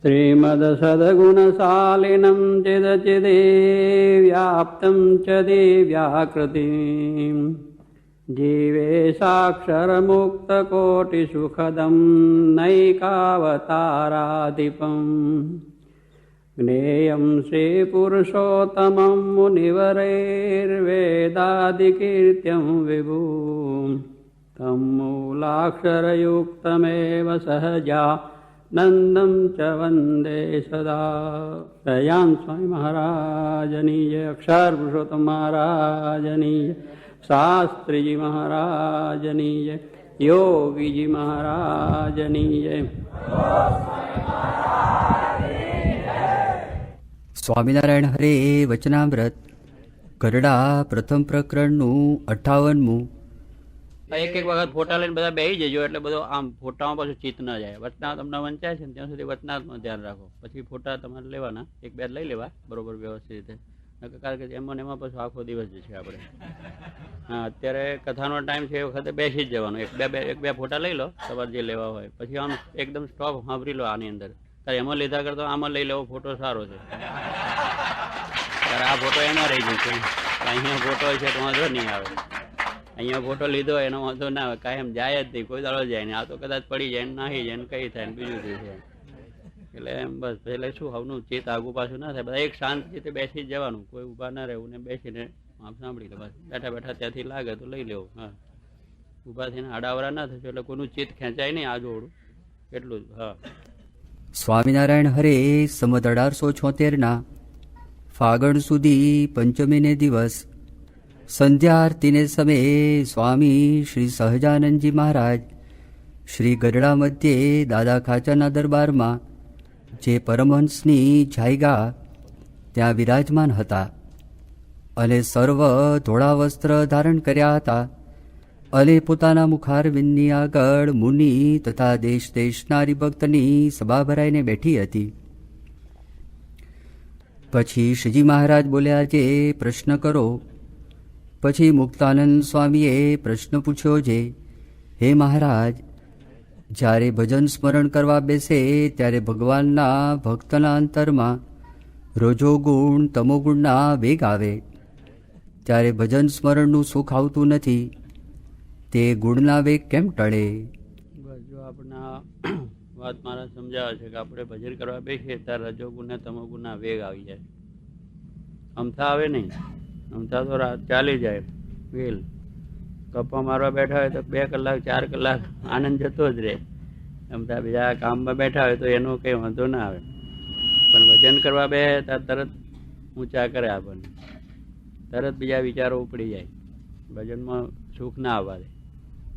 श्रीमद्सद्गुणशालिनं चिदचिदे व्याप्तं च दिव्याकृतिं जीवेशाक्षरमुक्तकोटिसुखदं नैकावताराधिपम् ज्ञेयं श्रीपुरुषोत्तमं मुनिवरैर्वेदादिकीर्त्यं विभुं तं मूलाक्षरयुक्तमेव सहजा नंदम च वंदे सदा। दयान स्वामी महाराजनी जय, अक्षर पुरुषोत्तम महाराजनी जय, शास्त्री जी महाराजनी जय, योगी जी महाराजनी जय। સ્વામિનારાયણ હરે વચનામૃત ગરડા પ્રથમ પ્રકરણનું 58મું. એક એક વખત ફોટા લઈને બધા બેસી જજો, એટલે બધો આમ ફોટામાં પાછું ચિત્ત ન જાય. વચનામૃત તમને વંચાય છે ને ત્યાં સુધી વચનામૃતનું ધ્યાન રાખો. પછી ફોટા તમારે લેવાના, એક બે લઈ લેવા બરોબર વ્યવસ્થિત રીતે, કારણ કે એમાં ને એમાં પાછું આખો દિવસ જશે આપણે. હા, અત્યારે કથાનો ટાઈમ છે, એ વખતે બેસી જ જવાનું. એક બે ફોટા લઈ લો તમારે જે લેવા હોય, પછી આમ એકદમ સ્ટોપ સાંભળી લો આની અંદર. ત્યારે એમાં લીધા કરતો આમાં લઈ લેવો ફોટો સારો છે. ત્યારે આ ફોટો એમાં રહી જશે, અહીંયા ફોટો છે તો વાંધો નહીં આવે. અહીંયા ફોટો લીધો એનો વાંધો ના આવે, કાયમ જાય જ નહીં, કોઈ દાડો જાય નહીં. આ તો કદાચ પડી જાય ને નાહી જાય ને કઈ થાય ને બીજું થઈ જાય. એટલે એમ બસ એટલે શું હવનું ચિત્ત આગુ પાછું ના થાય. બધા એક શાંત રીતે બેસી જ જવાનું, કોઈ ઊભા ના રહેવું ને બેસીને આમ સાંભળી લે. બસ બેઠા બેઠા ત્યાંથી લાગે તો લઈ લેવું. હા, ઊભા થઈને આડાવરા ના થશે એટલે કોઈનું ચિત્ત ખેંચાય નહીં આજોડું, એટલું જ. હા. સ્વામિનારાયણ હરે સંમત 1876ના ફાગણ સુધી પંચમીને દિવસ સંધ્યા આરતીને સમયે સ્વામી શ્રી સહજાનંદજી મહારાજ શ્રી ગરડા મધ્યે દાદા ખાચરના દરબારમાં જે પરમહંસની જાયગા ત્યાં વિરાજમાન હતા અને સર્વ ધોળા વસ્ત્ર ધારણ કર્યા હતા અને પોતાના મુખારવિંદની આગળ મુનિ તથા દેશ દેશના હરિભક્તની સભા ભરાઈને બેઠી હતી. પછી શ્રીજી મહારાજ બોલ્યા, જે પ્રશ્ન કરો. પછી મુક્તાનંદ સ્વામીએ પ્રશ્ન પૂછ્યો છે, હે મહારાજ, જ્યારે ભજન સ્મરણ કરવા બેસે ત્યારે ભગવાનના ભક્તના અંતરમાં રજોગુણ તમોગુણના વેગ આવે, ત્યારે ભજન સ્મરણનું સુખ આવતું નથી, તે ગુણના વેગ કેમ ટળે? જો આપણા વાત મારા સમજાવે છે કે આપણે ભજન કરવા બેસીએ ત્યારે રજોગુણ ને તમોગુણના વેગ આવી જાય. અમથા આવે નહીં, અમથા તો રાત ચાલી જાય વેલ. ગપ્પા મારવા બેઠા હોય તો 2 કલાક 4 કલાક આનંદ જતો જ રહે. અમથા બીજા કામમાં બેઠા હોય તો એનો કંઈ વાંધો ના આવે. પણ ભજન કરવા બે ત્યારે તરત ઊંચા કરે આપણને, તરત બીજા વિચારો ઉપડી જાય. ભજનમાં સુખ ના આવવા દે.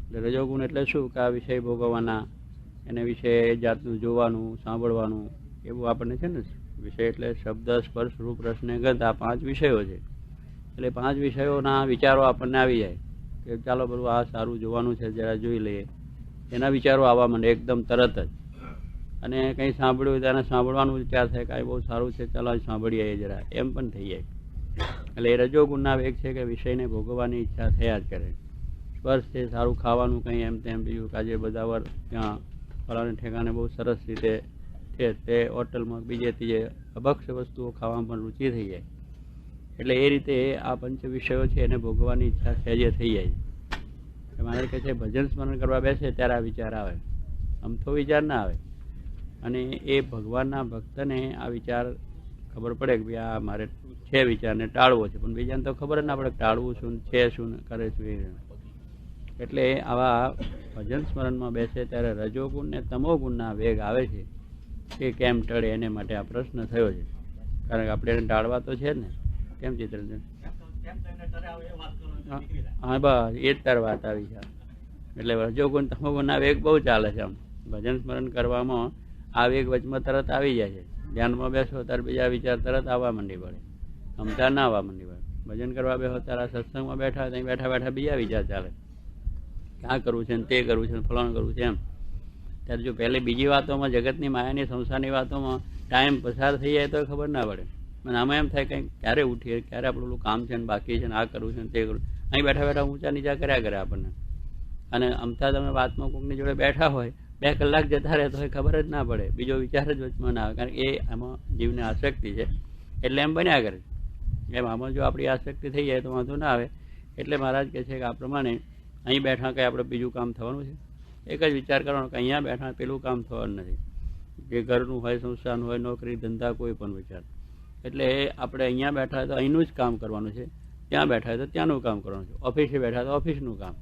એટલે રજોગુણ એટલે શું કે આ વિષય ભોગવવાના, એને વિશે જાતનું જોવાનું સાંભળવાનું, એવું આપણને છે ને. વિષય એટલે શબ્દ સ્પર્શ રૂપ રસ ને ગંધ, આ 5 વિષયો છે. એટલે 5 વિષયોના વિચારો આપણને આવી જાય કે ચાલો બધું આ સારું જોવાનું છે, જરા જોઈ લઈએ. એના વિચારો આવવા માંડે એકદમ તરત જ. અને કંઈ સાંભળ્યું હોય ત્યારે સાંભળવાનું વિચાર થાય, કાંઈ બહુ સારું છે ચાલો સાંભળીએ જરા, એમ પણ થઈ જાય. એટલે એ રજોગુણના વેગ છે કે વિષયને ભોગવવાની ઈચ્છા થયા જ કરે. સ્પર્શ છે, સારું ખાવાનું કંઈ એમ તેમ બીજું કાજે બધા વર ત્યાં ફલાણે ઠેકાણે બહુ સરસ રીતે છે તે હોટલમાં બીજે ત્રીજે અભક્ષ વસ્તુઓ ખાવામાં પણ રુચિ થઈ જાય. એટલે એ રીતે આ 5 વિષયો છે એને ભોગવવાની ઈચ્છા સહેજે થઈ જાય. મારે કહે છે ભજન સ્મરણ કરવા બેસે ત્યારે આ વિચાર આવે, અમથો વિચાર ના આવે. અને એ ભગવાનના ભક્તને આ વિચાર ખબર પડે કે ભાઈ આ મારે છે વિચારને ટાળવો છે, પણ બીજાને તો ખબર જ ના પડે ટાળવું શું છે, શું કરે છે. એટલે આવા ભજન સ્મરણમાં બેસે ત્યારે રજોગુણ ને તમોગુણના વેગ આવે છે, એ કેમ ટળે એને માટે આ પ્રશ્ન થયો છે. કારણ કે આપણે એને ટાળવા તો છે જ ને. કેમ ચિત્રંજન? હા બસ એ જ તાર વાત આવી છે. એટલે રજોગુણ તમોગુણના વેગ બહુ ચાલે છે. આમ ભજન સ્મરણ કરવામાં આ વેગ વચમાં તરત આવી જાય છે. ધ્યાનમાં બેસો ત્યારે બીજા વિચાર તરત આવવા માંડી પડે, અમતા ના આવવા માંડી પડે. ભજન કરવા બેસો ત્યારે સત્સંગમાં બેઠા ત્યાં બેઠા બેઠા બીજા વિચાર ચાલે, આ કરવું છે ને તે કરવું છે ને ફલાણું કરવું છે એમ. ત્યારે જો પહેલે બીજી વાતોમાં, જગતની માયાની સંસારની વાતોમાં ટાઈમ પસાર થઈ જાય તો ખબર ના પડે. અને આમાં એમ થાય કંઈ ક્યારે ઉઠીએ, ક્યારે આપણું કામ છે ને બાકી છે ને આ કરવું છે ને તે કરવું. અહીં બેઠા બેઠા ઊંચા નીચા કર્યા કરે આપણને. અને અમથા તમે વાતમાં કોઈકની જોડે બેઠા હોય 2 કલાક જતા રહે તો એ ખબર જ ના પડે, બીજો વિચાર જ વચમાં ના આવે, કારણ કે એ આમાં જીવને આસક્તિ છે એટલે એમ બન્યા કરે. એમ આમાં જો આપણી આસક્તિ થઈ જાય તો વાંધો ના આવે. એટલે મહારાજ કહે છે કે આ પ્રમાણે અહીં બેઠા કંઈ આપણે બીજું કામ થવાનું છે, એક જ વિચાર કરવાનો કે અહીંયા બેઠા પેલું કામ થવાનું નથી, કે ઘરનું હોય, સંસ્થાનું હોય, નોકરી ધંધા કોઈ પણ વિચાર. એટલે આપણે અહીંયા બેઠા હોય તો અહીંનું જ કામ કરવાનું છે, ત્યાં બેઠા હોય તો ત્યાંનું કામ કરવાનું છે, ઓફિસે બેઠા તો ઓફિસનું કામ.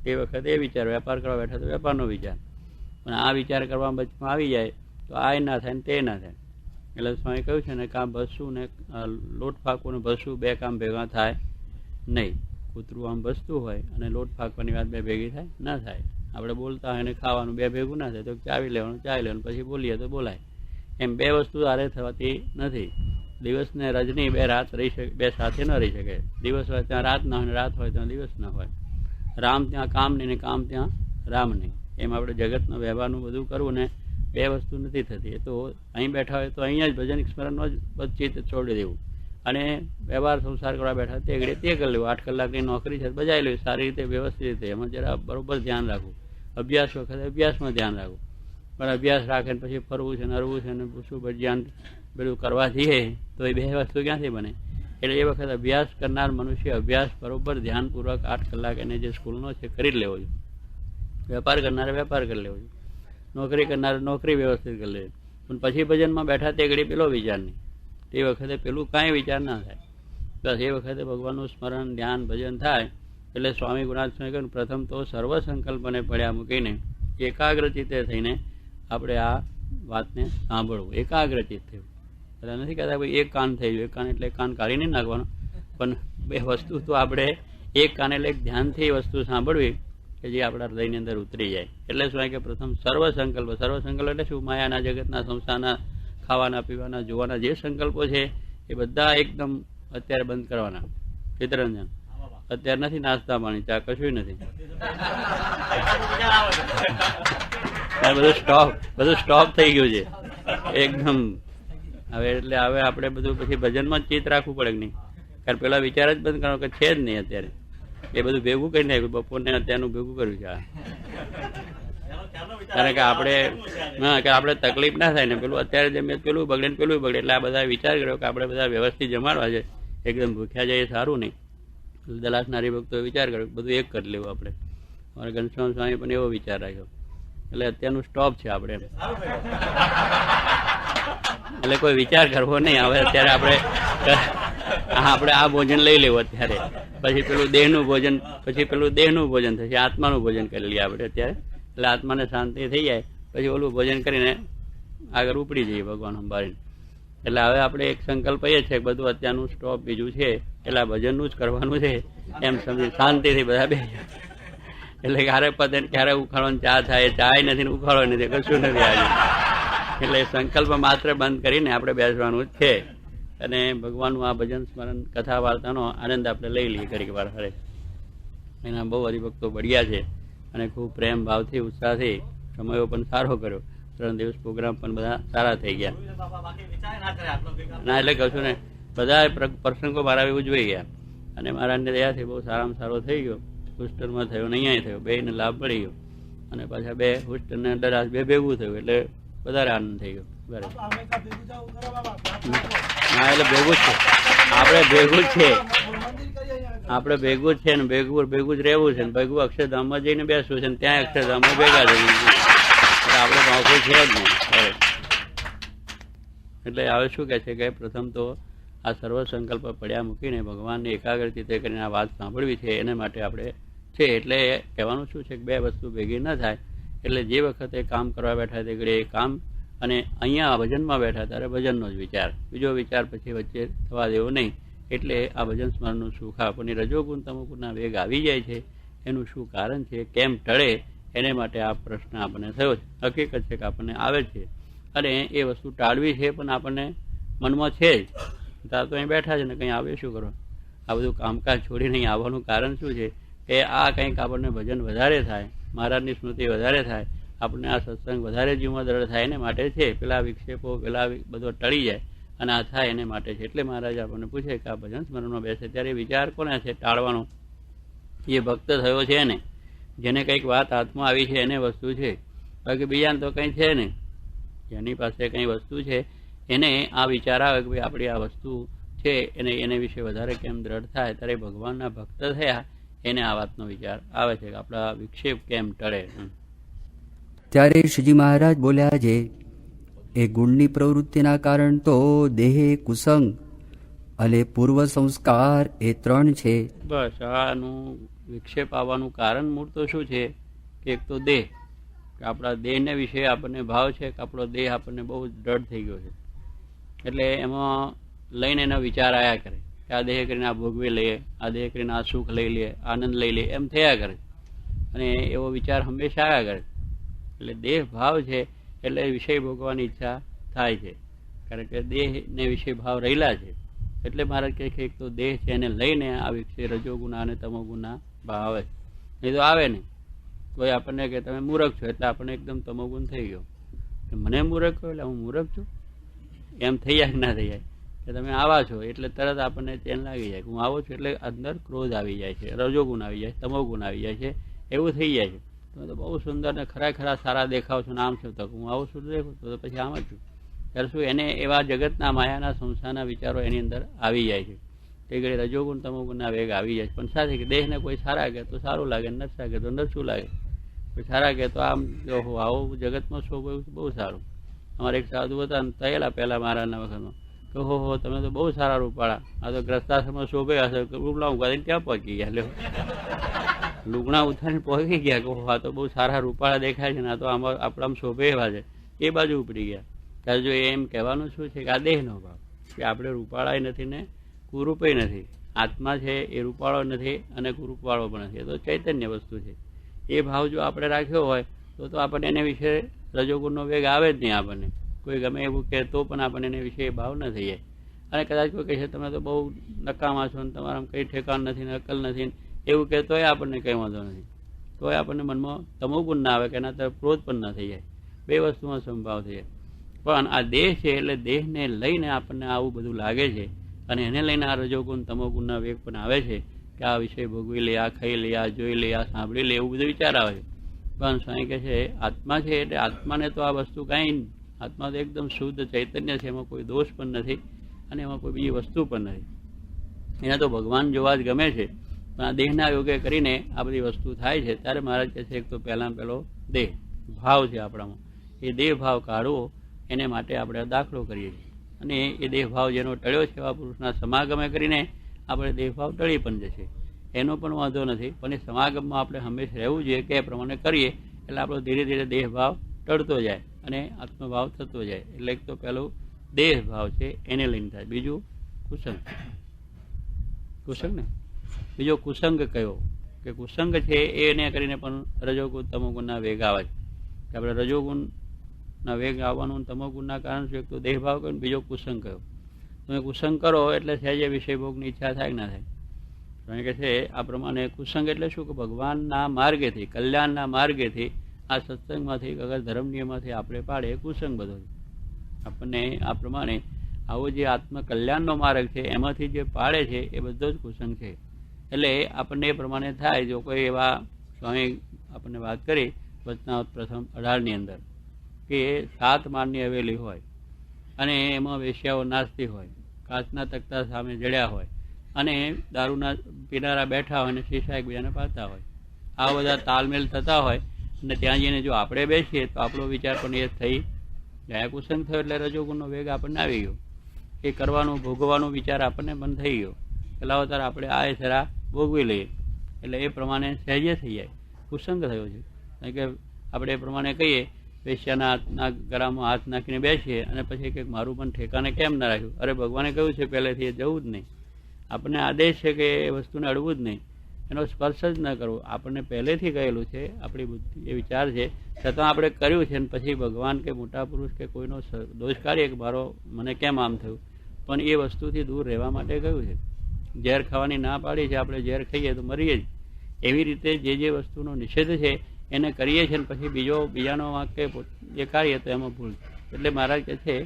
એ વખતે એ વિચાર, વેપાર કરવા બેઠા તો વેપારનો વિચાર. પણ આ વિચાર કરવા વચમાં આવી જાય તો આ ના થાય ને તે ના થાય. એટલે સ્વામી કહ્યું છે ને કામ ભસવું ને લોટ ફાંકવું ને ભસવું 2 કામ ભેગા થાય નહીં. કૂતરું આમ ભસતું હોય અને લોટ ફાંકવાની વાત 2 ભેગી થાય ના થાય. આપણે બોલતા હોય ને ખાવાનું 2 ભેગું ના થાય, તો ચાવી લેવાનું ચાવી લેવાનું, પછી બોલીએ તો બોલાય. એમ 2 વસ્તુ આરે થવાતી નથી. દિવસ ને રજની 2 રાત રહી શકે, 2 સાથે ન રહી શકે. દિવસ હોય ત્યાં રાત ના હોય ને રાત હોય ત્યાં દિવસ ના હોય. રામ ત્યાં કામ નહીં ને કામ ત્યાં રામ નહીં. એમ આપણે જગતનો વ્યવહારનું બધું કરવું ને 2 વસ્તુ નથી થતી. એ તો અહીં બેઠા હોય તો અહીંયા જ ભજન સ્મરણનો જ ચિત્ત છોડી દેવું, અને વ્યવહાર સંસાર કરવા બેઠા તે ઘડી તે કરી લેવું. 8 કલાકની નોકરી છે બજાવી લેવી સારી રીતે વ્યવસ્થિત રીતે. એમાં જરા બરોબર ધ્યાન રાખવું. અભ્યાસ વખતે અભ્યાસમાં ધ્યાન રાખવું. પણ અભ્યાસ રાખે ને પછી ફરવું છે ને હરવું છે ને શું ધ્યાન બધું કરવા જઈએ તો એ 2 વસ્તુ ક્યાંથી બને? એટલે એ વખત અભ્યાસ કરનાર મનુષ્ય અભ્યાસ બરોબર ધ્યાનપૂર્વક 8 કલાક એને જે સ્કૂલનો છે કરી લેવો જોઈએ. વેપાર કરનારે વેપાર કરી લેવો જોઈએ. નોકરી કરનારે નોકરી વ્યવસ્થિત કરી લેવી. પણ પછી ભજનમાં બેઠા તે ઘડી પેલો વિચાર નહીં, તે વખતે પેલું કાંઈ વિચાર ના થાય. બસ એ વખતે ભગવાનનું સ્મરણ ધ્યાન ભજન થાય. એટલે સ્વામી ગુણાત્મ કહ્યું પ્રથમ તો સર્વ સંકલ્પને પડ્યા મૂકીને એકાગ્રચિત્તે થઈને આપણે આ વાતને સાંભળવું. એકાગ્રચિત્ત થયું એટલે નથી કહેતા ભાઈ એક કાન થઈ ગયું, એક કાન એટલે કાન કાઢી નહીં નાખવાનો, પણ 2 વસ્તુ તો આપણે એક કાન એટલે ધ્યાનથી વસ્તુ સાંભળવી કે જે આપણા હૃદયની અંદર ઉતરી જાય. એટલે શું કે પ્રથમ સર્વ સંકલ્પ એટલે શું? માયાના જગતના સંસ્થાના ખાવાના પીવાના જોવાના જે સંકલ્પો છે એ બધા એકદમ અત્યારે બંધ કરવાના. ચિત્તરંજન અત્યારે નથી નાસ્તા પાણી ચા કશું નથી, બધું સ્ટોપ થઈ ગયું છે એકદમ. હવે એટલે હવે આપણે બધું પછી ભજનમાં જ ચિત્ત રાખવું પડે કે નહીં? કારણ પેલા વિચાર જ બંધ કરવાનો કે છે જ નહીં અત્યારે. એ બધું ભેગું કરી નાખ્યું, બપોરને અત્યારનું ભેગું કર્યું છે આ. કારણ કે આપણે તકલીફ ના થાય ને પેલું અત્યારે જેમ પેલું બગડે ને પેલું બગડે. એટલે આ બધા વિચાર કર્યો કે આપણે બધા વ્યવસ્થિત જમાડવા છે, એકદમ ભૂખ્યા જાય સારું નહીં. દલાસનારી ભક્તો વિચાર કર્યો બધું એક કરી લેવું આપણે. અમારે ઘનશ્યામ સ્વામી પણ એવો વિચાર રાખ્યો. એટલે અત્યારનું સ્ટોપ છે આપણે. એટલે કોઈ વિચાર કરવો નહીં. હવે અત્યારે આપણે આ ભોજન લઈ લેવું અત્યારે, પછી પેલું દેહનું ભોજન થશે, આત્માનું ભોજન કરી લઈએ આપણે અત્યારે. એટલે આત્માને શાંતિ થઈ જાય પછી ઓલું ભોજન કરીને આગળ ઉપડી જઈએ ભગવાન સંભાળીને. એટલે હવે આપણે એક સંકલ્પ એ છે કે બધું અત્યારનું સ્ટોપ બીજું છે એટલે આ ભજનનું જ કરવાનું છે એમ સમજી શાંતિથી બધા બે. એટલે ક્યારે પતે ક્યારે ઉખાડવાનું ચા થાય, ચા નથી ને ઉખાડો નથી, કશું નથી આજે. એટલે સંકલ્પ માત્ર બંધ કરીને આપણે બેસવાનું જ છે અને ભગવાનનું આ ભજન સ્મરણ કથા વાર્તાનો આનંદ આપણે લઈ લઈએ ઘડીક વાર. હરે એના બહુ હરિભક્તો બળ્યા છે અને ખૂબ પ્રેમ ભાવથી ઉત્સાહથી સમયો પણ સારો કર્યો. 3 દિવસ પ્રોગ્રામ પણ બધા સારા થઈ ગયા. ના એટલે કહું છું ને બધા પ્રસંગો મારા ઉજવાઈ ગયા અને મારાની દયાથી બહુ સારામાં સારો થઈ ગયો. હોસ્ટેલમાં થયો ને અહીંયા થયો, 2ને લાભ મળી ગયો અને પાછા 2 હોસ્ટેલ ને દરાજ 2 ભેગું થયું એટલે વધારે આનંદ થઈ ગયો. બરાબર હા એટલે ભેગું જ છે આપણે, ભેગું જ છે આપણે, ભેગું જ છે ને ભેગું જ રહેવું છે ને ભેગું અક્ષરધામમાં જઈને બેસવું છે ને ત્યાં અક્ષરધામમાં ભેગા થયું આપણે નોકરી છે જ નહીં. એટલે હવે શું કહે છે કે પ્રથમ તો આ સર્વ સંકલ્પ પડ્યા મૂકીને ભગવાનને એકાગ્રચિત્તે કરીને આ વાત સાંભળવી છે એના માટે આપણે છે. એટલે કહેવાનું શું છે કે 2 વસ્તુ ભેગી ન થાય. એટલે જે વખતે કામ કરવા બેઠા તે ઘડી એ કામ અને અહીંયા ભજનમાં બેઠા ત્યારે ભજનનો જ વિચાર, બીજો વિચાર પછી વચ્ચે થવા દેવો નહીં. એટલે આ ભજન સ્મરણનું સુખ આપણને રજોગુણ તમોગુણના વેગ આવી જાય છે એનું શું કારણ છે, કેમ ટળે એને માટે આ પ્રશ્ન આપણને થયો છે. હકીકત છે કે આપણને આવે છે અને એ વસ્તુ ટાળવી છે પણ આપણને મનમાં છે જ. ત્યાં તો અહીં બેઠા છે ને કંઈ આવે શું કરો? આ બધું કામકાજ છોડીને અહીં આવવાનું કારણ શું છે કે આ કંઈક આપણને ભજન વધારે થાય, મહારાજની સ્મૃતિ વધારે થાય, આપણને આ સત્સંગ વધારે જીવમાં દ્રઢ થાય એને માટે છે. પેલા વિક્ષેપો પેલા બધો ટળી જાય અને આ થાય એને માટે છે. એટલે મહારાજ આપણને પૂછે કે આ ભજન સ્મરણમાં બેસે ત્યારે વિચાર કોને છે ટાળવાનો? એ ભક્ત થયો છે એને, જેને કંઈક વાત હાથમાં આવી છે એને વસ્તુ છે. બાકી બીજાને તો કંઈ છે નહીં. જેની પાસે કંઈ વસ્તુ છે એને આ વિચાર આવે કે ભાઈ આપણી આ વસ્તુ છે એને વિશે વધારે કેમ દ્રઢ થાય, ત્યારે ભગવાનના ભક્ત થયા એને આ વાતનો વિચાર આવે છે કે આપણા વિક્ષેપ કેમ ટળે. ત્યારે શ્રીજી મહારાજ બોલ્યા છે, એ ગુણની પ્રવૃત્તિના કારણ તો દેહ, કુસંગ અને પૂર્વ સંસ્કાર એ 3 છે. બસ આનું વિક્ષેપ આવવાનું કારણ મૂળ તો શું છે કે એક તો દેહ, કે આપણા દેહને વિશે આપણને ભાવ છે કે આપણો દેહ આપણને બહુ દ્રઢ થઈ ગયો છે, એટલે એમાં લઈને એનો વિચાર આવ્યા કરે કે આ દેહ કરીને આ ભોગવી લઈએ, આ દેહ કરીને આ સુખ લઈ લઈએ, આનંદ લઈ લઈએ, એમ થયા કરે. અને એવો વિચાર હંમેશા આવ્યા કરે. એટલે દેહ ભાવ છે એટલે વિષય ભોગવાની ઈચ્છા થાય છે, કારણ કે દેહને વિશે ભાવ રહેલા છે. એટલે મહારાજ કહે છે એક તો દેહ છે એને લઈને આ વિષય રજોગુના અને તમોગુના ભાવ આવે છે. નહીં તો આવે નહીં. કોઈ આપણને કે તમે મૂર્ખ છો એટલે આપણને એકદમ તમોગુણ થઈ ગયો, કે મને મૂર્ખ કહો એટલે હું મૂર્ખ છું, એમ થઈ જાય કે ના થઈ જાય. કે તમે આવા છો એટલે તરત આપણને ચેન લાગી જાય. હું આવો છું એટલે અંદર ક્રોધ આવી જાય છે, રજોગુણ આવી જાય, તમોગુણ આવી જાય છે, એવું થઈ જાય છે. તમે તો બહુ સુંદર ને ખરા સારા દેખાવ છો ને આમ છો, તો હું આવું છું દેખું તો પછી આમ જ છું. ત્યારે શું એને એવા જગતના માયાના સંસારના વિચારો એની અંદર આવી જાય છે. તે ઘડી રજોગુણ તમોગુણના વેગ આવી જાય છે. પણ સાથે કે દેહને કોઈ સારા કહે તો સારું લાગે, નરસા કહે તો નરસું લાગે. કોઈ સારા કહે તો આમ જો આવું જગતમાં શોભ બહુ સારું. અમારે એક સાધુ હતા થયેલા પહેલા મહારાજના વખતમાં, કે હો તમે તો બહુ સારા રૂપાળા, આ તો ગ્રસ્તાશ્રમમાં શોભે હશે, રૂપલા ઉગાડીને ત્યાં પહોંચી ગયા. લ્યો લુગણા ઉઠાડીને પહોંચી ગયા કે આ તો બહુ સારા રૂપાળા દેખાય છે ને આ તો આમાં આપણામાં શોભે એવા છે, એ બાજુ ઉપડી ગયા. ત્યારે જો એમ કહેવાનું શું છે કે આ દેહનો ભાવ, કે આપણે રૂપાળાય નથી ને કુરૂપય નથી. આત્મા છે એ રૂપાળો નથી અને કુરૂપવાળો પણ નથી, એ તો ચૈતન્ય વસ્તુ છે. એ ભાવ જો આપણે રાખ્યો હોય તો આપણને એને વિશે રજોગુણનો વેગ આવે જ નહીં. આપણને કોઈ ગમે એવું કહે તો પણ આપણને એને વિશે ભાવ ન થઈ જાય. અને કદાચ કોઈ કહે છે તમે તો બહુ નકામા છો ને તમારામાં કંઈ ઠેકાણ નથી ને અકલ નથી ને એવું કહે તોય આપણને કંઈ વાંધો નથી, તોય આપણને મનમાં તમોગુણ ના આવે કે એના તરફ ક્રોધ પણ ના થઈ જાય. બે વસ્તુમાં સંભાવ થઈ જાય. પણ આ દેહ છે એટલે દેહને લઈને આપણને આવું બધું લાગે છે, અને એને લઈને આ રજોગુણ તમોગુણના વેગ પણ આવે છે કે આ વિષય ભોગવી લે, આ ખાઈ લે, આ જોઈ લે, આ સાંભળી લે, એવું બધું વિચાર આવે છે. પણ સ્વામી કહે છે આત્મા છે એટલે આત્માને તો આ વસ્તુ કાંઈ, આત્મા તો એકદમ શુદ્ધ ચૈતન્ય છે, એમાં કોઈ દોષ પણ નથી અને એમાં કોઈ બીજી વસ્તુ પણ નથી. એને તો ભગવાન જોવા જ ગમે છે. પણ આ દેહના યોગે કરીને આ બધી વસ્તુ થાય છે. ત્યારે મહારાજ કહે છે એક તો પહેલાં પહેલો દેહ ભાવ છે આપણામાં, એ દેહ ભાવ કાઢવો એને માટે આપણે દાખલો કરીએ છીએ. અને એ દેહભાવ જેનો ટળ્યો છે એવા પુરુષના સમાગમે કરીને આપણે દેહભાવ ટળી પણ જશે, એનો પણ વાંધો નથી. પણ એ સમાગમમાં આપણે હંમેશા રહેવું જોઈએ કે એ પ્રમાણે કરીએ એટલે આપણો ધીરે ધીરે દેહભાવ ટળતો જાય અને આત્મભાવ થતો જાય. એટલે એક તો પહેલું દેહભાવ છે એને લઈને થાય. બીજું કુસંગ ને બીજો કુસંગ કયો કે કુસંગ છે એને કરીને પણ રજોગુણ તમોગુણના વેગ આવે છે. કે આપણે રજોગુણના વેગ આવવાનું તમોગુણના કારણ શું? એક તો દેહભાવ કહ્યું, બીજો કુસંગ કયો. તમે કુસંગ કરો એટલે સહેજે વિષય ભોગની ઈચ્છા થાય કે ના થાય. કારણ કે છે આ પ્રમાણે કુસંગ એટલે શું કે ભગવાનના માર્ગેથી, કલ્યાણના માર્ગેથી, આ સત્સંગમાંથી, અગર ધર્મ નિયમમાંથી આપણે પાડે એ કુસંગ બધો. આપણને આ પ્રમાણે આવો જે આત્મકલ્યાણનો માર્ગ છે એમાંથી જે પાડે છે એ બધો જ કુસંગ છે. એટલે આપણને એ પ્રમાણે થાય. જો કોઈ એવા સ્વામી આપણને વાત કરી વચનાવત પ્રથમ 18ની અંદર કે 7 માળની હવેલી હોય અને એમાં વેશ્યાઓ નાચતી હોય, કાચના તકતા સામે જડ્યા હોય અને દારૂના પીનારા બેઠા હોય અને શીશા એકબીજાને પાતા હોય, આ બધા તાલમેલ થતા હોય અને ત્યાં જઈને જો આપણે બેસીએ તો આપણો વિચાર પણ એ થઈ જાય. કુસંગ થયો એટલે રજોગુણનો વેગ આપણને આવી ગયો. એ કરવાનું ભોગવાનો વિચાર આપણને બંધ થઈ ગયો. પેલા તાર આપણે આ સરા ભોગવી લઈએ એટલે એ પ્રમાણે સહેજે થઈ જાય. કુસંગ થયો છે. કારણ કે આપણે એ પ્રમાણે કહીએ વેશ્યાના હાથના ગળામાં હાથ નાખીને બેસીએ અને પછી કંઈક મારું પણ ઠેકાને કેમ ના રાખ્યું? અરે ભગવાને કહ્યું છે પહેલેથી એ જવું જ નહીં. આપણને આદેશ છે કે એ વસ્તુને અડવું જ નહીં, એનો સ્પર્શ જ ન કરવો. આપણને પહેલેથી કહેલું છે, આપણી બુદ્ધિ એ વિચાર છે, છતાં આપણે કર્યું છે. અને પછી ભગવાન કે મોટા પુરુષ કે કોઈનો દોષ કાઢીએ કે મારો મને કેમ આમ થયું, પણ એ વસ્તુથી દૂર રહેવા માટે કહ્યું છે. ઝેર ખાવાની ના પાડી છે, આપણે ઝેર ખાઈએ તો મરીએ જ. એવી રીતે જે વસ્તુનો નિષેધ છે એને કરીએ છીએ ને પછી બીજાનો વાંકે એ કાઢીએ તો એમાં ભૂલ. એટલે મહારાજ કહે છે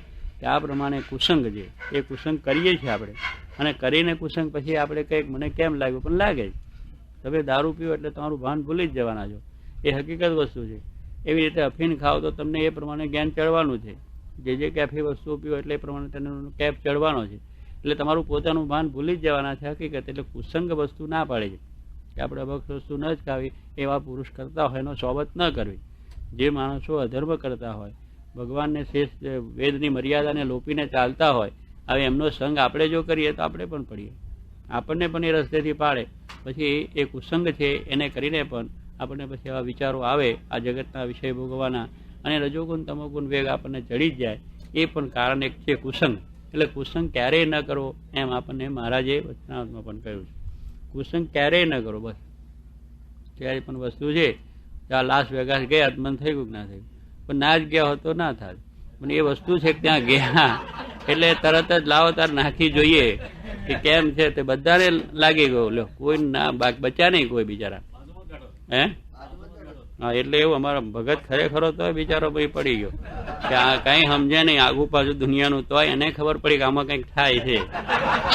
કે આ પ્રમાણે કુસંગ છે એ કુસંગ કરીએ છીએ આપણે, અને કરીને કુસંગ પછી આપણે કંઈક મને કેમ લાગ્યું પણ લાગે જ. તમે દારૂ પીવો એટલે તમારું ભાન ભૂલી જ જવાના છો, એ હકીકત વસ્તુ છે. એવી રીતે અફીણ ખાઓ તો તમને એ પ્રમાણે જ્ઞાન ચડવાનું છે. જે કેફી વસ્તુઓ પીવો એટલે એ પ્રમાણે તેનો કેફ ચડવાનો છે. એટલે તમારું પોતાનું ભાન ભૂલી જ જવાના છે હકીકત. એટલે કુસંગ વસ્તુ ના પાડે છે કે આપણે અભક્ષ વસ્તુ ન જ ખાવી. એવા પુરુષ કરતા હોય એનો સોબત ન કરવી. જે માણસો અધર્મ કરતા હોય, ભગવાનને શેષ વેદની મર્યાદાને લોપીને ચાલતા હોય, હવે એમનો સંગ આપણે જો કરીએ તો આપણે પણ પડીએ, આપણને પણ એ રસ્તેથી પાડે. પછી એ કુસંગ છે એને કરીને પણ આપણને પછી એવા વિચારો આવે આ જગતના વિષય ભોગવવાના, અને રજોગુણ તમોગુણ વેગ આપણને ચડી જ જાય. એ પણ કારણ એક છે કુસંગ. એટલે કુસંગ ક્યારેય ન કરવો એમ આપણને મહારાજે વચનામૃતમાં પણ કહ્યું છે. કુસંગ ક્યારેય ન કરો. બસ ક્યારેય પણ વસ્તુ છે ત્યાં લાસ વેગાસ ગયા મન થઈ ગયું ના થયું, પણ ના જ ગયા હોત તો ના થાય. પણ એ વસ્તુ છે કે ત્યાં ગયા એટલે તરત જ લાવો તાર નાખી જોઈએ કે કેમ છે તે બધાને લાગી ગયો. લો કોઈ ના બચ્યા નહીં કોઈ બિચારા. હે હા, એટલે એવું અમારો ભગત ખરેખરો તો બિચારો ભાઈ પડી ગયો કે આ કઈ સમજે નહીં આગુ પાછું દુનિયાનું, તોય એને ખબર પડી કે આમાં કંઈક થાય છે.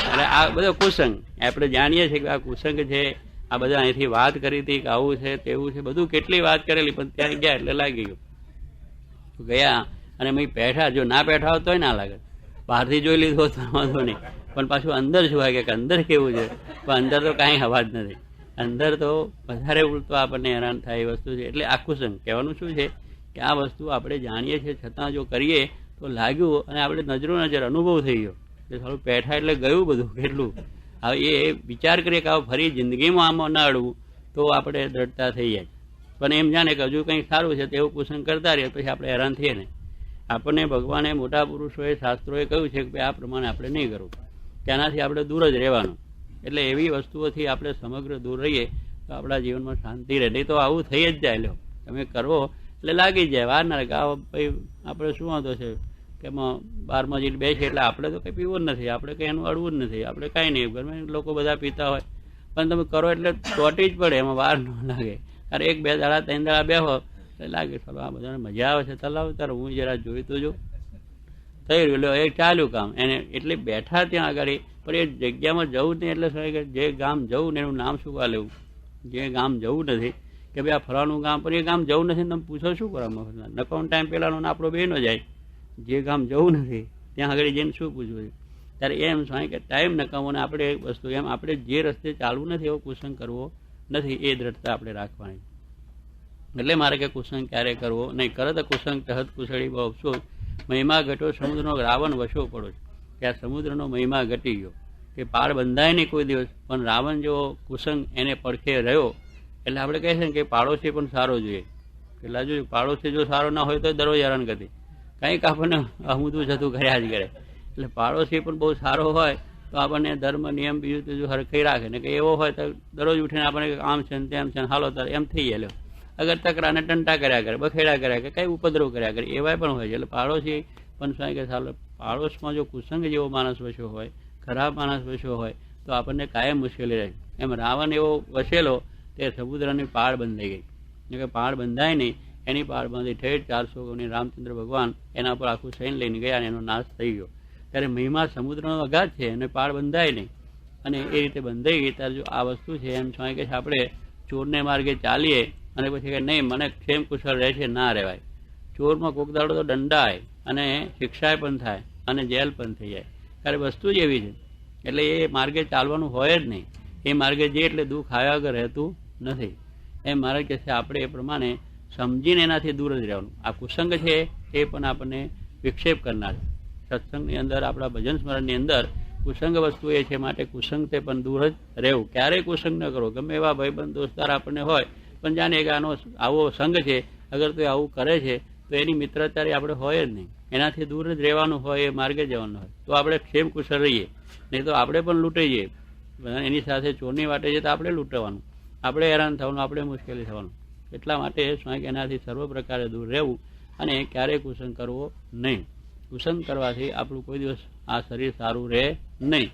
એટલે આ બધો કુસંગ આપણે જાણીએ છીએ કે આ કુસંગ છે. આ બધા અહીંથી વાત કરી હતી કે આવું છે તેવું છે, બધું કેટલી વાત કરેલી, પણ ત્યાં ગયા એટલે લાગી ગયું. ગયા અને મેં બેઠા, જો ના બેઠા હોત તોય ના લાગે. બહારથી જોઈ લીધો તો વાંધો નહીં, પણ પાછું અંદર શું હોય કે અંદર કેવું છે, પણ અંદર તો કાંઈ અવાજ નથી. અંદર તો વધારે ઉલટો આપણને હેરાન થાય એ વસ્તુ છે. એટલે આ કુસંગ કહેવાનું શું છે કે આ વસ્તુ આપણે જાણીએ છીએ છતાં જો કરીએ તો લાગ્યું અને આપણે નજરો નજર અનુભવ થઈ ગયો કે થોડું બેઠા એટલે ગયું બધું કેટલું. હવે એ વિચાર કરીએ કે આવું ફરી જિંદગીમાં આમાં ના અડવું તો આપણે દ્રઢતા થઈ જાય. પણ એમ જાણે કે હજુ કંઈક સારું છે તેવું કુસંગ કરતા રહીએ પછી આપણે હેરાન થઈએ ને. આપણને ભગવાને મોટા પુરુષોએ શાસ્ત્રોએ કહ્યું છે કે આ પ્રમાણે આપણે નહીં કરવું, તેનાથી આપણે દૂર જ રહેવાનું. એટલે એવી વસ્તુઓથી આપણે સમગ્ર દૂર રહીએ તો આપણા જીવનમાં શાંતિ રહે. નહીં તો આવું થઈ જ જાય. લો તમે કરવો એટલે લાગી જાય, વાર ના લાગે. ભાઈ આપણે શું વાંધો છે કે એમાં બારમાં જઈને બેસીએ એટલે આપણે તો કંઈ પીવું જ નથી, આપણે કંઈ એનું અડવું જ નથી, આપણે કાંઈ નહીં. ઘરમાં લોકો બધા પીતા હોય પણ તમે કરો એટલે ચોટી જ પડે, એમાં વાર ન લાગે. અરે એક બે દાડા ત્રણ દાડા બેહો એટલે લાગે ચાલો આ બધાને મજા આવે છે, ચલાવો તારો હું જરા જોઈ તો જો થઈ રહ્યું. એટલે એ ચાલ્યું કામ એને. એટલે બેઠા ત્યાં આગળ, પણ એ જગ્યામાં જવું જ નહીં. એટલે શું કે જે ગામ જવું ને એનું નામ શું કા લેવું. જે ગામ જવું નથી કે ભાઈ આ ફરવાનું ગામ, પણ એ ગામ જવું નથી તમે પૂછો શું કરવા નકાઉન્ટ ટાઈમ પહેલાંનો આપણો બેનો જાય. જે ગામ જવું નથી ત્યાં આગળ જઈને શું પૂછવું છે. ત્યારે એમ શું કે ટાઈમ નકામો ને આપણે વસ્તુ એમ આપણે જે રસ્તે ચાલવું નથી એવો કુસંગ કરવો નથી, એ દ્રઢતા આપણે રાખવાની. એટલે મારે કે કુસંગ ક્યારે કરવો નહીં. કરે તો કુસંગ તહત કુશળી બહુ અફસોસ, મહિમા ઘટો સમુદ્રનો રાવણ વશો પડો કે આ સમુદ્રનો મહિમા ઘટી ગયો કે પાર બંધાય નહીં કોઈ દિવસ. પણ રાવણ જેવો કુસંગ એને પડખે રહ્યો. એટલે આપણે કહે છે ને કે પાડોશી પણ સારો જોઈએ. એટલે જો પાડોશી જો સારો ના હોય તો દરરોજ હેરાન કરતી, કંઈક આપણને અમુદું જતું કર્યા જ કરે. એટલે પાડોશી પણ બહુ સારો હોય તો આપણને ધર્મ નિયમ બીજું ત્રીજું હરખી રાખે ને. કે એવો હોય તો દરરોજ ઉઠીને આપણે આમ છે ને તેમ છે ને હાલો તાર એમ થઈ જાય. અગર તકરાને ટંટા કર્યા કરે, બખેડા કર્યા કરે, કંઈ ઉપદ્રવ કર્યા કરે, એવાય પણ હોય છે. એટલે પાડોશી પણ શું કે ચાલો પાડોશમાં જો કુસંગ જેવો માણસ વસ્યો હોય, ખરાબ માણસ વસ્યો હોય તો આપણને કાયમ મુશ્કેલી રહે. એમ રાવણ એવો વસેલો તે સમુદ્રની પાળ બંધાઈ ગઈ. કે પાળ બંધાય નહીં એની પાળ બાંધી ઠેઠ 400 ગણી રામચંદ્ર ભગવાન એના પર આખું સૈન્ય લઈને ગયા અને એનો નાશ થઈ ગયો. ત્યારે મહિમા સમુદ્રનો અગાધ છે અને પાળ બંધાય નહીં, અને એ રીતે બંધાઈ ગઈ. ત્યારે જો આ વસ્તુ છે એમ શું કે આપણે ચોરને માર્ગે ચાલીએ અને પછી કે નહીં મને ક્ષેમ કુશળ રહે છે, ના રહેવાય. ચોરમાં કોક દાડો તો દંડાય અને શિક્ષા પણ થાય અને જેલ પણ થઈ જાય. ત્યારે વસ્તુ જ એવી છે. એટલે એ માર્ગે ચાલવાનું હોય જ નહીં. એ માર્ગે જે એટલે દુઃખ આવ્યા વગર રહેતું નથી. એમ મહારાજ કહે છે આપણે એ પ્રમાણે સમજીને એનાથી દૂર જ રહેવાનું. આ કુસંગ છે એ પણ આપણને વિક્ષેપ કરનાર. સત્સંગની અંદર આપણા ભજન સ્મરણની અંદર કુસંગ વસ્તુ એ છે, માટે કુસંગ તે પણ દૂર જ રહેવું. ક્યારેય કુસંગ ન કરો. ગમે એવા ભાઈબંધ દોસ્તાર આપણને હોય પણ જાણે કે આનો આવો સંગ છે, અગર તો આવું કરે છે તો એની મિત્રતારી આપણે હોય જ નહીં. એનાથી દૂર જ રહેવાનું હોય, એ માર્ગે જવાનું હોય તો આપણે ક્ષેમ કુશળ રહીએ. નહીં તો આપણે પણ લૂંટાઈ જઈએ. એની સાથે ચોરની વાટે છે તો આપણે લૂંટવાનું, આપણે હેરાન થવાનું, આપણે મુશ્કેલી થવાનું. એટલા માટે સ્વાય એનાથી સર્વ પ્રકારે દૂર રહેવું અને ક્યારેય કુસંગ કરવો નહીં. કુસંગ કરવાથી આપણું કોઈ દિવસ આ શરીર સારું રહે નહીં.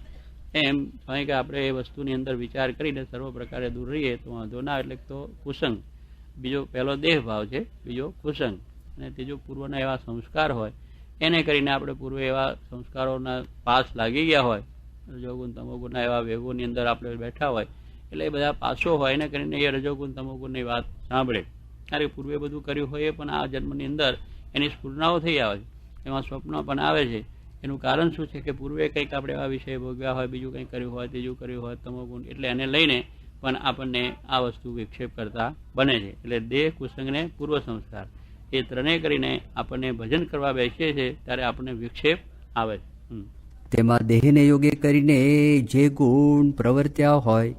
એમ સ્વાય કે આપણે એ વસ્તુની અંદર વિચાર કરીને સર્વ પ્રકારે દૂર રહીએ તો વાંધો ના. એટલે તો કુસંગ બીજો પહેલો દેહ ભાવ છે, બીજો કુસંગ, અને ત્રીજો પૂર્વના એવા સંસ્કાર હોય એને કરીને આપણે પૂર્વે એવા સંસ્કારોના પાસ લાગી ગયા હોય, રજોગુણ તમોગુણના એવા વેગોની અંદર આપણે બેઠા હોય એટલે એ બધા પાસો હોય એને કરીને એ રજોગુણ તમોગુણની વાત સાંભળે અરે પૂર્વે બધું કર્યું હોય પણ આ જન્મની અંદર એની સ્ફુરણાઓ થઈ આવે છે, એમાં સ્વપ્નો પણ આવે છે. એનું કારણ શું છે કે પૂર્વે કંઈક આપણે એવા વિષય ભોગવ્યા હોય, બીજું કંઈક કર્યું હોય, ત્રીજું કર્યું હોય, તમોગુણ, એટલે એને લઈને પણ આપણને આ વસ્તુ વિક્ષેપ કરતા બને છે. એટલે દેહ, કુસંગ ને પૂર્વ સંસ્કાર એ ત્રણેય કરીને આપણને ભજન કરવા બેસીએ છીએ ત્યારે આપણને વિક્ષેપ આવે છે. તેમાં દેહને યોગે કરીને જે ગુણ પ્રવર્ત્યા હોય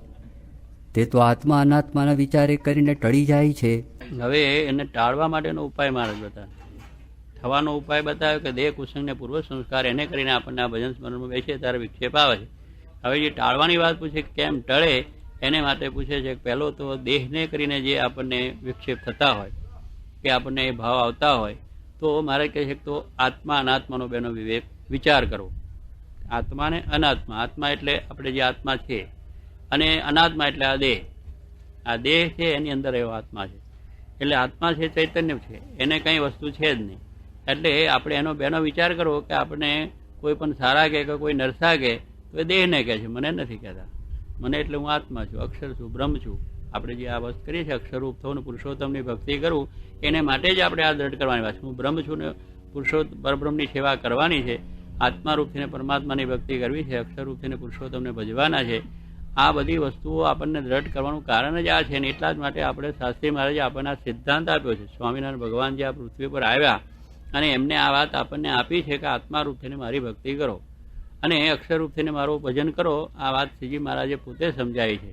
તે તો આત્મા અનાત્માના વિચારે કરીને ટળી જાય છે. હવે એને ટાળવા માટેનો ઉપાય મહારાજ બતાવે, થવાનો ઉપાય બતાવ્યો કે દેહ, કુસંગ ને પૂર્વ સંસ્કાર એને કરીને આપણને આ ભજન સ્મરણમાં બેસીએ ત્યારે વિક્ષેપ આવે છે. હવે જે ટાળવાની વાત પૂછે કેમ ટળે, એને માટે પૂછે છે કે પહેલો તો દેહને કરીને જે આપણને વિક્ષેપ થતા હોય કે આપણને એ ભાવ આવતા હોય તો મારે કહે છે તો આત્મા અનાત્માનો બેનો વિવેક વિચાર કરવો. આત્મા ને અનાત્મા, આત્મા એટલે આપણે જે આત્મા છે અને અનાત્મા એટલે આ દેહ. આ દેહ છે એની અંદર એવો આત્મા છે, એટલે આત્મા છે ચૈતન્ય છે, એને કંઈ વસ્તુ છે જ નહીં. એટલે આપણે એનો બેનો વિચાર કરવો કે આપણે કોઈ પણ સારા કહે કે કોઈ નરસા કહે તો એ દેહને કહે છે, મને નથી કહેતા. મને એટલે હું આત્મા છું, અક્ષર છું, બ્રહ્મ છું. આપણે જે આ વસ્તુ કરીએ છીએ અક્ષરરૂપ થવું, પુરુષોત્તમની ભક્તિ કરવું, એને માટે જ આપણે આ દ્રઢ કરવાની વાત છે. હું બ્રહ્મ છું ને પરબ્રહ્મની સેવા કરવાની છે, આત્મારૂપથીને પરમાત્માની ભક્તિ કરવી છે, અક્ષરરૂપથીને પુરુષોત્તમને ભજવાના છે. આ બધી વસ્તુઓ આપણને દ્રઢ કરવાનું કારણ જ આ છે. ને એટલા જ માટે આપણે શાસ્ત્રી મહારાજે આપણને આ સિદ્ધાંત આપ્યો છે. સ્વામિનારાયણ ભગવાન જે આ પૃથ્વી પર આવ્યા અને એમને આ વાત આપણને આપી છે કે આત્મારૂપથીને મારી ભક્તિ કરો અને અક્ષરરૂપથીને મારું ભજન કરો. આ વાત શ્રીજી મહારાજે પોતે સમજાવી છે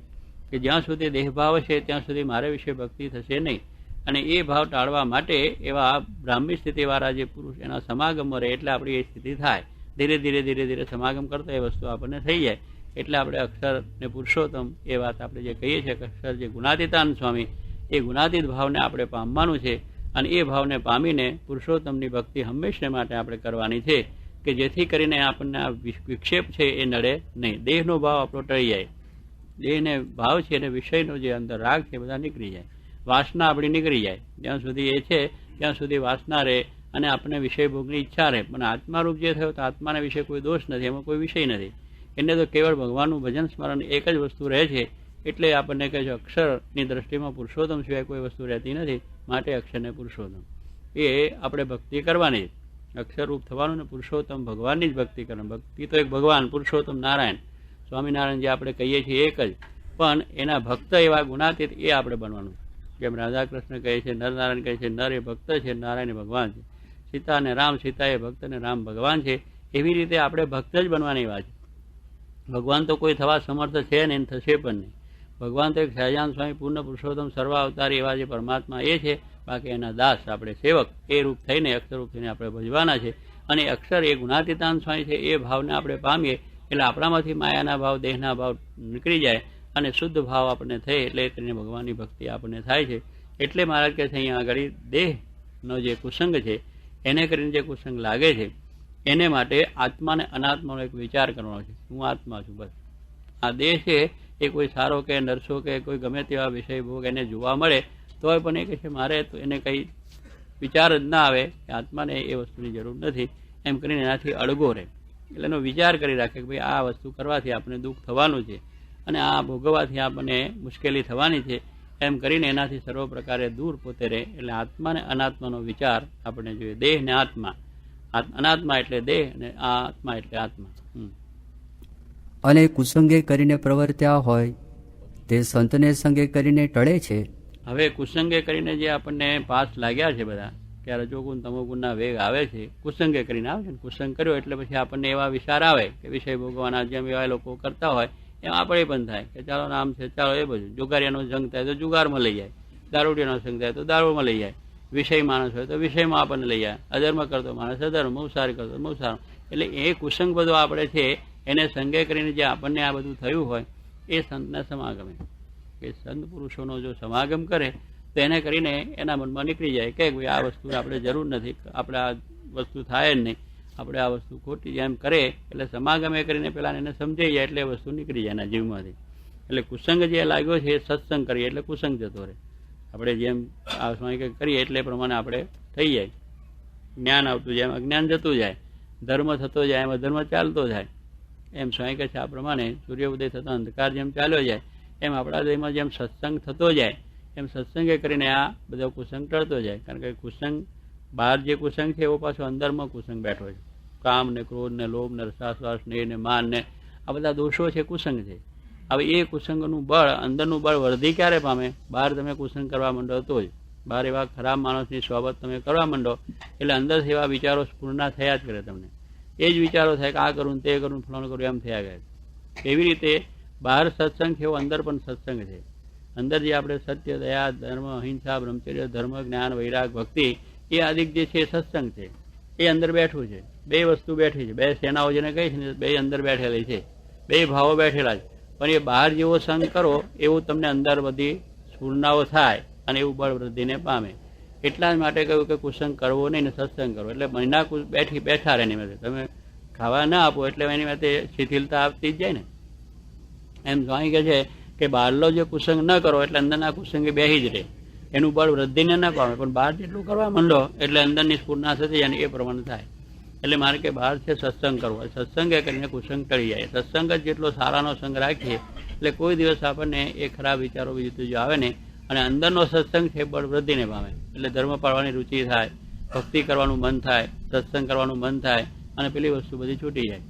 કે જ્યાં સુધી દેહભાવ છે ત્યાં સુધી મારે વિશે ભક્તિ થશે નહીં. અને એ ભાવ ટાળવા માટે એવા બ્રાહ્મી સ્થિતિવાળા જે પુરુષ એના સમાગમમાં રહે એટલે આપણી એ સ્થિતિ થાય. ધીરે ધીરે ધીરે ધીરે સમાગમ કરતા એ વસ્તુ આપણને થઈ જાય. એટલે આપણે અક્ષર ને પુરુષોત્તમ એ વાત આપણે જે કહીએ છીએ કે અક્ષર જે ગુણાતીતાન સ્વામી, એ ગુણાતીત ભાવને આપણે પામવાનું છે. અને એ ભાવને પામીને પુરુષોત્તમની ભક્તિ હંમેશા માટે આપણે કરવાની છે કે જેથી કરીને આપણને આ વિક્ષેપ છે એ નડે નહીં. દેહનો ભાવ આપણો ટળી જાય, દેહને ભાવ છે અને વિષયનો જે અંદર રાગ છે બધા નીકળી જાય, વાસના આપણી નીકળી જાય. જ્યાં સુધી એ છે ત્યાં સુધી વાસના રહે અને આપણને વિષય ભોગની ઈચ્છા રહે. પણ આત્મારૂપ જે થયો તો આત્માના વિશે કોઈ દોષ નથી, એમાં કોઈ વિષય નથી. એને તો કેવળ ભગવાનનું ભજન સ્મરણ એક જ વસ્તુ રહે છે. એટલે આપણને કહે છે અક્ષરની દ્રષ્ટિમાં પુરુષોત્તમ સિવાય કોઈ વસ્તુ રહેતી નથી, માટે અક્ષરને પુરુષોત્તમ એ આપણે ભક્તિ કરવાની. અક્ષરરૂપ થવાનું ને પુરુષોત્તમ ભગવાનની જ ભક્તિ કરવાની. ભક્તિ તો એક ભગવાન પુરુષોત્તમ નારાયણ સ્વામિનારાયણ જે આપણે કહીએ છીએ એક જ, પણ એના ભક્ત એવા ગુણાતીત એ આપણે બનવાનું. જેમ રાધા કૃષ્ણ કહે છે, નરનારાયણ કહે છે, નર એ ભક્ત છે, નારાયણ એ ભગવાન છે. સીતા અને રામ, સીતા એ ભક્ત અને રામ ભગવાન છે. એવી રીતે આપણે ભક્ત જ બનવાની વાત છે. ભગવાન તો કોઈ થવા સમર્થ છે ને એને થશે પણ નહીં. ભગવાન તો એક સહજાન સ્વામી પૂર્ણ પુરુષોત્તમ સર્વ અવતારી એવા જે પરમાત્મા એ છે, બાકી એના દાસ આપણે સેવક એ રૂપ થઈને અક્ષરરૂપ થઈને આપણે ભજવાના છે. અને અક્ષર એ ગુણાતીતાન સ્વામી છે, એ ભાવને આપણે પામીએ એટલે આપણામાંથી માયાના ભાવ, દેહના ભાવ નીકળી જાય અને શુદ્ધ ભાવ આપણને થાય. એટલે કરીને ભગવાનની ભક્તિ આપણને થાય છે. એટલે મહારાજ કહે છે અહીંયા આગળ દેહનો જે કુસંગ છે એને કરીને જે કુસંગ લાગે છે એને માટે આત્મા અને અનાત્માનો એક વિચાર કરવાનો છે. હું આત્મા છું, બસ. આ દેહ છે એ કોઈ સારો કે નરસો કે કોઈ ગમે તેવા વિષય ભોગ એને જોવા મળે તોય પણ એ કહે છે મારે તો એને કંઈ વિચાર જ ના આવે કે આત્માને એ વસ્તુની જરૂર નથી, એમ કરીને એનાથી અળગો રહે. એટલે એનો વિચાર કરી રાખે કે ભાઈ આ વસ્તુ કરવાથી આપણને દુઃખ થવાનું છે અને આ ભોગવવાથી આપણને મુશ્કેલી થવાની છે, એમ કરીને એનાથી સર્વ પ્રકારે દૂર પોતે રહે. એટલે આત્મા ને અનાત્માનો વિચાર આપણે જોઈએ. દેહ ને આત્મા, અનાત્મા એટલે દેહ અને આત્મા એટલે આત્મા. અને કુસંગે કરીને પ્રવર્ત્યા હોય તે સંતને સંગે કરીને ટળે છે. હવે કુસંગે કરીને જે આપણને પાસ લાગ્યા છે બધા કે રજોગુણ તમોગુણના વેગ આવે છે, કુસંગે કરીને આવે છે ને. કુસંગ કર્યો એટલે પછી આપણને એવા વિચાર આવે કે વિષય ભોગવાના જેમ એવા લોકો કરતા હોય એમ આપણે પણ થાય કે ચાલો નામ છે, ચાલો એ બધું. જુગારીયાનો જંગ થાય તો જુગારમાં લઈ જાય, દારૂડિયાનો સંગ થાય તો દારૂમાં લઈ જાય, વિષય માણસ હોય તો વિષયમાં આપણને લઈ જાય, અધર્મ કરતો માણસ અધર્મ, મૌસારી કરતો મૌસાર. એટલે એ કુસંગ બધો આપણે છે એને સંગે કરીને જે આપણને આ બધું થયું હોય એ સંતના સમાગમે, કે સંત પુરુષોનો જો સમાગમ કરે તો એને કરીને એના મનમાં નીકળી જાય કે ભાઈ આ વસ્તુ આપણે જરૂર નથી, આપણે આ વસ્તુ થાય જ નહીં, આપણે આ વસ્તુ ખોટી એમ કરે. એટલે સમાગમે કરીને પેલા એને સમજાઈ જાય એટલે એ વસ્તુ નીકળી જાય એના જીવમાંથી. એટલે કુસંગ જે લાગ્યો છે એ સત્સંગ કરીએ એટલે કુસંગ જતો રહે. આપણે જેમ આ સમય કરીએ એટલે પ્રમાણે આપણે થઈ જાય, જ્ઞાન આવતું જાય એમ અજ્ઞાન જતું જાય, ધર્મ થતો જાય એમ અધર્મ ચાલતો જાય. એમ સ્વામી કહે છે આ પ્રમાણે સૂર્ય ઉદય થતો અંધકાર જેમ ચાલ્યો જાય એમ આપણા દેહમાં જેમ સત્સંગ થતો જાય એમ સત્સંગે કરીને આ બધો કુસંગ ટળતો જાય. કારણ કે કુસંગ બહાર જે કુસંગ છે એવો પાછો અંદરમાં કુસંગ બેઠો છે. કામ ને ક્રોધ ને લોભ ને રસાસ્વાસ ને માન ને આ બધા દોષો છે, કુસંગ છે. હવે એ કુસંગનું બળ, અંદરનું બળ વૃદ્ધિ ક્યારે પામે? બહાર તમે કુસંગ કરવા માંડો તો જ. બહાર એવા ખરાબ માણસની સોબત તમે કરવા માંડો એટલે અંદરથી એવા વિચારો સ્ફૂર્ણ થયા જ કરે. તમને એ જ વિચારો થાય કે આ કરું તે કરું ફલાણું કરું એમ થયા કરે. એવી રીતે બહાર સત્સંગ છે એવો અંદર પણ સત્સંગ છે. અંદર જે આપણે સત્ય, દયા, ધર્મ, અહિંસા, બ્રહ્મચર્ય, ધર્મ, જ્ઞાન, વૈરાગ, ભક્તિ એ આદિક જે છે એ સત્સંગ છે. એ અંદર બેઠું છે. બે વસ્તુ બેઠી છે. બે સેનાઓ જેને કહી છે ને બે અંદર બેઠેલી છે. બે ભાવો બેઠેલા છે. પણ એ બહાર જેવો સંગ કરો એવું તમને અંદર બધી સ્ફૂર્ણાઓ થાય અને એવું બળ વૃદ્ધિને પામે. એટલા જ માટે કહ્યું કે કુસંગ કરવો નહીં ને સત્સંગ કરવો. એટલે મહિના બેઠા રહે એની માટે તમે ખાવા ના આપો એટલે એની માટે શિથિલતા આપતી જ જાય ને. એમ સ્વામી કહે છે કે બહારનો જે કુસંગ ન કરો એટલે અંદરના કુસંગે બેસી જ રહે, એનું બળ વૃદ્ધિને ન પામે. પણ બહાર જેટલું કરવા માંડો એટલે અંદરની સ્ફૂર્ણા થતી જાય ને એ પ્રમાણે થાય. એટલે મારે કે બહાર છે સત્સંગ કરવો, સત્સંગે કરીને કુસંગ ટળી જાય. સત્સંગ જ જેટલો સારાનો સંગ રાખીએ એટલે કોઈ દિવસ આપણને એ ખરાબ વિચારો બીજું ત્રીજું આવે ને. અને અંદરનો સત્સંગ છે બળ વૃદ્ધિને પામે. એટલે ધર્મ પાળવાની રુચિ થાય, ભક્તિ કરવાનું મન થાય, સત્સંગ કરવાનું મન થાય અને પેલી વસ્તુ બધી છૂટી જાય.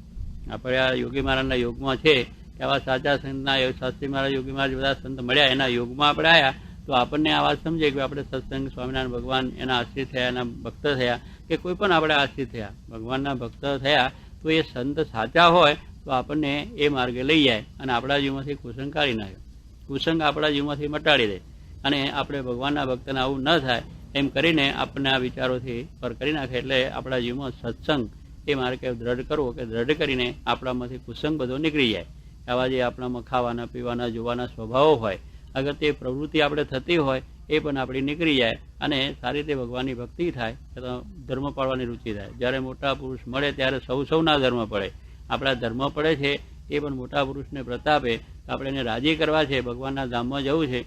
આપણે આ યોગી મહારાજના યોગમાં છે કે આવા સાચા સંતના, શાસ્ત્રી મહારાજ, યોગી મહારાજ બધા સંત મળ્યા, એના યોગમાં આપણે આવ્યા તો આપણને આ વાત સમજે કે આપણે સત્સંગ, સ્વામિનારાયણ ભગવાન એના આશ્રિત થયા, એના ભક્ત થયા કે કોઈ પણ આપણે આશ્રિત થયા, ભગવાનના ભક્ત થયા તો એ સંત સાચા હોય તો આપણને એ માર્ગે લઈ જાય અને આપણા જીવમાંથી કુસંગ કાઢી નાખે. કુસંગ આપણા જીવમાંથી મટાડી દે અને આપણે ભગવાનના ભક્તને આવું ન થાય એમ કરીને આપણને આ વિચારોથી પર કરી નાખે. એટલે આપણા જીવમાં સત્સંગ એ માર્ગે દ્રઢ કરવો કે દ્રઢ કરીને આપણામાંથી કુસંગ બધો નીકળી જાય. આવા જે આપણામાં ખાવાના, પીવાના, જોવાના સ્વભાવો હોય, અગર તે પ્રવૃત્તિ આપણે થતી હોય એ પણ આપણી નીકળી જાય અને સારી રીતે ભગવાનની ભક્તિ થાય, ધર્મ પાળવાની રુચિ થાય. જ્યારે મોટા પુરુષ મળે ત્યારે સૌના ધર્મ પડે. આપણા ધર્મ પડે છે એ પણ મોટા પુરુષને પ્રતાપે આપણે એને રાજી કરવા છે, ભગવાનના ધામમાં જવું છે.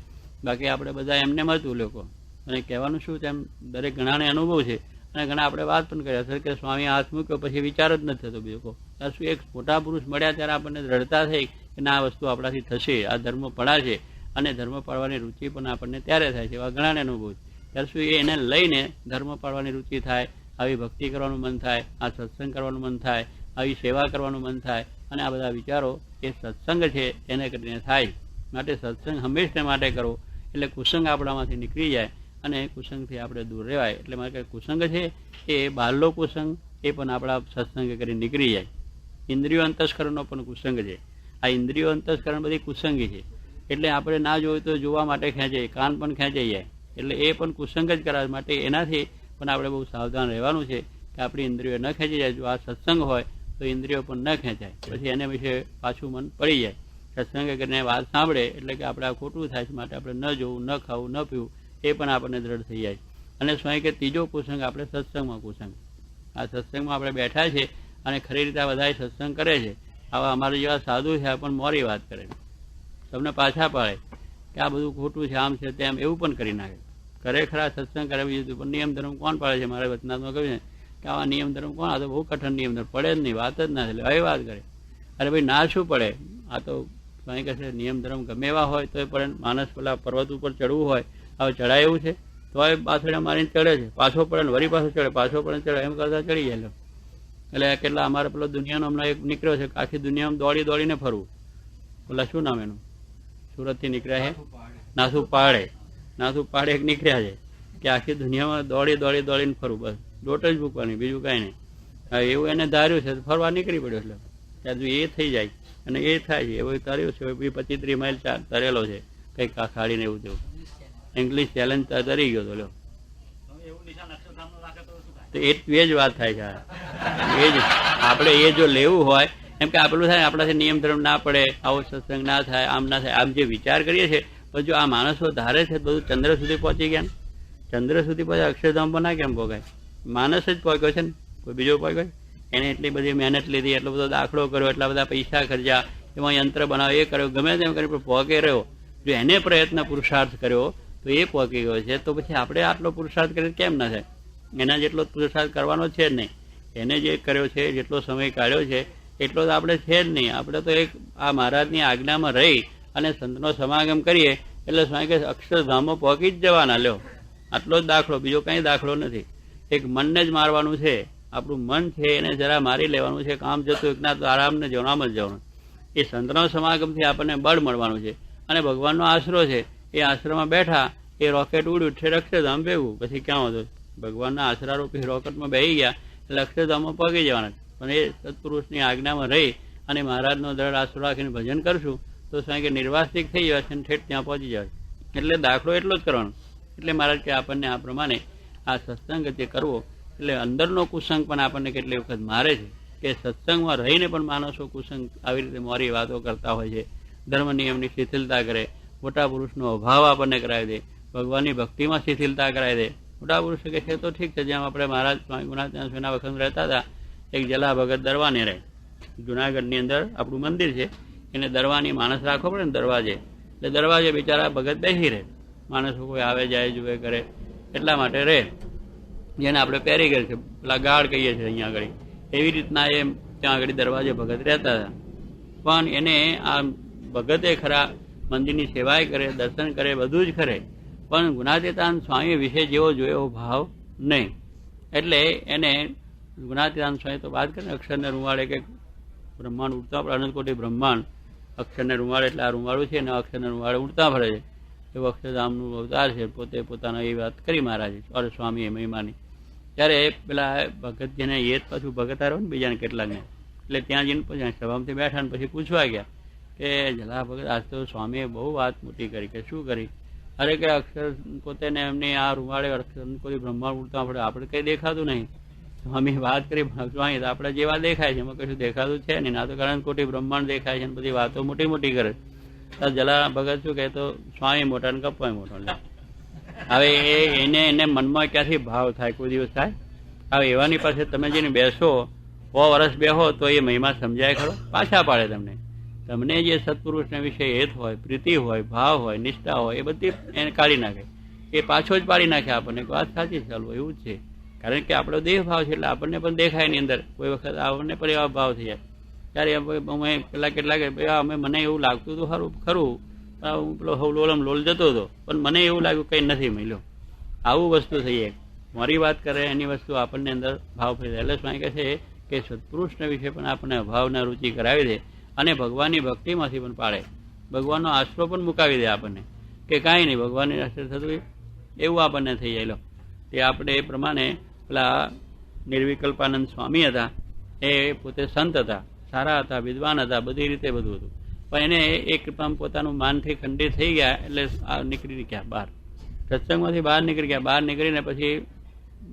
બાકી આપણે બધા એમને હતું લોકો અને કહેવાનું શું તેમ દરેક ઘણાને અનુભવ છે અને ઘણા આપણે વાત પણ કર્યા છે કે સ્વામી હાથ મૂક્યો પછી વિચાર જ નથી થતો બીજો. ત્યાં શું એક મોટા પુરુષ મળ્યા ત્યારે આપણને દ્રઢતા થઈ કે ના આ વસ્તુ આપણાથી થશે, આ ધર્મ પડા છે અને ધર્મ પાળવાની રુચિ પણ આપણને ત્યારે થાય છે. એવા ઘણાને અનુભવ છે. ત્યારે શું એને લઈને ધર્મ પાળવાની રુચિ થાય, આવી ભક્તિ કરવાનું મન થાય, આ સત્સંગ કરવાનું મન થાય, આવી સેવા કરવાનું મન થાય અને આ બધા વિચારો એ સત્સંગ છે એને કરીને થાય. માટે સત્સંગ હંમેશા માટે કરવો એટલે કુસંગ આપણામાંથી નીકળી જાય અને કુસંગથી આપણે દૂર રહેવાય. એટલે મારે કે કુસંગ છે એ બહારનો કુસંગ એ પણ આપણા સત્સંગ કરી નીકળી જાય. ઇન્દ્રિયો અંતસ્કરણનો પણ કુસંગ છે. આ ઇન્દ્રિયો અંતસ્કરણ બધી કુસંગી છે. એટલે આપણે ના જોયું તો જોવા માટે ખેંચાય, કાન પણ ખેંચાઈ જાય. એટલે એ પણ કુસંગ જ કરાવે. માટે એનાથી પણ આપણે બહુ સાવધાન રહેવાનું છે કે આપણી ઇન્દ્રિયો ન ખેંચી જાય. જો આ સત્સંગ હોય તો ઇન્દ્રિયો પણ ન ખેંચાય, પછી એને વિશે પાછું મન પડી જાય. સત્સંગ કરીને વાત સાંભળે એટલે કે આપણે આ ખોટું થાય છે, માટે આપણે ન જોવું, ન ખાવું, ન પીવું એ પણ આપણને દ્રઢ થઈ જાય. અને સ્વામી કે ત્રીજો કુસંગ આપણે સત્સંગમાં કુસંગ. આ સત્સંગમાં આપણે બેઠા છે અને ખરી રીતે બધા સત્સંગ કરે છે. આવા અમારા જેવા સાધુ છે પણ મોરી વાત કરે, તમને પાછા પાડે કે આ બધું ખોટું છે, આમ છે તેમ, એવું પણ કરી નાખે. ખરેખર સત્સંગ કરે બીજું પણ નિયમ ધર્મ કોણ પાડે છે? મારે વચનાત્મા કહ્યું છે કે આવા નિયમ ધર્મ કોણ? આ તો બહુ કઠણ નિયમ ધર્મ પડે જ નહીં, વાત જ ના થાય. હવે વાત કરે અરે ભાઈ ના શું પડે? આ તો સ્વામી કહે છે નિયમ ધર્મ ગમે એવા હોય તો પડે. માણસ પેલા પર્વત ઉપર ચડવું હોય, હવે ચડાય એવું છે તો હવે પાછળ મારીને ચડે છે, પાછો પડે ને વળી પાછો ચડે, પાછો પડે ચડે, એમ કરતા ચડી જાય. એટલે કેટલા અમારે પેલો દુનિયાનો હમણાં એક નીકળ્યો છે આખી દુનિયામાં દોડીને ફરવું. પેલા શું નામ એનું? સુરતથી નીકળ્યા છે નાથુ પાડે એક નીકળ્યા છે કે આખી દુનિયામાં દોડીને ફરવું, બસ દોટ જ મૂકવાની, બીજું કાંઈ નહીં. હા એવું એને ધાર્યું છે, ફરવા નીકળી પડ્યો. એટલે ત્યાં જો એ થઈ જાય અને એ થાય છે એવું તર્યું છે. 25-30 માઇલ તરેલો છે કંઈક ખાડીને એવું તેવું. ઇંગ્લિશ ચેલેન્જ તરી ગયો તો લ્યો. તો એ જ વાત થાય છે. એ જ આપણે એ જો લેવું હોય એમ કે આપેલું થાય આપણાથી નિયમ ધર્મ ના પડે, આવો સત્સંગ ના થાય, આમ ના થાય, આમ જે વિચાર કરીએ છીએ. પણ જો આ માણસો ધારે છે બધું ચંદ્ર સુધી પહોંચી ગયા ને, ચંદ્ર સુધી પછી અક્ષરધામ પર ના કેમ પહોંચાય? માણસ જ પહોંચ્યો છે ને, કોઈ બીજો પહોંચ્યો? એને એટલી બધી મહેનત લીધી, એટલો બધો દાખલો કર્યો, એટલા બધા પૈસા ખર્ચ્યા, એમાં યંત્ર બનાવ્યો, એ કર્યો, ગમે તેમ કરી પણ પહોંચે રહ્યો. જો એને પ્રયત્ન પુરુષાર્થ કર્યો તો એ પહોંચી ગયો છે. તો પછી આપણે આટલો પુરુષાર્થ કરીને કેમ ના થાય? એના જેટલો પુરુષાર્થ કરવાનો છે જ નહીં. એને જે કર્યો છે, જેટલો સમય કાઢ્યો છે એટલો તો આપણે છે જ નહીં. આપણે તો એક આ મહારાજની આજ્ઞામાં રહી અને સંતનો સમાગમ કરીએ એટલે સ્વામી કહે અક્ષરધામમાં પહોંચી જ જવાના. લ્યો, આટલો જ દાખલો, બીજો કંઈ દાખલો નથી. એક મનને જ મારવાનું છે. આપણું મન છે એને જરા મારી લેવાનું છે. કામ જતું એકના તો આરામને જવાનું, આમ જ જવાનું. એ સંતનો સમાગમથી આપણને બળ મળવાનું છે. અને ભગવાનનો આશરો છે. એ આશ્રમમાં બેઠા, એ રોકેટ ઉડ્યું છે અક્ષરધામ ભેગું. પછી ક્યાં હતો? ભગવાનના આશરારૂપી રોકેટમાં બેસી ગયા એટલે અક્ષરધામમાં પગી જવાના. પણ એ સત્પુરુષની આજ્ઞામાં રહી અને મહારાજનો દ્રઢ આશરો રાખીને ભજન કરશું તો સ્વામી કે નિર્વાસ્તિક થઈ જવાય છે અને ઠેઠ ત્યાં પહોંચી જાય. એટલે દાખલો એટલો જ કરવાનો. એટલે મહારાજ કે આપણને આ પ્રમાણે આ સત્સંગ જે કરવો, એટલે અંદરનો કુસંગ પણ આપણને કેટલી વખત મારે છે કે સત્સંગમાં રહીને પણ માણસો કુસંગ આવી રીતે મોરી વાતો કરતા હોય છે. ધર્મ નિયમની શિથિલતા કરે, મોટા પુરુષનો અભાવ આપણને કરાવી દે, ભગવાનની ભક્તિમાં શિથિલતા કરાવી દે. મોટા પુરુષ કહે છે તો ઠીક છે, જેમ આપણે મહારાજ સ્વામી ગુણાત્યાન સ્વામીના વખત રહેતા હતા, એક જલા ભગત દરવાને રહે. જુનાગઢની અંદર આપણું મંદિર છે, એને દરવાની માણસ રાખવો પડે ને દરવાજે. એટલે દરવાજે બિચારા ભગત બેસી રહે. માણસો કોઈ આવે જાય જુએ કરે એટલા માટે રહે. જેને આપણે પેરી ગયેલ છે, પેલા ગાઢ કહીએ છીએ અહીંયા આગળ, એવી રીતના એ ત્યાં આગળ દરવાજે ભગત રહેતા હતા. પણ એને આ ભગતે ખરા મંદિરની સેવાય કરે, દર્શન કરે, બધું જ કરે, પણ ગુણાતીતાન સ્વામી વિશે જેવો જોયો ભાવ નહીં. એટલે એને ગુણાતીતાન સ્વામી તો વાત કરે ને, અક્ષરને રૂમાળે કે બ્રહ્માંડ ઉડતા પડે, અનંતકોટી બ્રહ્માંડ અક્ષરને રૂમાળે, એટલે આ રૂમાળું છે ને અક્ષરને રૂમાળે ઉડતા ફરે છે. એવું અક્ષરધામનું અવતાર છે. પોતે પોતાનો એ વાત કરી મહારાજે અરે સ્વામીએ મહિમાની. ત્યારે પેલા ભગત જેને એ જ પાછું ભગત આવ્યો ને બીજાને કેટલાકને, એટલે ત્યાં જઈને પછી સભામાંથી બેઠા ને પછી પૂછવા ગયા કે જલા ભગત આજ તો સ્વામીએ બહુ વાત મોટી કરી. કે શું કરી? અરે કે અક્ષર પોતે ને એમની આ રૂમાળે અક્ષર કોઈ બ્રહ્માંડ ઉડતા પડે, આપણે કંઈ દેખાતું નહીં. સ્વામી વાત કરી સ્વામી આપણે જેવા દેખાય છે એમાં કશું દેખાતું છે નહીં, ના તો કારણ કોટી બ્રહ્માંડ દેખાય છે ને બધી વાતો મોટી મોટી કરે. જલા ભગત શું કહે તો સ્વામી મોટા ને કપાય મોટો. હવે એને મનમાં ક્યાંથી ભાવ થાય? કોઈ દિવસ થાય? હવે એવાની પાસે તમે જઈને બેસો, 100 વર્ષ બેહો તો એ મહિમા સમજાય ખરો? પાછા પાડે તમને. તમને જે સત્પુરુષના વિશે હેત હોય, પ્રીતિ હોય, ભાવ હોય, નિષ્ઠા હોય, એ બધી એને કાઢી નાખે. એ પાછો જ પાડી નાખે આપણને. વાત સાચી ચાલો એવું જ છે. કારણ કે આપણો દેહ ભાવ છે એટલે આપણને પણ દેખાય એની અંદર. કોઈ વખત આપણને પણ એવા ભાવ થઈ જાય. ત્યારે અમે પેલા કેટલાક અમે મને એવું લાગતું હતું ખરું ખરું, હું પેલો હવલોલમ લોલ જતો હતો, પણ મને એવું લાગ્યું કંઈ નથી મળ્યો. આવું વસ્તુ થઈ જાય. મારી વાત કરે એની વસ્તુ આપણને અંદર ભાવ થઈ જાય. એટલે સ્વામી કહે છે કે સત્પુરુષના વિશે પણ આપણને ભાવના રુચિ કરાવી દે અને ભગવાનની ભક્તિમાંથી પણ પાડે. ભગવાનનો આશરો પણ મુકાવી દે આપણને કે કાંઈ નહીં, ભગવાનની આશ્રય થતું એવું આપણને થઈ જાય. તે આપણે એ પ્રમાણે પેલા નિર્વિકલ્પાનંદ સ્વામી હતા, એ પોતે સંત હતા, સારા હતા, વિદ્વાન હતા, બધી રીતે બધું હતું. પણ એને એક કૃપામાં પોતાનું માનથી ખંડિત થઈ ગયા એટલે નીકળી ગયા બહાર, સત્સંગમાંથી બહાર નીકળી ગયા. બહાર નીકળીને પછી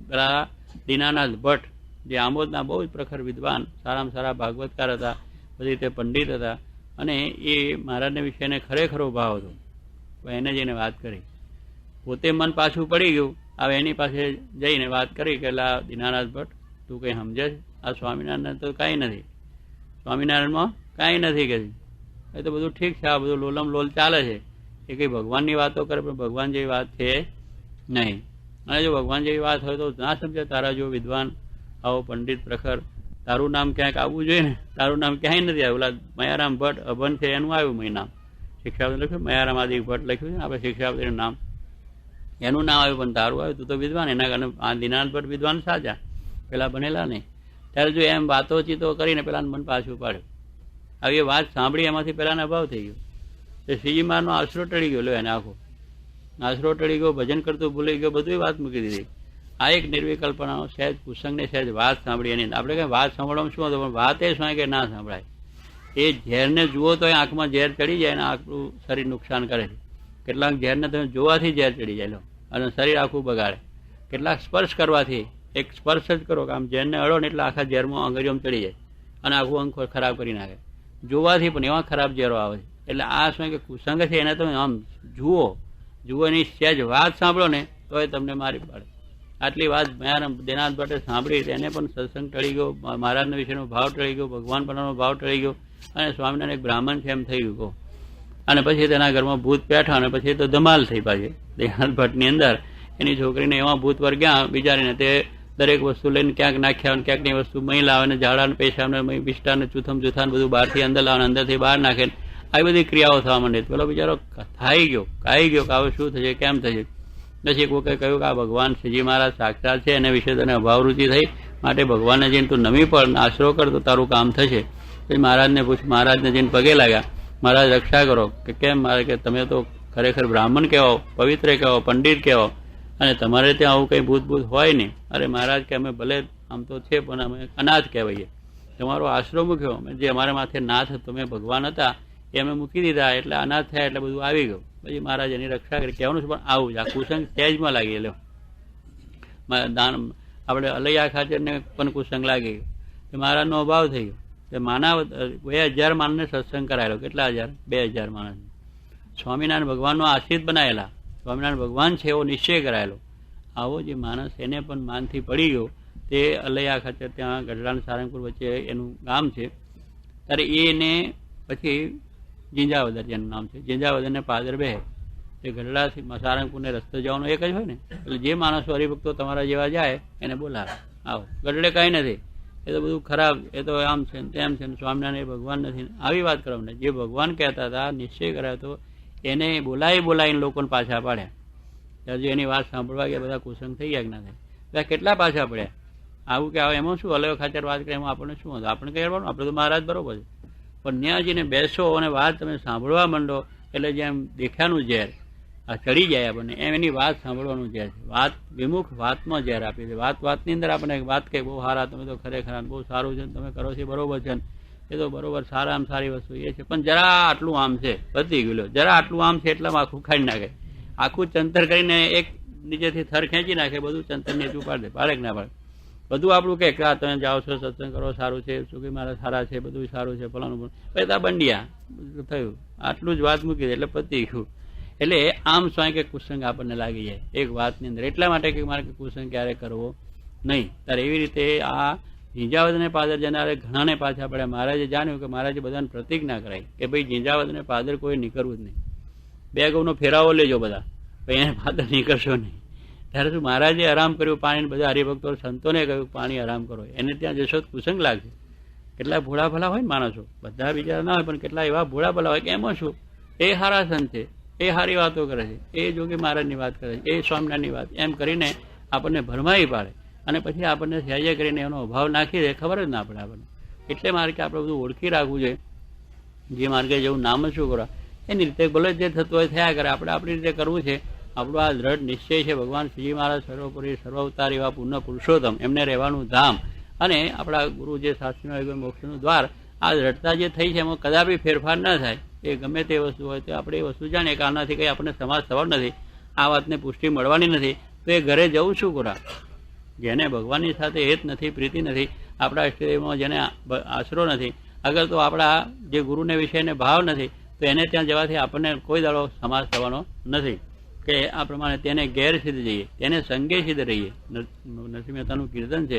પેલા દીનાનાથ ભટ્ટ જે આમોદના બહુ જ પ્રખર વિદ્વાન, સારામાં સારા ભાગવતકાર હતા, બધી રીતે પંડિત હતા, અને એ મહારાજને વિશે એને ખરેખરો ભાવ હતો. પણ એને જઈને વાત કરી, પોતે મન પાછું પડી ગયું. હવે એની પાસે જઈને વાત કરી કે લા દીનાનાથ ભટ્ટ તું કંઈ સમજે છે? આ સ્વામિનારાયણ તો કાંઈ નથી, સ્વામિનારાયણમાં કાંઈ નથી કે એ તો બધું ઠીક છે, આ બધું લોલમ લોલ ચાલે છે. એ કંઈ ભગવાનની વાતો કરે પણ ભગવાન જેવી વાત છે નહીં. અને જો ભગવાન જેવી વાત હોય તો ના સમજે. તારા જો વિદ્વાન આવો પંડિત પ્રખર, તારું નામ ક્યાંક આવવું જોઈએ ને. તારું નામ ક્યાંય નથી આવ્યું. ઓલા મયારામ ભટ્ટ અભન છે એનું આવ્યું મેં નામ, શિક્ષાપતિ લખ્યું, મયારામ આદિ ભટ્ટ લખ્યું છે ને આપણે શિક્ષાપતિનું નામ, એનું નામ આવ્યું પણ તારું આવ્યું. તું તો વિદ્વાન, એના કારણે આ દીનાનાથ ભટ્ટ વિદ્વાન સાચા, પેલા બનેલા નહીં. ત્યારે જો એમ વાતોચીતો કરીને પેલાને મન પાછું પાડ્યું. આવી વાત સાંભળી એમાંથી પેલાને અભાવ થઈ ગયો. તો શ્રીજી મહારાજનો આશરો ટળી ગયો. લો એને આખો આશરો ટળી ગયો, ભજન કરતું ભૂલી ગયો, બધું વાત મૂકી દીધી. આ એક નિર્વિકલ્પનાનો સહેજ કુસંગને સહેજ વાત સાંભળી. એની આપણે કંઈ વાત સાંભળવામાં શું હતું, પણ વાત એ શું કે ના સાંભળાય. એ ઝેરને જુઓ તો આંખમાં ઝેર ચડી જાય અને આખું શરીર નુકસાન કરે છે. કેટલાક ઝેરને તમે જોવાથી ઝેર ચડી જાય અને શરીર આખું બગાડે. કેટલાક સ્પર્શ કરવાથી, એક સ્પર્શ જ કરો કે આમ ઝેરને અડો ને એટલે આખા ઝેરમાં આંગળીઓમાં ચડી જાય અને આખું અંગ ખરાબ કરી નાખે. જોવાથી પણ એવા ખરાબ ઝેરો આવે છે. એટલે આ શું કે કુસંગ છે એને તમે આમ જુઓ એની સહેજ વાત સાંભળો ને તો એ તમને મારી પાડે. આટલી વાત દીનાનાથ ભટ્ટે સાંભળી, એને પણ સત્સંગ ટળી ગયો, મહારાજના વિશેનો ભાવ ટળી ગયો, ભગવાન પરનો ભાવ ટળી ગયો, અને સ્વામિનારાયણ એક બ્રાહ્મણ છે એમ થઈ ગયું. અને પછી તેના ઘરમાં ભૂત બેઠા અને પછી તો ધમાલ થઈ પાછી દીનાનાથ ભટ્ટની અંદર. એની છોકરીને એવા ભૂત વર્ગ્યા બિચારીને, તે દરેક વસ્તુ લઈને ક્યાંક નાખ્યા, ક્યાંકની વસ્તુ મહી લાવે ને ઝાડા ને પેશાબ ને વિષ્ટા ને ચૂથમ જૂથાન બધું બહારથી અંદર લાવે, અંદરથી બહાર નાખે. આવી બધી ક્રિયાઓ થવા માંડે. પેલો બિચારો કાઈ ગયો કે હવે શું થશે, કેમ થશે. પછી કોઈકે કહ્યું કે આ ભગવાન શ્રીજી મહારાજ સાક્ષાત છે, એને વિશે તને અભાવરુચિ થઈ, માટે ભગવાનને જઈને તું નમી પડ, આશરો કર તો તારું કામ થશે. પછી મહારાજને મહારાજને જઈને પગે લાગ્યા, મહારાજ રક્ષા કરો. કે કેમ? મારે કે તમે તો ખરેખર બ્રાહ્મણ કહેવાઓ, પવિત્ર કહેવાઓ, પંડિત કહેવાઓ, અને તમારે ત્યાં આવું કંઈ ભૂત હોય નહીં. અરે મહારાજ કે અમે ભલે આમ તો છે પણ અમે અનાથ કહેવાઈએ, તમારો આશરો મૂક્યો, જે અમારા માથે નાથ તમે ભગવાન હતા એ અમે મૂકી દીધા, એટલે અનાથ થયા, એટલે બધું આવી ગયું. પછી મહારાજ એની રક્ષા કરી. કહેવાનું છે પણ આવું જ આ કુસંગ સહેજમાં લાગી લો. દાન આપણે અલૈયા ખાચરને પણ કુસંગ લાગી ગયો, મહારાજનો અભાવ થઈ ગયો. માનવ 2000 માણસને સત્સંગ કરાયેલો. કેટલા હજાર? 2000 માણસ. સ્વામિનારાયણ ભગવાનનો આશ્રિત બનાયેલા, સ્વામિનારાયણ ભગવાન છે એવો નિશ્ચય કરાયેલો. આવો જે માણસ એને પણ માનથી પડી ગયો, તે અલૈયા ખાચર ત્યાં ગઢડા સારંગપુર વચ્ચે એનું ગામ છે. ત્યારે એને પછી ઝીંઝાવદર જેનું નામ છે, ઝીંઝાવદરને પાદર બે એ ગઢડાથી સારંગપુરને રસ્તો જવાનો એક જ હોય ને, એટલે જે માણસો હરિભક્તો તમારા જેવા જાય એને બોલાવે, આવો. ગઢડે કાંઈ નથી, એ તો બધું ખરાબ, એ તો આમ છે ને તેમ છે ને, સ્વામિનારાયણ એ ભગવાન નથી, આવી વાત કરવાને. જે ભગવાન કહેતા હતા, નિશ્ચય કરાયો તો એને બોલાવીને લોકોને પાછા પાડ્યા. ત્યારે જો એની વાત સાંભળવા ગયા બધા કુસંગ થઈ ગયા કે ના થાય, બધા કેટલા પાછા પડ્યા. આવું કે આવે એમાં શું, અલગ ખાચર વાત કરે એમાં આપણને શું હતું? આપણે કહેવાનું આપણે તો મહારાજ બરોબર છે, પણ ત્યાં જઈને બેસો અને વાત તમે સાંભળવા માંડો એટલે જેમ દેખ્યાનું ઝેર આ ચડી જાય આપણને, એમ એની વાત સાંભળવાનું ઝેર છે. વાત વિમુખ વાતમાં ઝેર આપી છે. વાતની અંદર આપણને વાત કહે બહુ સારા, તમે તો ખરેખર બહુ સારું છે, તમે કરો છો બરોબર છે, એ તો બરોબર સારામાં સારી વસ્તુ એ છે, પણ જરા આટલું આમ છે, પતી ગયું, જરા આટલું આમ છે એટલામાં આખું ખાઈ નાખે, આખું ચંતર કરીને એક નીચેથી થર ખેંચી નાખે, બધું ચંતર નીચું પાડે, પાડે કે ના પાડે. બધું આપણું કે આ તમે જાઓ છો સત્સંગ કરો સારું છે, સુખી મારા સારા છે, બધું સારું છે, ફલાણું પછી આ બંડિયા થયું, આટલું જ વાત મૂકી દે એટલે પતી ગયું. એટલે આમ સ્વાય કે કુસંગ આપણને લાગી જાય એક વાતની અંદર. એટલા માટે કે મારે કુસંગ ક્યારે કરવો નહીં. ત્યારે એવી રીતે આ ઝીંઝાવદને પાદર જનારે ઘણાને પાછા પડ્યા. મહારાજે જાણ્યું કે મહારાજે બધાને પ્રતિજ્ઞા કરાઈ કે ભાઈ ઝીંઝાવદને પાદર કોઈ નીકળવું જ નહીં, 2 ગૌનો ફેરાવો લેજો બધા, ભાઈ એને પાદર નીકળશો નહીં. ત્યારે શું મહારાજે આરામ કર્યું પાણીને, બધા હરિભક્તો સંતોને કહ્યું પાણી આરામ કરો, એને ત્યાં જશો તો કુસંગ લાગશે. કેટલા ભોળા ભલા હોય ને માણસો, બધા બિચારા ના હોય પણ કેટલા એવા ભોળા ભલા હોય કે એમાં શું, એ હારા સંત છે, એ સારી વાતો કરે છે, એ જોગી મહારાજની વાત કરે છે, એ સ્વામિનારાયણની વાત, એમ કરીને આપણને ભરમાઈ પાડે અને પછી આપણને સહેજે કરીને એનો અભાવ નાખી દે, ખબર જ ના પડે આપણને. એટલે મારે કે આપણે બધું ઓળખી રાખવું છે, જે માર્ગે જેવું નામ શું કરવા એની રીતે ભલે જે થતું હોય થયા કરે, આપણે આપણી રીતે કરવું છે. આપણો આ દ્રઢ નિશ્ચય છે, ભગવાન શ્રીજી મહારાજ સર્વોપરી સર્વાવતાર એવા પૂર્ણ પુરુષોત્તમ, એમને રહેવાનું ધામ અને આપણા ગુરુ જે શાસ્ત્રીનો મોક્ષનું દ્વાર, આ દ્રઢતા જે થઈ છે એમાં કદાપી ફેરફાર ન થાય. એ ગમે તે વસ્તુ હોય તો આપણે એ વસ્તુ જાણીએ કે આનાથી કંઈ આપણને સમાજ થવાનો નથી, આ વાતને પુષ્ટિ મળવાની નથી, તો એ ઘરે જવું શું કરા? જેને ભગવાનની સાથે હેત નથી, પ્રીતિ નથી, આપણા ઇષ્ટદેવમાં જેને આશરો નથી, અગર તો આપણા જે ગુરુને વિશેને ભાવ નથી, તો એને ત્યાં જવાથી આપણને કોઈ દાડો સમાજ થવાનો નથી. કે આ પ્રમાણે તેને ગેર સિદ્ધ જઈએ, તેને સંગે સિદ્ધ રહીએ. નરસિંહ મહેતાનું કીર્તન છે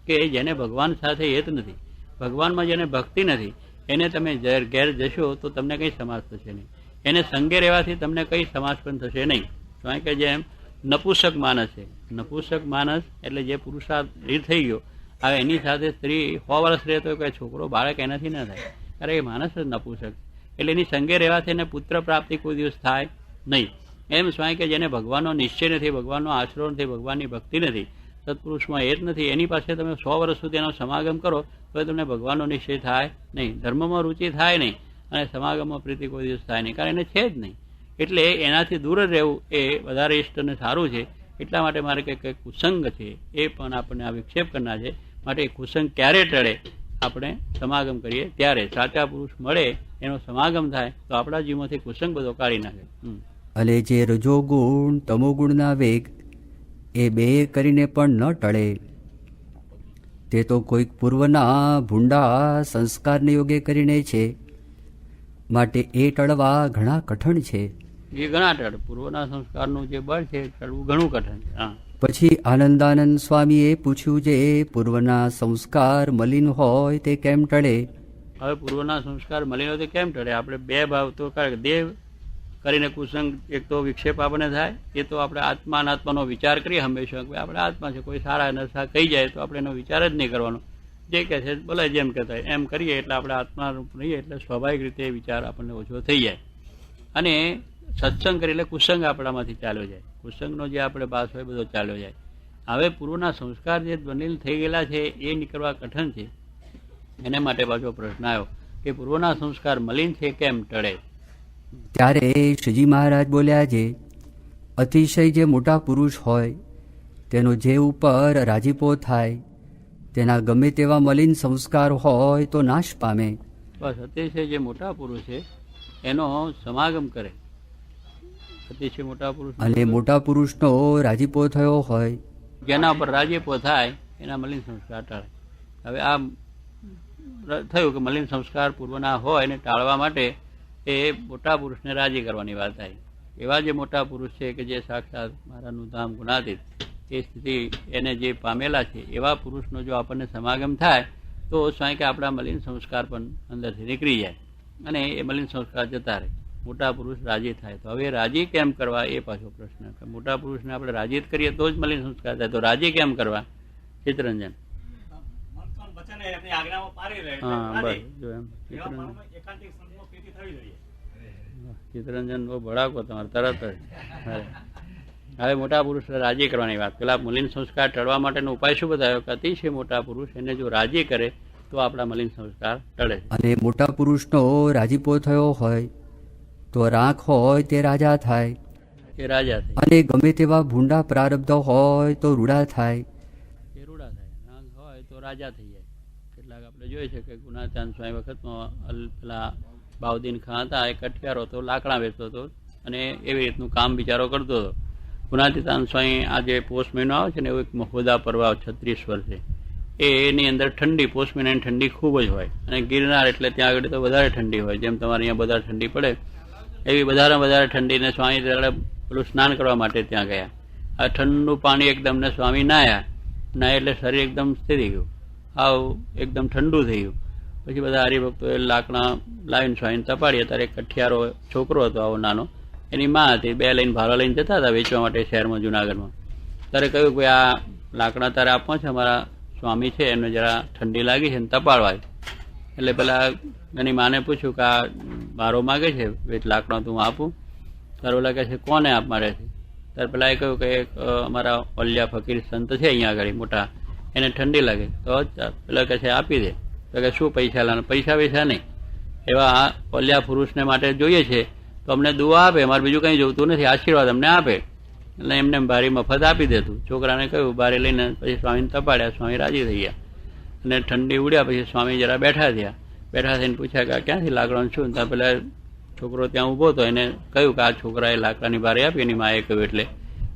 કે જેને ભગવાન સાથે હેત નથી, ભગવાનમાં જેને ભક્તિ નથી, એને તમે ઘેર જશો તો તમને કંઈ સમાસ થશે નહીં. એને સંગે રહેવાથી તમને કંઈ સમાસ પણ થશે નહીં. કારણ કે જેમ નપુંસક માણસ છે, નપુંસક માણસ એટલે જે પુરુષાર્થ થઈ ગયો, હવે એની સાથે સ્ત્રી 100 વર્ષ રહે તો કોઈ છોકરો બાળક એનાથી ન થાય, કારણ એ માણસ જ નપુંસક, એટલે એની સંગે રહેવાથી એને પુત્ર પ્રાપ્તિ કોઈ દિવસ થાય નહીં. એમ સ્વાય કે જેને ભગવાનનો નિશ્ચય નથી, ભગવાનનો આશરો નથી, ભગવાનની ભક્તિ નથી, સત્પુરુષમાં એ જ નથી, એની પાસે તમે 100 વર્ષ સુધી એનો સમાગમ કરો તો તમને ભગવાનનો નિશ્ચય થાય નહીં, ધર્મમાં રુચિ થાય નહીં અને સમાગમમાં પ્રીતિ કોઈ દિવસ થાય નહીં, કારણ એને છે જ નહીં. એટલે એનાથી દૂર જ રહેવું એ વધારે ઇષ્ટ અને સારું છે. એટલા માટે મારે કંઈક કુસંગ છે એ પણ આપણને આ વિક્ષેપ કરનાર છે. માટે કુસંગ ક્યારે ટળે? આપણે સમાગમ કરીએ ત્યારે, સાચા પુરુષ મળે એનો સમાગમ થાય તો આપણા જીવમાંથી કુસંગ બધો કાઢી નાખે. અને જે રજોગુણ તમોગુણના વેગ એ 2 કરીને પણ ન ટળે, તે તો કોઈક પૂર્વના ભૂંડા સંસ્કારને યોગે કરીને છે, માટે એ ટળવા ઘણા કઠણ છે. એ ઘણા ટળ, પૂર્વના સંસ્કારનું જે બળ છે ટળવું ઘણું કઠણ છે. પછી આનંદાનંદ સ્વામીએ પૂછ્યું, જે પૂર્વના સંસ્કાર મલિન હોય તે કેમ ટળે? હવે પૂર્વના સંસ્કાર મલિન હોય તો કેમ ટળે? આપણે 2 ભાવ તો દેવ કરીને કુસંગ એક તો વિક્ષેપ આપણને થાય, એ તો આપણે આત્મા અનાત્માનો વિચાર કરીએ હંમેશા, આપણે આત્મા છે, કોઈ સારા નરસા કહી જાય તો આપણે એનો વિચાર જ નહીં કરવાનો, જે કહે છે બોલે જેમ કહેતા હોય એમ કરીએ એટલે આપણે આત્મારૂપ રહીએ એટલે સ્વાભાવિક રીતે વિચાર આપણને ઓછો થઈ જાય. અને સત્સંગ કરી એટલે કુસંગ આપણામાંથી ચાલ્યો જાય. કુસંગનો જે આપણે બાસ હોય બધો ચાલ્યો જાય. હવે પૂર્વના સંસ્કાર જે બનેલ થઈ ગયેલા છે એ નીકળવા કઠણ છે. એને માટે પાછો પ્રશ્ન આવ્યો કે પૂર્વના સંસ્કાર મલિન છે કેમ ટળે. ત્યારે શ્રીજી મહારાજ બોલ્યા છે, અતિશય જે મોટા પુરુષ હોય તેનો જે ઉપર રાજીપો થાય, તેના ગમે તેવા મલિન સંસ્કાર હોય તો નાશ પામે. બસ અતિશય જે મોટા પુરુષ છે એનો સમાગમ કરે. અતિશય મોટા પુરુષ અને મોટા પુરુષનો રાજીપો થયો હોય, જેના ઉપર રાજીપો થાય એના મલિન સંસ્કાર ટાળે. હવે આ થયું કે મલિન સંસ્કાર પૂર્વના હોય એને ટાળવા માટે એ મોટા પુરુષને રાજી કરવાની વાત આવી. એવા જે મોટા પુરુષ છે કે જે સાક્ષાત મારાનું ધામ ગુણાતીત એ સ્થિતિ એને જે પામેલા છે એવા પુરુષનો જો આપણને સમાગમ થાય તો સ્વાય કે આપણા મલિન સંસ્કાર પણ અંદરથી નીકળી જાય અને એ મલિન સંસ્કાર જતા રહે. મોટા પુરુષ રાજી થાય. તો હવે રાજી કેમ કરવા એ પાછો પ્રશ્ન. મોટા પુરુષને આપણે રાજી જ કરીએ તો જ મલિન સંસ્કાર થાય. તો રાજી કેમ કરવા? ચિત્તરંજન. હા બસ જો એમ ચિત્તરંજન બહુ ભડાકો તમારે તરત જ. હવે મોટા પુરુષ રાજી કરવાની વાત. પેલા મલિન સંસ્કાર ટળવા માટેનો ઉપાય શું બતાવ્યો કે અતિશય મોટા પુરુષ એને જો રાજી કરે તો આપણા મલિન સંસ્કાર ટળે. અને મોટા પુરુષનો રાજીપો થયો હોય તો રાખ હોય તે રાજા થાય, એ રાજા થાય. અને ગમે તેવા ભૂંડા પ્રારબ્ધ હોય તો રૂડા થાય, એ રૂડા થાય. રાગ હોય તો રાજા થઈ જાય. કેટલાક આપણે જોઈએ છે કે ગુણાચાંદ સ્વામી વખતમાં પેલા બાઉદ્દીન ખાન હતા, એ કઠિયારો હતો, લાકડા વેચતો હતો અને એવી રીતનું કામ બિચારો કરતો હતો. ગુણાતીતાન સ્વામી આ જે પોષ મહિનો આવે છે ને, એવું એક મહોદા પર્વ 36 વર્ષે એની અંદર ઠંડી, પોષ મહિનાની ઠંડી ખૂબ જ હોય. અને ગિરનાર એટલે ત્યાં આગળ તો વધારે ઠંડી હોય. જેમ તમારે અહીંયા વધારે ઠંડી પડે એવી વધારે ઠંડીને સ્વામી ત્યારે પેલું સ્નાન કરવા માટે ત્યાં ગયા. આ ઠંડુ પાણી એકદમ ને સ્વામી નાહ્યા એટલે શરીર એકદમ સ્થિર થઈ ગયું, આવું એકદમ ઠંડુ થઈ ગયું. પછી બધા હરિભક્તોએ લાકડા લાવીને સ્વામીને તપાડ્યા. ત્યારે એક કઠિયારો છોકરો હતો આવો નાનો, એની માં હતી. 2 લઈને ભાડા લઈને જતા હતા વેચવા માટે શહેરમાં જુનાગઢમાં. ત્યારે કહ્યું કે આ લાકડા તારે આપવા છે, અમારા સ્વામી છે એમને જરા ઠંડી લાગી છે ને તપાડવા. એટલે પેલા એની માને પૂછ્યું કે આ બારો માગે છે વેચ લાકડા તું આપું? ત્યારે ઓલા કહે છે કોને આપ મારે છે? ત્યારે પેલા એ કહ્યું કે એક અમારા ઓલિયા ફકીર સંત છે અહીંયા આગળ મોટા, એને ઠંડી લાગે. તો પેલા કહે છે આપી દે. તો કે શું પૈસા લાવવાના? પૈસા નહીં, એવા ઓલિયા પુરુષને માટે જોઈએ છે તો અમને દુઆ આપે, અમારે બીજું કંઈ જોતું નથી, આશીર્વાદ અમને આપે. એટલે એમને બારી મફત આપી દેતું. છોકરાને કહ્યું, બારી લઈને પછી સ્વામીને તપાડ્યા. સ્વામી રાજી થઈ ગયા અને ઠંડી ઉડ્યા. પછી સ્વામી જરા બેઠા થયા. બેઠા થઈને પૂછ્યા કે ક્યાંથી લાકડાનું શું? ત્યાં પેલા છોકરો ત્યાં ઊભો હતો, એને કહ્યું કે આ છોકરાએ લાકડાની બારી આપી. એની માએ કહ્યું એટલે,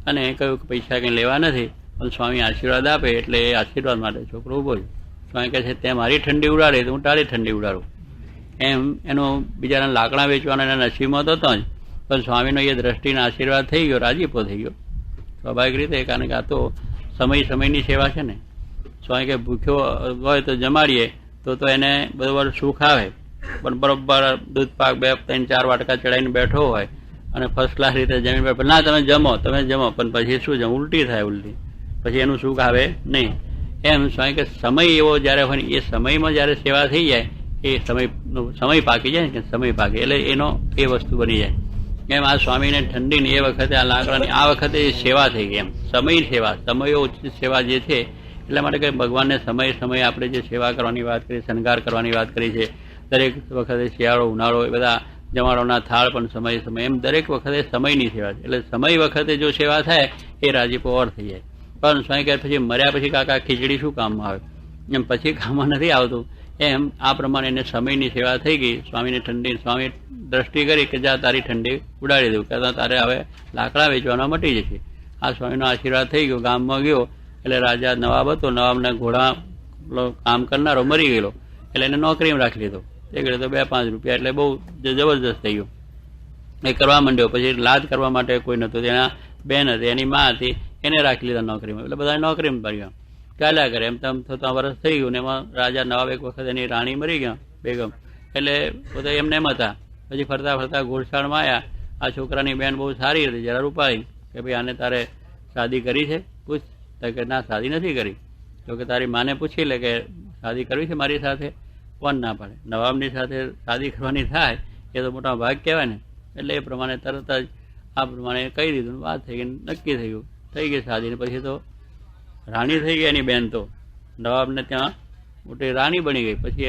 અને કહ્યું કે પૈસા કંઈ લેવા નથી પણ સ્વામી આશીર્વાદ આપે એટલે એ આશીર્વાદ માટે છોકરો ઊભો છે. સ્વામી કહે છે તે મારી ઠંડી ઉડાડે તો હું તારી ઠંડી ઉડાડું. એમ એનો બીજાના લાકડા વેચવાના એના નસીબમાં તો હતો જ, પણ સ્વામીનો એ દ્રષ્ટિના આશીર્વાદ થઈ ગયો, રાજીપો થઈ ગયો સ્વાભાવિક રીતે. કારણ કે આ તો સમયની સેવા છે ને. સ્વામી કે ભૂખ્યો હોય તો જમાડીએ તો એને બરોબર સુખ આવે, પણ બરોબર દૂધ પાક 2-3-4 વાટકા ચડાવીને બેઠો હોય અને ફર્સ્ટ ક્લાસ રીતે જમીન બેઠો, ના તમે જમો પણ પછી શું જમો? ઉલટી થાય. ઉલટી પછી એનું સુખ આવે નહીં. એમ સ્વામી કે સમય એવો જ્યારે હોય ને એ સમયમાં જ્યારે સેવા થઈ જાય એ સમય પાકી જાય ને, સમય પાકે એટલે એનો એ વસ્તુ બની જાય. એમ આ સ્વામીને ઠંડીની એ વખતે આ લાકડાની આ વખતે સેવા થઈ ગઈ. એમ સમયો ઉચિત સેવા જે છે એટલા માટે કે ભગવાનને સમય આપણે જે સેવા કરવાની વાત કરી, શણગાર કરવાની વાત કરી છે. દરેક વખતે શિયાળો ઉનાળો એ બધા જમાડોના થાળ પણ સમય એમ દરેક વખતે સમયની સેવા છે. એટલે સમય વખતે જો સેવા થાય એ રાજીપો ઓર થઈ જાય. પણ સ્વામી કહે પછી મર્યા પછી કાકા ખીચડી શું કામમાં આવે? એમ પછી કામમાં નથી આવતું. એમ આ પ્રમાણે એને સમયની સેવા થઈ ગઈ. સ્વામીને ઠંડી, સ્વામી દ્રષ્ટિ કરી કે જા તારી ઠંડી ઉડાડી દઉં, કહેતા તારે હવે લાકડા વેચવાના મટી જશે. આ સ્વામીનો આશીર્વાદ થઈ ગયો. ગામમાં ગયો એટલે રાજા નવાબ હતો, નવાબના ઘોડા કામ કરનારો મરી ગયેલો એટલે એને નોકરીમાં રાખી લીધો. એ ઘડે તો 2-5 રૂપિયા એટલે બહુ જબરજસ્ત થઈ ગયો. એ કરવા માંડ્યો. પછી લાજ કરવા માટે કોઈ નહોતું, તેના બેન હતી, એની માં હતી, એને રાખી લીધા નોકરીમાં. એટલે બધા નોકરીમાં પડ્યા, ચાલ્યા કરે. એમ તેમ થતાં વર્ષ થઈ ગયું ને એમાં રાજા નવાબ એક વખત એની રાણી મરી ગયા બેગમ, એટલે પોતે એમને એમ હતા. પછી ફરતા ઘોડશાળમાં આવ્યા. આ છોકરાની બેન બહુ સારી હતી, જરા રૂપાળી, કે ભાઈ આને તારે શાદી કરી છે? પૂછ. કે ના શાદી નથી કરી. તો કે તારી માને પૂછી લે કે શાદી કરવી છે મારી સાથે? કોણ ના પાડે? નવાબની સાથે શાદી કરવાની થાય એ તો મોટા ભાગ કહેવાય ને. એટલે એ પ્રમાણે તરત જ આ પ્રમાણે કહી દીધું, વાત થઈ ગઈ, નક્કી થઈ ગયું, થઈ ગઈ શાદી. ને પછી તો રાણી થઈ ગઈ એની બેન, તો નવાબને ત્યાં મોટી રાણી બની ગઈ. પછી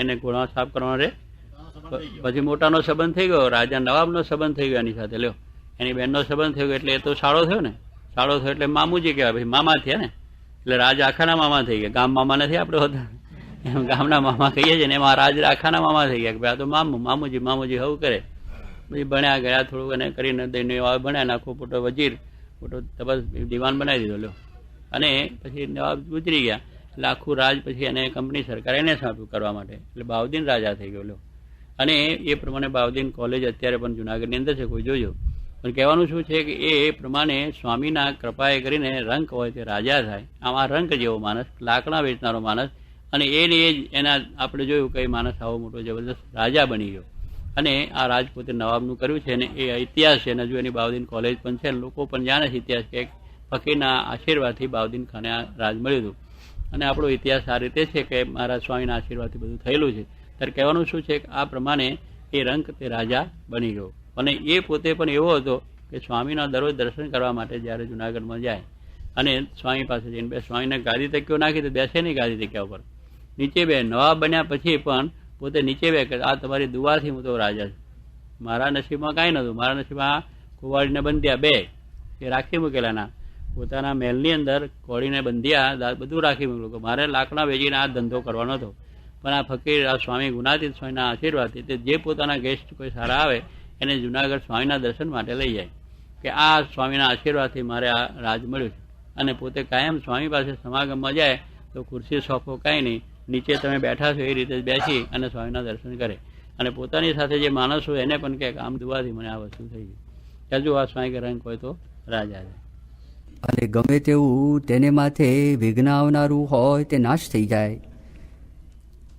એને ઘોડા સાફ કરવાનો રહે. પછી મોટાનો સંબંધ થઈ ગયો, રાજા નવાબનો સંબંધ થઈ ગયો એની સાથે. લ્યો, એની બેનનો સંબંધ થઈ ગયો એટલે એ તો સાળો થયો ને. સાળો થયો એટલે મામુજી કહેવાય, પછી મામા થયા ને. એટલે રાજ આખાના મામા થઈ ગયા. ગામ મામા નથી આપણે હોતા, એમ ગામના મામા કહીએ છીએ ને, એમાં રાજ આખાના મામા થઈ ગયા કે ભાઈ આ તો મામુજી હવું કરે. પછી ભણ્યા ગયા થોડુંક, એને કરીને દઈને ભણ્યા, આખો મોટો વજીર, મોટો તબસ દિવાન બનાવી દીધો. લ્યો, અને પછી નવાબ ગુજરી ગયા એટલે આખું રાજ પછી એને કંપની સરકાર એને સાંપ્યું કરવા માટે. એટલે બાઉદીન રાજા થઈ ગયો. લ્યો, અને એ પ્રમાણે બાઉદીન કોલેજ અત્યારે પણ જુનાગઢની અંદર છે, કોઈ જોજો. પણ કહેવાનું શું છે કે એ પ્રમાણે સ્વામીના કૃપાએ કરીને રંક હોય તે રાજા થાય. આમાં રંક જેવો માણસ, લાકડા વેચનારો માણસ, અને એને એ જ એના આપણે જોયું કે માણસ આવો મોટો જબરદસ્ત રાજા બની ગયો. અને આ રાજ પોતે નવાબનું કર્યું છે, અને એ ઇતિહાસ છે. અને જો એની બાઉદીન કોલેજ પણ છે, લોકો પણ જાણે છે ઇતિહાસ કે ફકીરના આશીર્વાદથી બાઉદીન ખાને આ રાજ મળ્યું હતું. અને આપણો ઇતિહાસ આ રીતે છે કે મહારાજ સ્વામીના આશીર્વાદથી બધું થયેલું છે. ત્યારે કહેવાનું શું છે કે આ પ્રમાણે એ રંક તે રાજા બની ગયો. અને એ પોતે પણ એવો હતો કે સ્વામીના દરરોજ દર્શન કરવા માટે જ્યારે જુનાગઢમાં જાય અને સ્વામી પાસે જઈને બે સ્વામીને ગાદી તકીઓ નાખી તો બેસે નહીં ગાદી તકિયા ઉપર, નીચે બે. નવાબ બન્યા પછી પણ પોતે નીચે બે કે આ તમારી દુઆથી હું તો રાજા છું. મારા નસીબમાં કાંઈ નહોતું. મારા નસીબમાં કુંવાડીને બંધ્યા બે, એ રાખી મૂકેલા ના. પોતાના મહેલની અંદર કોળીને બંધ્યા, બધું રાખી મૂકેલું. મારે લાકડા વેચીને આ ધંધો કરવાનો હતો. પણ આ ફકીર, આ સ્વામી ગુણાતીત સ્વામીના આશીર્વાદથી તે જે પોતાના ગેસ્ટ કોઈ સારા આવે એને જુનાગઢ સ્વામીના દર્શન માટે લઈ જાય કે આ સ્વામીના આશીર્વાદથી મારે આ રાજ મળ્યું છે. અને પોતે કાયમ સ્વામી પાસે સમાગમમાં જાય તો ખુરશી સોફો કાંઈ નહીં, નીચે તમે બેઠા છો એ રીતે જ બેસી અને સ્વામીના દર્શન કરે. અને પોતાની સાથે જે માણસ હોય એને પણ કહે કે આમ દુવાથી મને આ વસ્તુ થઈ ગઈ. ત્યાં જો આ સ્વામી કે રંગ હોય તો રાજા છે. અને ગમે તેવું તેને માથે વિઘ્ન આવનારું હોય તે નાશ થઈ જાય.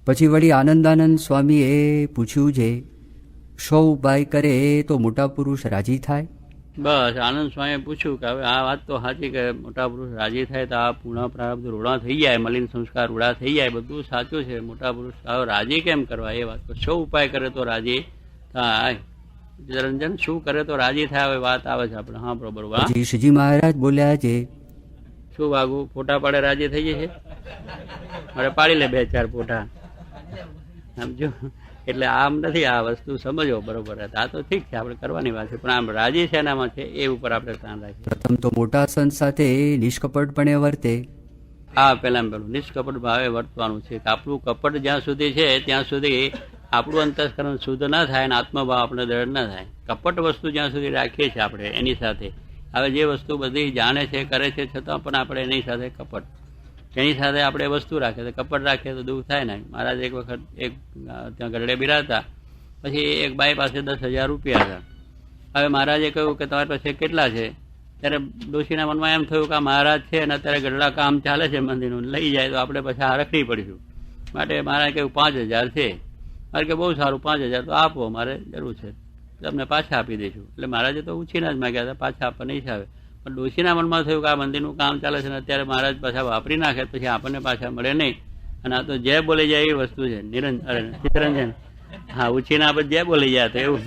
પછી વળી આનંદાનંદ સ્વામીએ પૂછ્યું છે, શો ઉપાય કરે તો મોટા પુરુષ રાજી થાય? બસ આનંદ સ્વામીએ પૂછ્યું કે હવે આ વાત તો સાચી કે મોટા પુરુષ રાજી થાય તો આ પૂર્ણ પ્રારબ્ધ રૂડા થઈ જાય, મલિન સંસ્કાર રૂડા થઈ જાય, બધું સાચું છે. મોટા પુરુષ હવે રાજી કેમ કરવા એ વાત, શો ઉપાય કરે તો રાજી થાય? રંજન, શું કરે તો રાજી થાય? હવે વાત આવે છે આપણે. હા બરોબર. શ્રીજી મહારાજ બોલ્યા છે, શું વાગું? ફોટા પાડે રાજી થઈ જશે? મારે પાડી લે 2-4 ફોટા, સમજો. એટલે આમ નથી, આ વસ્તુ સમજો બરોબર. આ તો ઠીક છે, આપણે કરવાની વાત છે, પણ આમ રાજી શેનામાં છે એ ઉપર આપણે ધ્યાન રાખીએ. પ્રથમ તો મોટા સંત સાથે નિષ્કપટપણે વર્તે. હા, પહેલાં પેલું નિષ્કપટ ભાવે વર્તવાનું છે. આપણું કપટ જ્યાં સુધી છે ત્યાં સુધી આપણું અંતઃકરણ શુદ્ધ ના થાય અને આત્મભાવ આપણે દ્રઢ ના થાય. કપટ વસ્તુ જ્યાં સુધી રાખીએ છીએ આપણે એની સાથે, હવે જે વસ્તુ બધી જાણે છે કરે છે છતાં પણ આપણે એની સાથે કપટ, એની સાથે આપણે વસ્તુ રાખીએ તો કપટ રાખીએ તો દુઃખ થાય ને. મહારાજ એક વખત એક ત્યાં ગરડે બિરાતા, પછી એક બાઈ પાસે 10,000 રૂપિયા હતા. હવે મહારાજે કહ્યું કે તમારી પાસે કેટલા છે? ત્યારે ડોશીના મનમાં એમ થયું કે આ મહારાજ છે અને અત્યારે ગરડા કામ ચાલે છે મંદિરનું, લઈ જાય તો આપણે પછી આ રખડી પડીશું. માટે મહારાજે કહ્યું 5,000 છે. મારે કે બહુ સારું, 5,000 તો આપો, મારે જરૂર છે, તમને પાછા આપી દઈશું. એટલે મહારાજે તો ઉછીના જ માગ્યા હતા, પાછા આપવા નહીં આવે. પણ ડોશીના મનમાં થયું કે આ મંદિરનું કામ ચાલે છે ને અત્યારે મહારાજ પાછા વાપરી નાખે પછી આપણને પાછા મળે નહીં. અને આ તો જે બોલી જાય એવી વસ્તુ છે. ચિત્તરંજન, હા, ઉછીના આપણે જે બોલી જાય તો એવું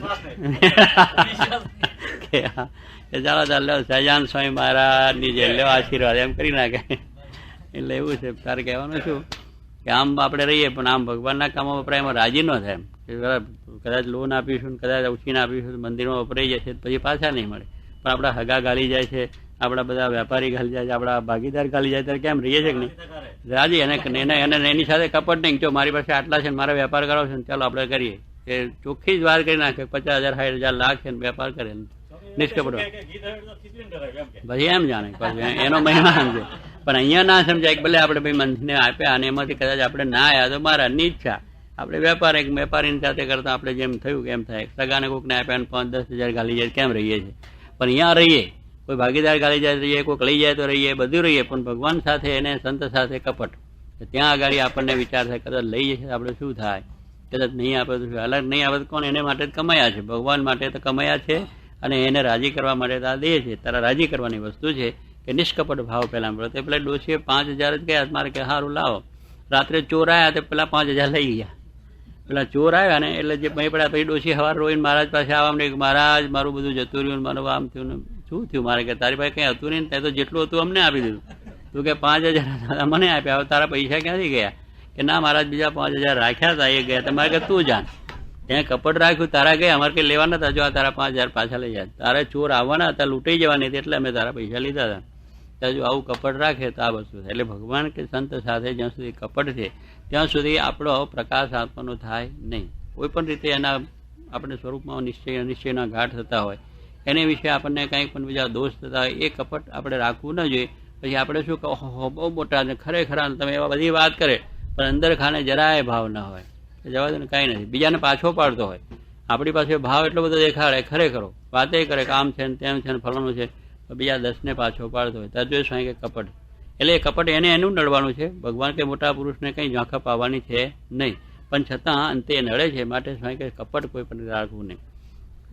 ચાલો ચાલો સહજાન સ્વામી મહારાજની જે લ્યો આશીર્વાદ એમ કરી નાખે. એટલે એવું છે. તારે કહેવાનું શું કે આમ આપણે રહીએ પણ આમ ભગવાનના કામમાં વપરાય એમાં રાજી ન થાય. એમ કદાચ લોન આપીશું ને કદાચ ઉછીને આપીશું મંદિરમાં વપરાઈ જાય છે પછી પાછા નહીં મળે. પણ આપણા હગા ગાલી જાય છે, આપણા બધા વેપારી ગાલી જાય છે, આપણા ભાગીદાર ગાલી જાય ત્યારે કેમ રહીએ છે કે નહીં રાજી? એને એની સાથે કપટ નહીં, જો મારી પાસે આટલા છે ને મારે વેપાર કરવો છે ને ચાલો આપણે કરીએ. એ ચોખ્ખી જ વાત કરી નાખે, 50,000 60,000 લાખ છે ને વેપાર કરે નિષ્કપટ, પછી એમ જાણે એનો મહિમા સમજે. પણ અહીંયા ના સમજાય કે ભલે આપણે ભાઈ મંદિરને આપ્યા અને એમાંથી કદાચ આપણે ના આવ્યા તો મહારાજની ઈચ્છા. આપણે વેપારીની સાથે કરતા આપણે જેમ થયું કે એમ થાય. સગાને કોઈકને આપ્યા 5-10,000 ગાલી જાય કેમ રહીએ છીએ? પણ અહીંયા રહીએ, કોઈ ભાગીદાર ગાલી જાય રહીએ, કોઈક લઈ જાય તો રહીએ, બધું રહીએ, પણ ભગવાન સાથે એને સંત સાથે કપટ. ત્યાં આગળ આપણને વિચાર થાય કદાચ લઈ જશે આપણે શું થાય, કદાચ નહીં આપે તો શું, અલગ નહીં આપે તો કોણ? એને માટે જ કમાયા છે, ભગવાન માટે તો કમાયા છે અને એને રાજી કરવા માટે તો આ દે છે. તારા રાજી કરવાની વસ્તુ છે કે નિષ્કપટ ભાવ પહેલાં મળે. તે પેલા ડોશીએ 5,000 જ ગયા, મારે કે સારું લાવો. રાત્રે ચોર આવ્યા તો પેલા 5,000 લઈ ગયા. પેલા ચોર આવ્યા ને એટલે જે ભાઈ પડ્યા પછી ડોશી સવાર રોઈને મહારાજ પાસે આવવા માંડી કે મહારાજ મારું બધું જતું રહ્યું, મારું આમ થયું ને શું થયું? મારે કે તારી પાસે કંઈ હતું નહીં, ત્યાં તો જેટલું હતું અમને આપી દીધું. તું કે 5,000 મને આપ્યા, હવે તારા પૈસા ક્યાંથી ગયા? કે ના મહારાજ બીજા 5,000 રાખ્યા હતા એ ગયા. તમારે કે તું જાણ, ત્યાં કપટ રાખ્યું, તારા ગયા, અમારે કંઈ લેવા નતા, જો આ તારા 5,000 પાછા લઈ જાય. તારે ચોર આવવાના હતા, લૂંટાઈ જવાની હતી એટલે અમે તારા પૈસા લીધા હતા. ત્યાં જો આવું કપટ રાખે તો આ વસ્તુ થાય. એટલે ભગવાન કે સંત સાથે જ્યાં સુધી કપટ છે ત્યાં સુધી આપણો પ્રકાશ આત્માનો થાય નહીં. કોઈ પણ રીતે એના આપણે સ્વરૂપમાં નિશ્ચયના ઘાટ થતા હોય, એને વિશે આપણને કંઈક પણ બીજા દોષ થતા હોય, એ કપટ આપણે રાખવું ન જોઈએ. પછી આપણે શું કહો બહુ મોટા ને ખરેખર તમે એવા બધી વાત કરે પણ અંદર ખાને જરાય ભાવ ના હોય, જવા દે ને કાંઈ નથી. બીજાને પાછો પાડતો હોય, આપણી પાસે ભાવ એટલો બધો દેખાડે, ખરેખરો વાતે કરે કે આમ છે ને તેમ છે ને ફલાણું છે, બીજા 10ને પાછો પાડતો હોય. ત્યાં જોઈ સ્વાય કે કપટ, એટલે એ કપટ એને એનું નડવાનું છે. ભગવાન કે મોટા પુરુષને કંઈ ઝાંખપ આવવાની છે નહીં, પણ છતાં અંતે નડે છે. માટે સ્વાય કે કપટ કોઈ પણ રાખવું નહીં.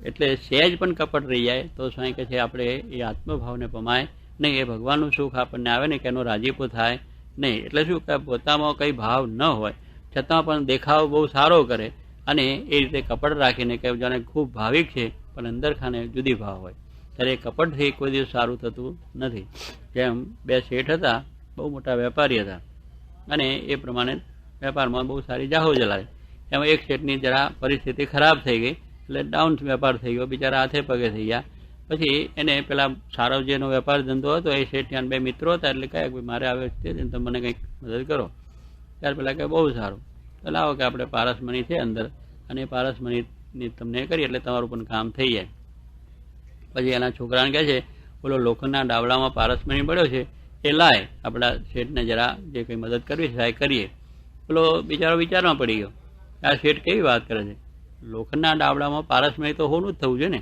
એટલે સહેજ પણ કપટ રહી જાય તો સ્વાય કે છે આપણે એ આત્મભાવને પમાય નહીં. એ ભગવાનનું સુખ આપણને આવે ને કે એનો રાજીપો થાય નહીં. એટલે શું કે પોતામાં કંઈ ભાવ ન હોય છતાં પણ દેખાવ બહુ સારો કરે અને એ રીતે કપટ રાખીને કે જાણે ખૂબ ભાવિક છે પણ અંદર ખાને જુદી ભાવ હોય, ત્યારે એ કપટથી કોઈ દિવસ સારું થતું નથી. જેમ 2 શેઠ હતા, બહુ મોટા વેપારી હતા અને એ પ્રમાણે વેપારમાં બહુ સારી જાહો ચલાવે. એમાં એક શેઠની જરા પરિસ્થિતિ ખરાબ થઈ ગઈ એટલે ડાઉન વેપાર થઈ ગયો, બિચારા હાથે પગે થઈ ગયા. પછી એને પેલા સારો જેનો વેપાર ધંધો હતો એ શેઠ ત્યાં 2 મિત્રો હતા, એટલે કહે કે મારે આવે તે તમે મને કંઈક મદદ કરો. ત્યારે પેલા કે બહુ સારું, તો લાવો કે આપણે પારસમણી છે અંદર અને પારસમણીની તમને કરીએ એટલે તમારું પણ કામ થઈ જાય. પછી એના છોકરાને કહે છે બોલો લોખંડના ડાવડામાં પારસમણી પડ્યો છે એ લાય, આપણા શેઠને જરા જે કંઈ મદદ કરવી છે એ કરીએ. પેલો બિચારો વિચારમાં પડી ગયો, આ શેઠ કેવી વાત કરે છે? લોખંડના ડાવડામાં પારસમણી તો સોનું જ થવું છે ને,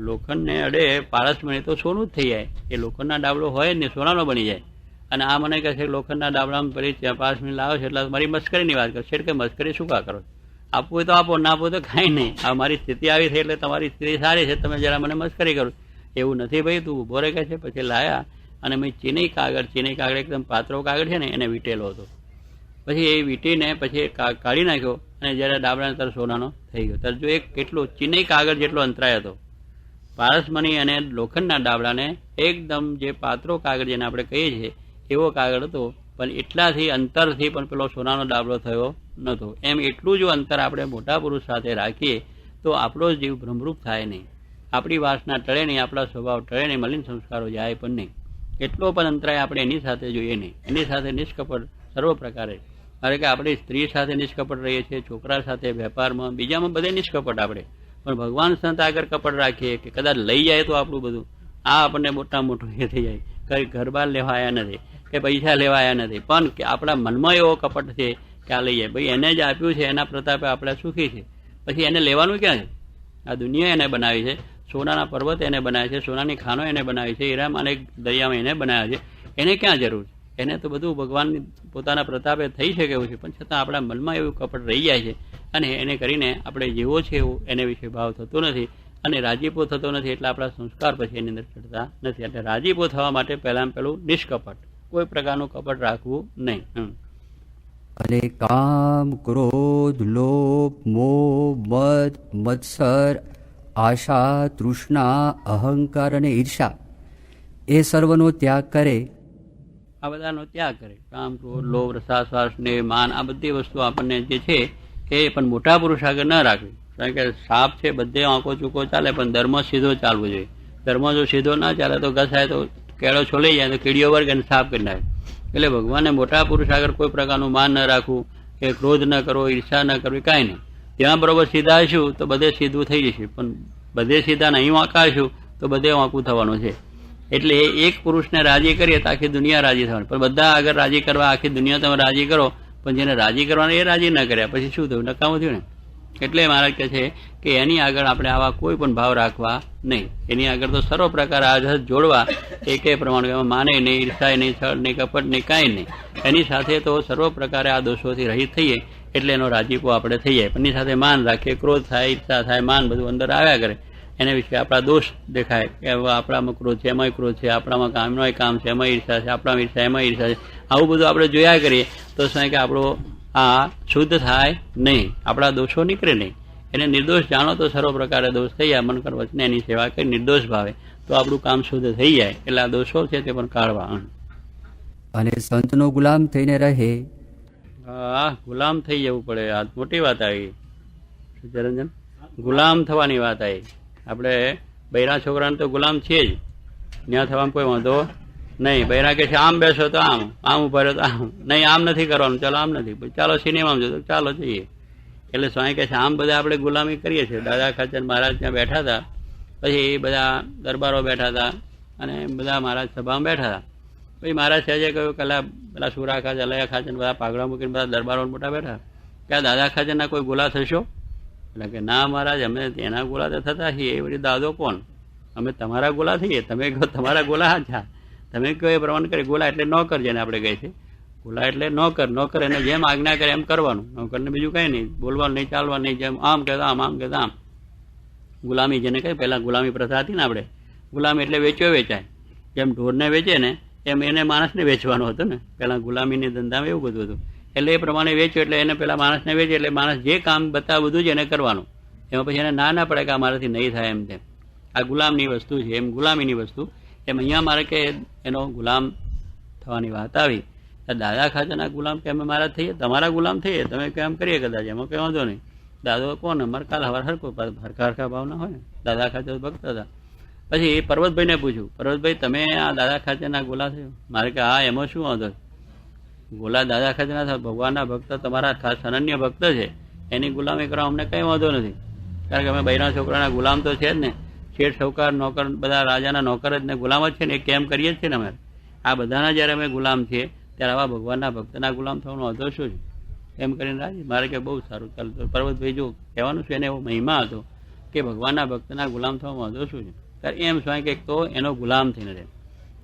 લોખંડને અડે પારસમણી તો સોનું જ થઈ જાય. એ લોખંડના ડાબડો હોય જ ને સોનાનો બની જાય. અને આ મને કહે છે લોખંડના ડાબડામાં પડી ત્યાં પારસમણી લાવે છે એટલે મારી મસ્કરીની વાત કરે. શેઠ કે મસ્કરી શું કા કરો? આપવું હોય તો આપો, ના આપો તો કાંઈ નહીં. આ મારી સ્થિતિ આવી થઈ એટલે તમારી સ્થિતિ સારી છે, તમે જરા મને મસ્કરી કરો. એવું નથી ભાઈ, તું ઉભો રહે કહે છે. પછી લાયા અને મેં ચીની કાગળ એકદમ પાતળો કાગળ છે ને એને વીટેલો હતો. પછી એ વીટીને પછી કાઢી નાખ્યો અને જ્યારે ડાબડાને તર સોનાનો થઈ ગયો. ત્યારે જો એક કેટલો ચીની કાગળ જેટલો અંતરાય હતો. પારસમણી અને લોખંડના ડાબડાને એકદમ જે પાતળો કાગળ જેને આપણે કહીએ છીએ એવો કાગળ હતો, પણ એટલાથી અંતરથી પણ પેલો સોનાનો ડાબડો થયો નહોતો. એમ એટલું જો અંતર આપણે મોટા પુરુષ સાથે રાખીએ તો આપણો જીવ ભ્રમરૂપ થાય નહીં, આપણી વાસના ટળે નહીં, આપણા સ્વભાવ ટળે નહીં, મલિન સંસ્કારો જાય પણ નહીં. એટલો પણ અંતરાય આપણે એની સાથે જોઈએ નહીં. એની સાથે નિષ્કપટ સર્વ પ્રકારે, કારણ કે આપણે સ્ત્રી સાથે નિષ્કપટ રહીએ છીએ, છોકરા સાથે, વેપારમાં, બીજામાં બધે નિષ્કપટ આપણે. પણ ભગવાન સંત આગળ કપટ રાખીએ કે કદાચ લઈ જાય તો આપણું બધું આ આપણને મોટા મોટું એ થઈ જાય. કંઈ ઘર બાર લેવા આવ્યા નથી કે પૈસા લેવા આવ્યા નથી, પણ કે આપણા મનમાં એવો કપટ છે કે આ લઈ જાય. ભાઈ એને જ આપ્યું છે, એના પ્રતાપે આપણે સુખી છે, પછી એને લેવાનું ક્યાં છે? આ દુનિયા એને બનાવી છે, સોનાના પર્વત એને બનાવે છે, સોનાની ખાનો એને બનાવી છે, હીરામાં અને દરિયામાં એને બનાવ્યા છે. એને ક્યાં જરૂર છે? એને તો બધું ભગવાનની પોતાના પ્રતાપે થઈ શકે એવું છે, પણ છતાં આપણા મનમાં એવું કપટ રહી જાય છે અને એને કરીને આપણે જેવો છે એવું એને વિશે ભાવ થતો નથી અને રાજીપો થતો નથી. એટલે આપણા સંસ્કાર પછી એની અંદર ચડતા નથી. એટલે રાજીપો થવા માટે પહેલાં પેલું નિષ્કપટ, કોઈ પ્રકારનું કપટ રાખવું નહીં. અને કામ, ક્રોધ, લોભ, મોહ, મદ, મત્સર, આશા, તૃષ્ણા, અહંકાર અને ઈર્ષા એ સર્વનો ત્યાગ કરે. આ બધાનો ત્યાગ કરે. કામ, ક્રોધ, લોભ, રસાસ્વાસ ને માન, આ બધી વસ્તુ આપણને જે છે એ પણ મોટા પુરુષ આગળ ન રાખવી. કારણ કે સાપ છે બધે આંકો ચૂકો ચાલે, પણ ધર્મ સીધો ચાલવો જોઈએ. ધર્મ જો સીધો ના ચાલે તો ઘસાય તો કેળો છોલાઈ જાય તો કીડીઓ વર્ગ અને સાફ કરી નાખે. એટલે ભગવાનને મોટા પુરુષ આગળ કોઈ પ્રકારનું માન ન રાખવું, કે ક્રોધ ન કરવો, ઈર્ષા ન કરવી, કાંઈ નહીં. ત્યાં બરોબર સીધા હશું તો બધે સીધું થઈ જશે, પણ બધે સીધા નહીં વાંકાશું તો બધે વાંકું થવાનું છે. એટલે એક પુરુષને રાજી કરીએ તો આખી દુનિયા રાજી થવાની, પણ બધા આગળ રાજી કરવા આખી દુનિયા તમે રાજી કરો, પણ જેને રાજી કરવાના એ રાજી ન કર્યા પછી શું થયું? નકામું થયું ને. એટલે મહારાજ કહે છે કે એની આગળ આપણે આવા કોઈ પણ ભાવ રાખવા નહીં. એની આગળ તો સર્વ પ્રકાર આજ જોડવા, એક પ્રમાણે માને નહીં, ઈર્ષાય નહીં, છળ નહીં, કપટ નહીં, કાંઈ નહીં. એની સાથે તો સર્વ પ્રકારે આ દોષોથી રહિત થઈએ એટલે એનો રાજીપો આપણે થઈ જાય. પણ એની સાથે માન રાખીએ, ક્રોધ થાય, ઈર્ષા થાય, માન બધું અંદર આવ્યા કરે, એના વિશે આપણા દોષ દેખાય કે આપણામાં ક્રોધ છે, એમાંય ક્રોધ છે, આપણામાં કામનોય કામ છે, એમાં ઈર્ષા છે, આપણામાં ઈર્ષા, એમાં ઈર્ષા છે. આવું બધું આપણે જોયા કરીએ તો શું કે આપણો આ શુદ્ધ થાય નહીં, આપણા દોષો નીકળે નહીં. એને નિર્દોષ જાણો તો સર્વ પ્રકારે દોષ થઈ જાય. મન કર વચને એની સેવા કરી નિર્દોષ ભાવે તો આપણું કામ શુદ્ધ થઈ જાય. એટલે આ દોષો છે તે પણ કાઢવા. અને સંતનો ગુલામ થઈને રહે. હા, ગુલામ થઈ જવું પડે. આ મોટી વાત આવી ચરંજન, ગુલામ થવાની વાત આવી. આપણે બૈરા છોકરાને તો ગુલામ છીએ જ, ત્યાં થવામાં કોઈ વાંધો નહીં. બૈરા કે છે આમ બેસો તો આમ, આમ ઉભા રહ્યો તો આમ, નહીં આમ નથી કરવાનું, ચાલો આમ નથી, ચાલો સિનેમામાં જતો, ચાલો જઈએ. એટલે સ્વામી કહે છે આમ બધા આપણે ગુલામી કરીએ છીએ. દાદા ખાચર મહારાજ ત્યાં બેઠા હતા, પછી બધા દરબારો બેઠા હતા અને બધા મહારાજ સભામાં બેઠા હતા. પછી મહારાજ સહેજે કહ્યું કે પેલા સુરા ખાચર, અલયા ખાચર બધા પાઘડા મૂકીને બધા દરબારો મોટા બેઠા, કે આ દાદા ખાચરના કોઈ ગુલા થશો? એટલે કે ના મહારાજ, અમે એના ગુલા તો થતા છીએ. એ બધી દાદો કોણ, અમે તમારા ગુલા થઈએ. તમે કહો તમારા ગુલા હા, તમે કહો એ પ્રમાણે કરી. ગુલા એટલે નોકર, જેને આપણે કહે છે ગુલા એટલે નોકર. નોકર એને જેમ આજ્ઞા કરે એમ કરવાનું. નોકરને બીજું કંઈ નહીં, બોલવાનું નહીં, ચાલવાનું નહીં, જેમ આમ કહેતા આમ કહેતા આમ. ગુલામી જેને કહે, પહેલાં ગુલામી પ્રથા હતી ને આપણે, ગુલામી એટલે વેચ્યો વેચાય. જેમ ઢોરને વેચે ને એમ એને માણસને વેચવાનો હતો ને. પહેલાં ગુલામીની ધંધામાં એવું બધું હતું. એટલે એ પ્રમાણે વેચ્યો એટલે એને પેલા માણસને વેચે, એટલે માણસ જે કામ બતાવે બધું જ એને કરવાનું. એમાં પછી એને ના પડે કે આ મારાથી નહીં થાય એમ તેમ. આ ગુલામની વસ્તુ છે, એમ ગુલામીની વસ્તુ. એમ અહીંયા મારે કે એનો ગુલામ થવાની વાત આવી. દાદા ખાચરના ગુલામ કે અમે મારા થઈએ, તમારા ગુલામ થઈએ, તમે કેમ કરીએ કદાચ, એમાં કંઈ વાંધો નહીં. દાદો કોણ, અમારે કાલ હવાર હરખા ભાવ ના હોય ને. દાદા ખાચર ભક્ત હતા. પછી પર્વતભાઈને પૂછ્યું, પર્વતભાઈ તમે આ દાદા ખાચરના ગુલા થયો? મારે કે હા, એમાં શું વાંધો? ગુલા દાદા ખાચરના ભગવાનના ભક્ત, તમારા ખાસ અનન્ય ભક્ત છે, એની ગુલામી કરવા અમને કંઈ વાંધો નથી. કારણ કે અમે બૈરા છોકરાના ગુલામ તો છે જ ને. શેઠ સૌકાર નોકર બધા રાજાના નોકર જ ને ગુલામ જ છે ને. એ કેમ કરીએ જ છે ને અમે. આ બધાના જ્યારે અમે ગુલામ છીએ ત્યારે આવા ભગવાનના ભક્તના ગુલામ થવાનો અધો શું છે? એમ કરીને રાજી. મારે કે બહુ સારું ચાલતું. પર્વતભાઈ જો કહેવાનું છે, એને એવો મહિમા હતો કે ભગવાનના ભક્તના ગુલામ થવામાં અધો શું છે? ત્યારે એમ સ્વાય કે તો એનો ગુલામ થઈને રહે.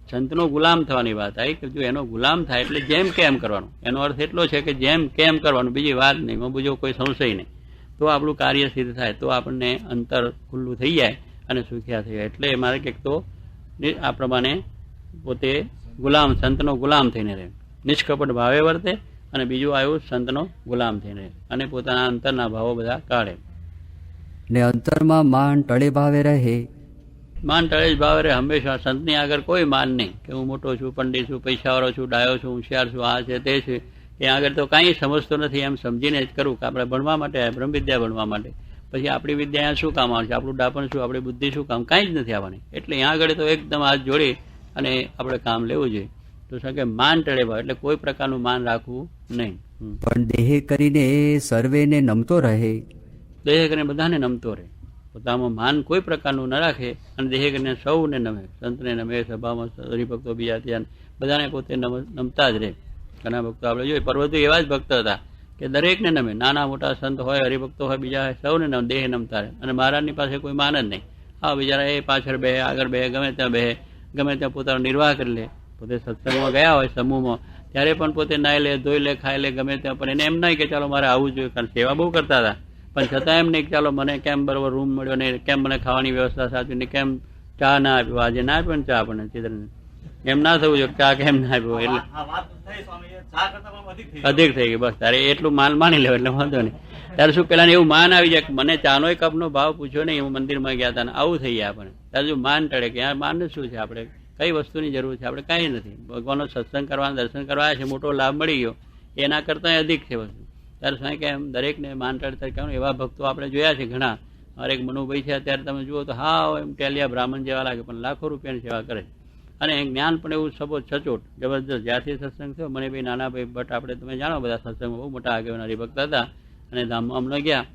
સંતનો ગુલામ થવાની વાત આવી કે જો એનો ગુલામ થાય એટલે જેમ કેમ કરવાનું. એનો અર્થ એટલો છે કે જેમ કેમ કરવાનું, બીજી વાત નહીં, એમાં બીજો કોઈ સંશય નહીં. તો આપણું કાર્ય સિદ્ધ થાય, તો આપણને અંતર ખુલ્લું થઈ જાય અને સુખ્યા થઈ જાય. એટલે મારે કંઈક તો આ પ્રમાણે પોતે ગુલામ, સંતનો ગુલામ થઈને રહે, નિષ્કપટ ભાવે વર્તે. અને બીજું આવ્યું સંતનો ગુલામ થઈને રહે અને પોતાના અંતરના ભાવો બધા કાઢે. ને અંતરમાં માન ટળે ભાવે રહે. માન ટળે જ ભાવે રહે હંમેશા. સંતની આગળ કોઈ માન નહીં કે હું મોટો છું, પંડિત છું, પૈસાવાળો છું, ડાયો છું, હોશિયાર છું, આ છે તે છે. એ આગળ તો કાંઈ સમજતો નથી એમ સમજીને જ કરું કે આપણે ભણવા માટે, બ્રહ્મ વિદ્યા ભણવા માટે. પછી આપણી વિદ્યા અહીંયા શું કામ આવશે? આપણું ડાપણ શું, આપણી બુદ્ધિ શું કામ? કાંઈ જ નથી આવવાની. એટલે અહીંયા આગળ તો એકદમ હાથ જોડી અને આપણે કામ લેવું જોઈએ. તો શું કે માન ટળે ભાવ એટલે કોઈ પ્રકારનું માન રાખવું નહીં. પણ દેહ કરીને સર્વેને નમતો રહે. દેહ કરીને બધાને નમતો રહે, પોતામાં માન કોઈ પ્રકારનું ન રાખે અને દેહ કરીને સૌને નમે, સંતને નમે, સભામાં હરિભક્તો બીજા ત્યાં બધાને પોતે નમતા જ રહે. ઘણા ભક્તો આપણે જોઈએ, પર્વતો એવા જ ભક્ત હતા કે દરેકને નમે, નાના મોટા સંત હોય, હરિભક્તો હોય, બીજા હોય, સૌને દેહ નમતા રહે. અને મહારાજની પાસે કોઈ માન જ નહીં. હા, બિચારા એ પાછળ બે, આગળ બે, ગમે ત્યાં બે, ગમે ત્યાં પોતાનો નિર્વાહ કરી લે. પોતે સત્સંગમાં ગયા હોય સમૂહમાં ત્યારે પણ પોતે નાહી લે, ધોઈ લે, ખાઈ લે, ગમે ત્યાં. પણ એને એમ નહીં કે ચાલો મારે આવવું જોઈએ, કારણ સેવા બહુ કરતા હતા. પણ છતાં એમ નહીં કે ચાલો મને કેમ બરોબર રૂમ મળ્યો નહીં, કેમ મને ખાવાની વ્યવસ્થા સાચવી નહીં, કેમ ચા ના આપ્યો, આજે ના આપ્યો ને ચા આપણને ચિત્રને, એમ ના થવું જોઈએ. ચા કેમ ના આપ્યો એટલે અધિક થઈ ગઈ. બસ તારે એટલું માન માની લેવું એટલે વાંધો નહીં. ત્યારે શું પેલા એવું માન આવી જાય કે મને ચાનો કપનો ભાવ પૂછ્યો નહીં, હું મંદિરમાં ગયા હતા ને આવું થઈ જાય આપણે. ત્યારે જો માન ટળે કે યાર માન શું છે, આપણે કઈ વસ્તુની જરૂર છે, આપણે કાંઈ નથી. ભગવાનનો સત્સંગ કરવાના, દર્શન કરવા છે, મોટો લાભ મળી ગયો, એના કરતાં અધિક છે વસ્તુ. ત્યારે શું કે એમ દરેકને માન ટળતા કહેવાનું. એવા ભક્તો આપણે જોયા છે ઘણા. મારે એક મનુભાઈ છે, અત્યારે તમે જુઓ તો હા એમ ટેલિયા બ્રાહ્મણ જેવા લાગે, પણ લાખો રૂપિયાની સેવા કરે. અને જ્ઞાન પણ એવું સચોટ જબરદસ્ત. જ્યાંથી સત્સંગ થયો, મને ભાઈ નાનાભાઈ ભટ્ટ, આપણે તમે જાણો બધા સત્સંગમાં બહુ મોટા આગેવાન હરિભક્ત હતા અને ધામમાં અમને ગયા.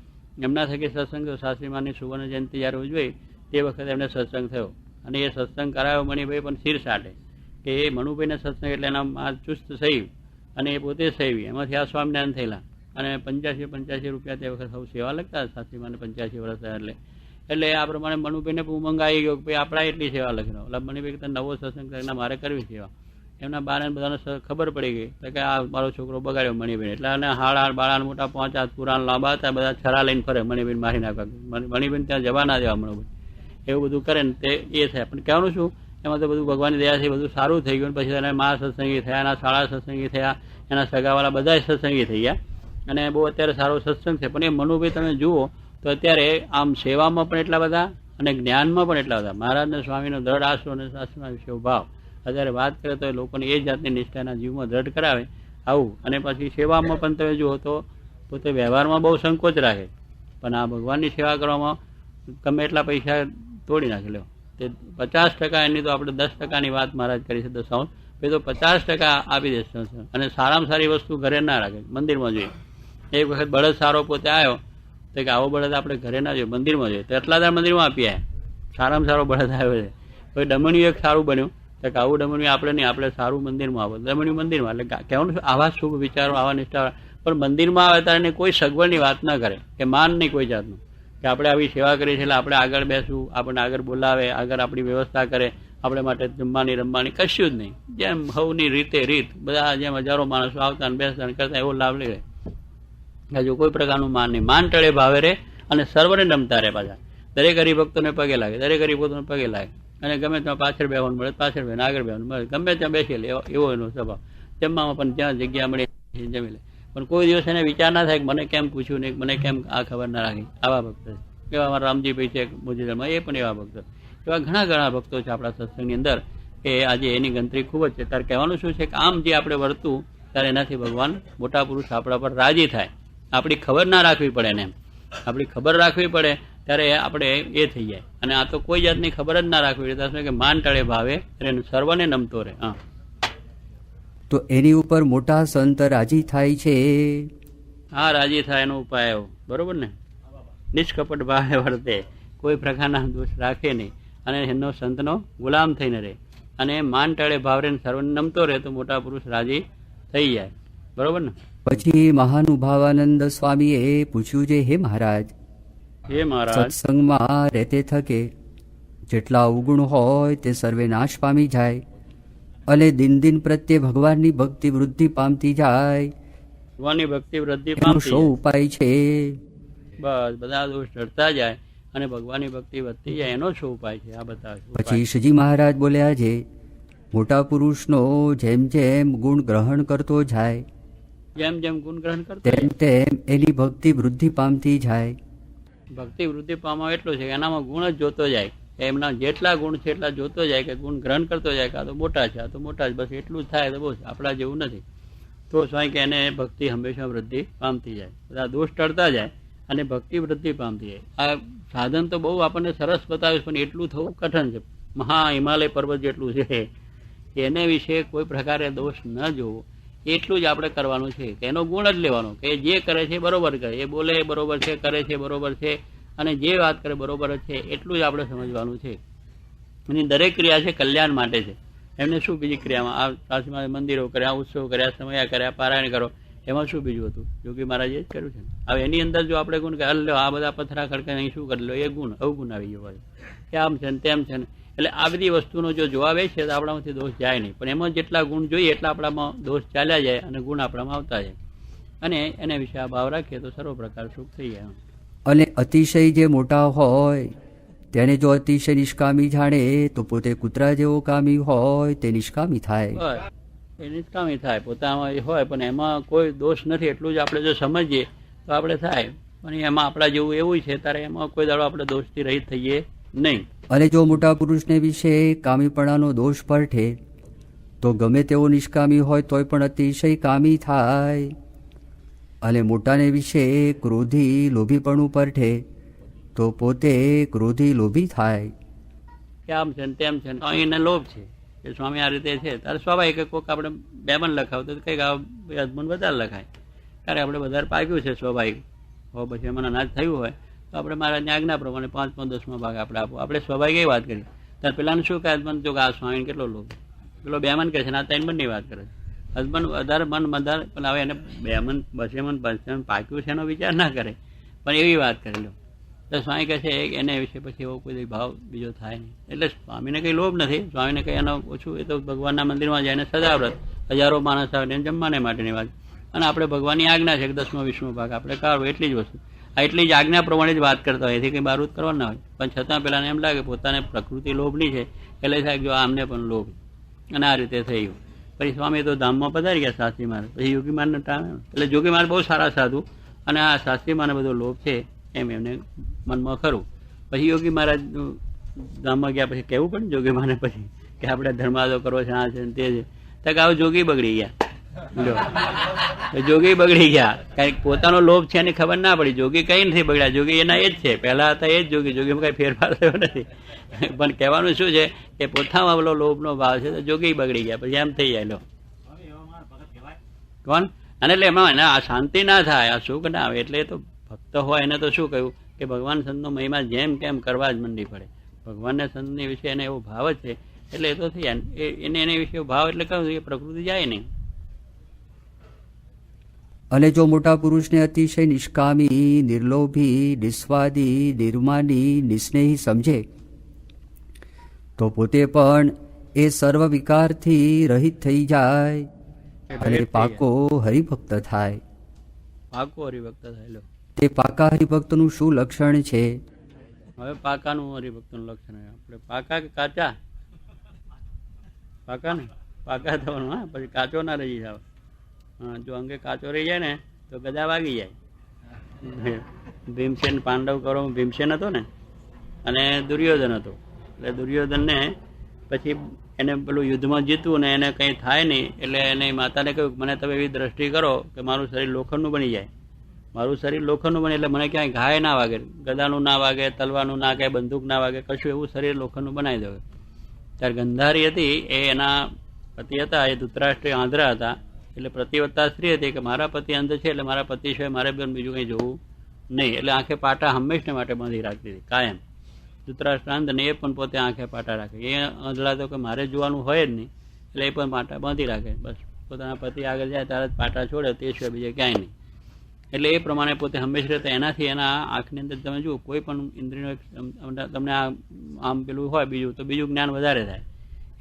એમના થકી સત્સંગ થયો. શાસ્ત્રીમાની સુવર્ણ જયંતિ જ્યારે ઉજવાઈ તે વખતે એમને સત્સંગ થયો અને એ સત્સંગ કરાયો મણિભાઈ પણ શીર સાટે કે એ મનુભાઈને સત્સંગ એટલે એના ચુસ્ત સહી અને એ પોતે સહી. એમાંથી આ સ્વામિનારાયણ થયેલા અને 85 રૂપિયા તે વખત સૌ સેવા લખતા. શાસ્ત્રીમાને 85 વર્ષ થયા એટલે આ પ્રમાણે મનુભાઈને ઉમંગ આવી ગયો કે ભાઈ આપણા એટલી સેવા લખી એટલે મનુભાઈ તો નવો સત્સંગ કરીને મારે કરવી સેવા. એમના બાળાને બધાને ખબર પડી ગઈ કે આ મારો છોકરો બગાડ્યો મણિભાઈ. એટલે અને હાડા બાળા મોટા 5 હાથ પુરાણ લાંબા હતા, બધા છરા લઈને ફરે, મણિભાઈ મારી નાખવા. મણિભાઈ ત્યાં જવા ના દેવા મણિભાઈ એવું બધું કરે ને તે એ થાય. પણ કહેવાનું શું, એમાં તો બધું ભગવાનની દયાથી બધું સારું થઈ ગયું. પછી એના મા સત્સંગી થયા, એના શાળા સત્સંગી થયા, એના સગાવાળા બધા સત્સંગી થઈ ગયા અને બહુ અત્યારે સારો સત્સંગ છે. પણ એ મનુભાઈ તમે જુઓ તો અત્યારે આમ સેવામાં પણ એટલા બધા અને જ્ઞાનમાં પણ એટલા બધા. મહારાજના સ્વામીનો દ્રઢ આશરો અને શાસ્ત્રના વિશે ભાવ અત્યારે વાત કરે તો એ લોકોને એ જાતની નિષ્ઠાના જીવમાં દ્રઢ કરાવે આવું. અને પછી સેવામાં પણ તમે જુઓ તો પોતે વ્યવહારમાં બહુ સંકોચ રાખે, પણ આ ભગવાનની સેવા કરવામાં ગમે એટલા પૈસા તોડી નાખે. લો તે 50% એની તો આપણે 10%ની વાત મહારાજ કરી છે દશાંશ, એ તો 50% આપી દેશે. અને સારામાં સારી વસ્તુ ઘરે ના રાખે, મંદિરમાં જોઈએ. એક વખત બળદ સારો પોતે આવ્યો તો કે આવો બળદ આપણે ઘરે ના જોઈએ, મંદિરમાં જોઈએ. તો એટલા દર મંદિરમાં આપી આવ્યા, સારામાં સારો બળદ આવ્યો છે. પછી ડમણિયું એક સારું બન્યું તો કે આવું ડમણિયું આપણે નહીં, આપણે સારું મંદિરમાં આવો. ડમણિયું મંદિરમાં, એટલે કહેવાનું આવા શુભ વિચારો, આવા નિષ્ઠા. પણ મંદિરમાં આવે ત્યારે કોઈ સગવડની વાત ના કરે કે માન નહીં કોઈ જાતનું, કે આપણે આવી સેવા કરીએ છીએ એટલે આપણે આગળ બેસવું, આપણને આગળ બોલાવે, આગળ આપણી વ્યવસ્થા કરે, આપણે માટે જમવાની રમવાની કશું જ નહીં. જેમ હવની રીત બધા જેમ હજારો માણસો આવતા ને બેસતા કરતા એવો લાભ લે. હજુ કોઈ પ્રકારનું માન નહીં, માન ટળે ભાવે રે અને સર્વને નમતા રહે. પાછા દરેક હરિભક્તોને પગે લાગે, દરેક હરિભક્તોને પગે લાગે. અને ગમે ત્યાં પાછળ બેસવાનું મળે પાછળ બેન, આગળ બેસવાનું મળે, ગમે ત્યાં બેસી લે, એવો એનો સ્વભાવ. જમવામાં પણ જ્યાં જગ્યા મળે જમી લે. પણ કોઈ દિવસ એને વિચાર ના થાય કે મને કેમ પૂછ્યું નહીં, મને કેમ આ ખબર ના રાખી. આવા ભક્તો છે. એવા અમારા રામજીભાઈ છે મોજીદરમાં, એ પણ એવા ભક્તો. એવા ઘણા ભક્તો છે આપણા સત્સંગની અંદર કે આજે એની ગણતરી ખૂબ જ છે. ત્યારે કહેવાનું શું છે કે આમ જે આપણે વર્તું ત્યારે એનાથી ભગવાન મોટા પુરુષ આપણા પર રાજી થાય. આપણી ખબર ના રાખવી પડે ને, એમ આપણી ખબર રાખવી પડે ત્યારે આપણે એ થઈ જાય. અને આ તો કોઈ જાતની ખબર જ ના રાખવી પડે કે માન ટળે ભાવે સર્વને નમતો રહે. હા, તો એની ઉપર મોટા સંત રાજી થાય છે. હા, રાજી થાય એનો ઉપાય એવો, બરોબર ને? નિષ્કપટ ભાવે વર્તે, કોઈ પ્રકારના દોષ રાખે નહીં અને એનો સંતનો ગુલામ થઈને રહે અને માન ટળે ભાવરે સર્વને નમતો રહે તો મોટા પુરુષ રાજી થઈ જાય. બરોબર ને? પછી મહાનુભાવાનંદ સ્વામીએ પૂછ્યું છે, હે મહારાજ, સત્સંગમાં રહેતે થકે જેટલા અવગુણ હોય તે સર્વે નાશ પામી જાય અને દિન પ્રત્યે ભગવાનની ભક્તિ વૃદ્ધિ પામતી જાય. ભગવાનની ભક્તિ વૃદ્ધિ પામતી શો ઉપાય છે? બસ બધા દોષ ઢળતા જાય અને ભગવાનની ભક્તિ વધતી જાય, એનો શું ઉપાય છે? આ બતાવે. પછી શ્રીજી મહારાજ બોલ્યા છે, મોટા પુરુષનો જેમ જેમ ગુણ ગ્રહણ કરતો જાય, જેમ જેમ ગુણ ગ્રહણ કરતો તેમ તેમ એની ભક્તિ વૃદ્ધિ પામતી જાય. ભક્તિ વૃદ્ધિ પામવા એટલું છે કે એનામાં ગુણ જ જોતો જાય, એમના જેટલા ગુણ છે એટલા જોતો જાય કે ગુણ ગ્રહણ કરતો જાય કે આ તો મોટા છે, આ તો મોટા છે, બસ એટલું જ થાય તો બસ, આપણા જેવું નથી. તો સ્વાય કે એને ભક્તિ હંમેશા વૃદ્ધિ પામતી જાય, બધા દોષ ટળતા જાય અને ભક્તિ વૃદ્ધિ પામતી જાય. આ સાધન તો બહુ આપણને સરસ બતાવ્યું પણ એટલું થવું કઠણ છે. મહા હિમાલય પર્વત જેટલું છે, એને વિશે કોઈ પ્રકારે દોષ ન જોવો, એટલું જ આપણે કરવાનું છે કે એનો ગુણ જ લેવાનો, કે જે કરે છે બરોબર કરે, એ બોલે બરોબર છે, કરે છે બરોબર છે અને જે વાત કરે બરોબર જ છે, એટલું જ આપણે સમજવાનું છે. એની દરેક ક્રિયા છે કલ્યાણ માટે છે. એમને શું બીજી ક્રિયામાં આ મંદિરો કર્યા, ઉત્સવ કર્યા, સમયા કર્યા, પારાયણ કરો, એમાં શું બીજું હતું? યોગી મહારાજે જ કર્યું છે. હવે એની અંદર જો આપણે ગુણ કે લો આ બધા પથરા ખડકે અહીં શું કરી લો, એ ગુણ અવગુણ આવી ગયો હોય કે આમ છે ને તેમ છે ને. એટલે આ બધી વસ્તુનો જો જોવા આવે છે તો આપણામાંથી દોષ જાય નહીં, પણ એમાં જેટલા ગુણ જોઈએ એટલા આપણામાં દોષ ચાલ્યા જાય અને ગુણ આપણામાં આવતા જાય અને એના વિશે આ ભાવ રાખીએ તો સર્વ પ્રકાર સુખ થઈ જાય. અને અતિશય જે મોટા હોય તેને જો અતિશય નિષ્કામી જાણે તો પોતે કૂતરા જેવો કામી હોય તે નિષ્કામી થાય. એ નિષ્કામી થાય, પોતામાં હોય પણ એમાં કોઈ દોષ નથી એટલું જ આપણે જો સમજીએ તો આપણે થાય. પણ એમાં આપણા જેવું એવું છે ત્યારે એમાં કોઈ દાડો આપણે દોષથી રહિત થઈએ નહીં. અને જો મોટા પુરુષને વિશે કામીપણાનો દોષ પરઠે તો ગમે તેવો નિષ્કામી હોય તોય પણ અતિશય કામી થાય. અને મોટાને વિશે ક્રોધી લોભીપણું પરઠે તો પોતે ક્રોધી લોભી થાય. કેમ છે ને તેમ છે ને અહીંને લોભ છે કે સ્વામી આ રીતે છે ત્યારે સ્વાભાવિક કોઈક આપણે બેમન લખાવ તો કંઈક અજમન વધારે લખાય, ત્યારે આપણે વધારે પાક્યું છે સ્વાભાવિક હો, પછી એમાં અનાજ થયું હોય તો આપણે મારા આજ્ઞા પ્રમાણે 5 10 ભાગ આપણે આપો. આપણે સ્વાભાવિક એ વાત કરી ત્યારે પેલાને શું કહે અજમન જો કે આ સ્વામીને કેટલો લોભ, પેલો બેમન કહે છે ને આ 3 મનની વાત કરે છે. હસબન્ડ વધારે મન વધારે પણ હવે એને બેમન બસેમન પાક્યું છે એનો વિચાર ના કરે પણ એવી વાત કરી લો તો સ્વામી કહે છે એને વિશે પછી એવો કોઈ ભાવ બીજો થાય નહીં. એટલે સ્વામીને કંઈ લોભ નથી, સ્વામીને કંઈ એનો ઓછું, એ તો ભગવાનના મંદિરમાં જઈને સદાવ્રત હજારો માણસ આવે એને જમવાને માટેની વાત. અને આપણે ભગવાનની આજ્ઞા છે કે 10મો 20મો ભાગ આપણે કાઢવો એટલી જ વસ્તુ. એટલી જ આજ્ઞા પ્રમાણે જ વાત કરતા હોય, એથી કંઈ બારું કરવા ના હોય. પણ છતાં પેલાને એમ લાગે પોતાને પ્રકૃતિ લોભની છે, એટલે સાહેબ જો આમને પણ લોભ, અને આ રીતે થઈ ગયું. પછી સ્વામી તો ધામમાં પધારી ગયા શાસ્ત્રી મહારાજ. પછી યોગી મહારાજને ટાણે, એટલે યોગી મહારાજ બહુ સારા સાધુ, અને આ શાસ્ત્રી મહારાજને બધો લોભ છે એમ એમને મનમાં ખરું. પછી યોગી મહારાજ ધામમાં ગયા, પછી કહેવું પડે યોગી મહારાજ પછી કે આપણે ધર્માદો કરવો છે, આ છે તે છે. તક આવું જોગી બગડી ગયા. જોગી બગડી ગયા, કારણ પોતાનો લોભ છે એની ખબર ના પડી. જોગી કઈ નથી બગડ્યા, જોગી એના એ જ છે, પહેલા હતા એ જ જોગી, જોગીમાં કઈ ફેરફાર થયો નથી. પણ કહેવાનું શું છે કે પોતામાં પેલો લોભનો ભાવ છે તો જોગી બગડી ગયા, પછી એમ થઈ જાય લો કોણ. અને એટલે એમાં આ શાંતિ ના થાય, આ સુખ ના આવે. એટલે તો ભક્ત હોય એને તો શું કહ્યું કે ભગવાન સંતનો મહિમા જેમ કેમ કરવા જ મંડી પડે. ભગવાનને સંતની વિશે એને એવો ભાવ જ છે, એટલે એ તો થઈ જાય એને એને વિશે ભાવ, એટલે કહ્યું એ પ્રકૃતિ જાય નહીં. અને જો મોટા પુરુષને અતિશય નિષ્કામી, નિર્લોભી, નિસ્વાદી, નિર્માની, નિસ્નેહી સમજે તો પોતે પણ એ સર્વ વિકારથી રહિત થઈ જાય અને પાકો હરિભક્ત થાય. પાકો હરિભક્ત થાય. લો તે પાકા હરિભક્તનું શું લક્ષણ છે? હવે પાકાનું હરિભક્તનું લક્ષણ આપણે પાકા કે કાચા? પાકા ને પાકા થવાનું. હા, પછી કાચો ના રહી જાવ. હા, જો અંગે કાચો રહી જાય ને તો ગદા વાગી જાય. ભીમસેન પાંડવ કરો, ભીમસેન હતો ને અને દુર્યોધન હતો. એટલે દુર્યોધનને પછી એને પેલું યુદ્ધમાં જીતવું ને એને કંઈ થાય નહીં, એટલે એને માતાને કહ્યું મને તમે એવી દ્રષ્ટિ કરો કે મારું શરીર લોખંડનું બની જાય. મારું શરીર લોખંડનું બને એટલે મને ક્યાંય ઘાય ના વાગે, ગદાનું ના વાગે, તલવાનું ના કે બંદૂક ના વાગે, કશું એવું શરીર લોખંડનું બનાવી દઉં. ત્યારે ગંધારી હતી, એ એના પતિ હતા, એ ધૃતરાષ્ટ્ર આંધ્રા હતા. એટલે પ્રતિવત્તા સ્ત્રી હતી કે મારા પતિ અંધ છે, એટલે મારા પતિ સિવાય મારે બીજું કંઈ જોવું નહીં. એટલે આંખે પાટા હંમેશને માટે બાંધી રાખતી હતી કાયમ. ધૃતરાષ્ટ્ર અંધ ને એ પણ પોતે આંખે પાટા રાખે. એ આંધળા તો કે મારે જોવાનું હોય જ નહીં, એટલે એ પણ પાટા બાંધી રાખે. બસ પોતાના પતિ આગળ જાય ત્યારે જ પાટા છોડે, તે સિવાય બીજે ક્યાંય નહીં. એટલે એ પ્રમાણે પોતે હંમેશા રહેતા. એનાથી એના આંખની અંદર તમે જુઓ કોઈ પણ ઇન્દ્રિયનો તમને આમ પેલું હોય બીજું તો બીજું જ્ઞાન વધારે થાય.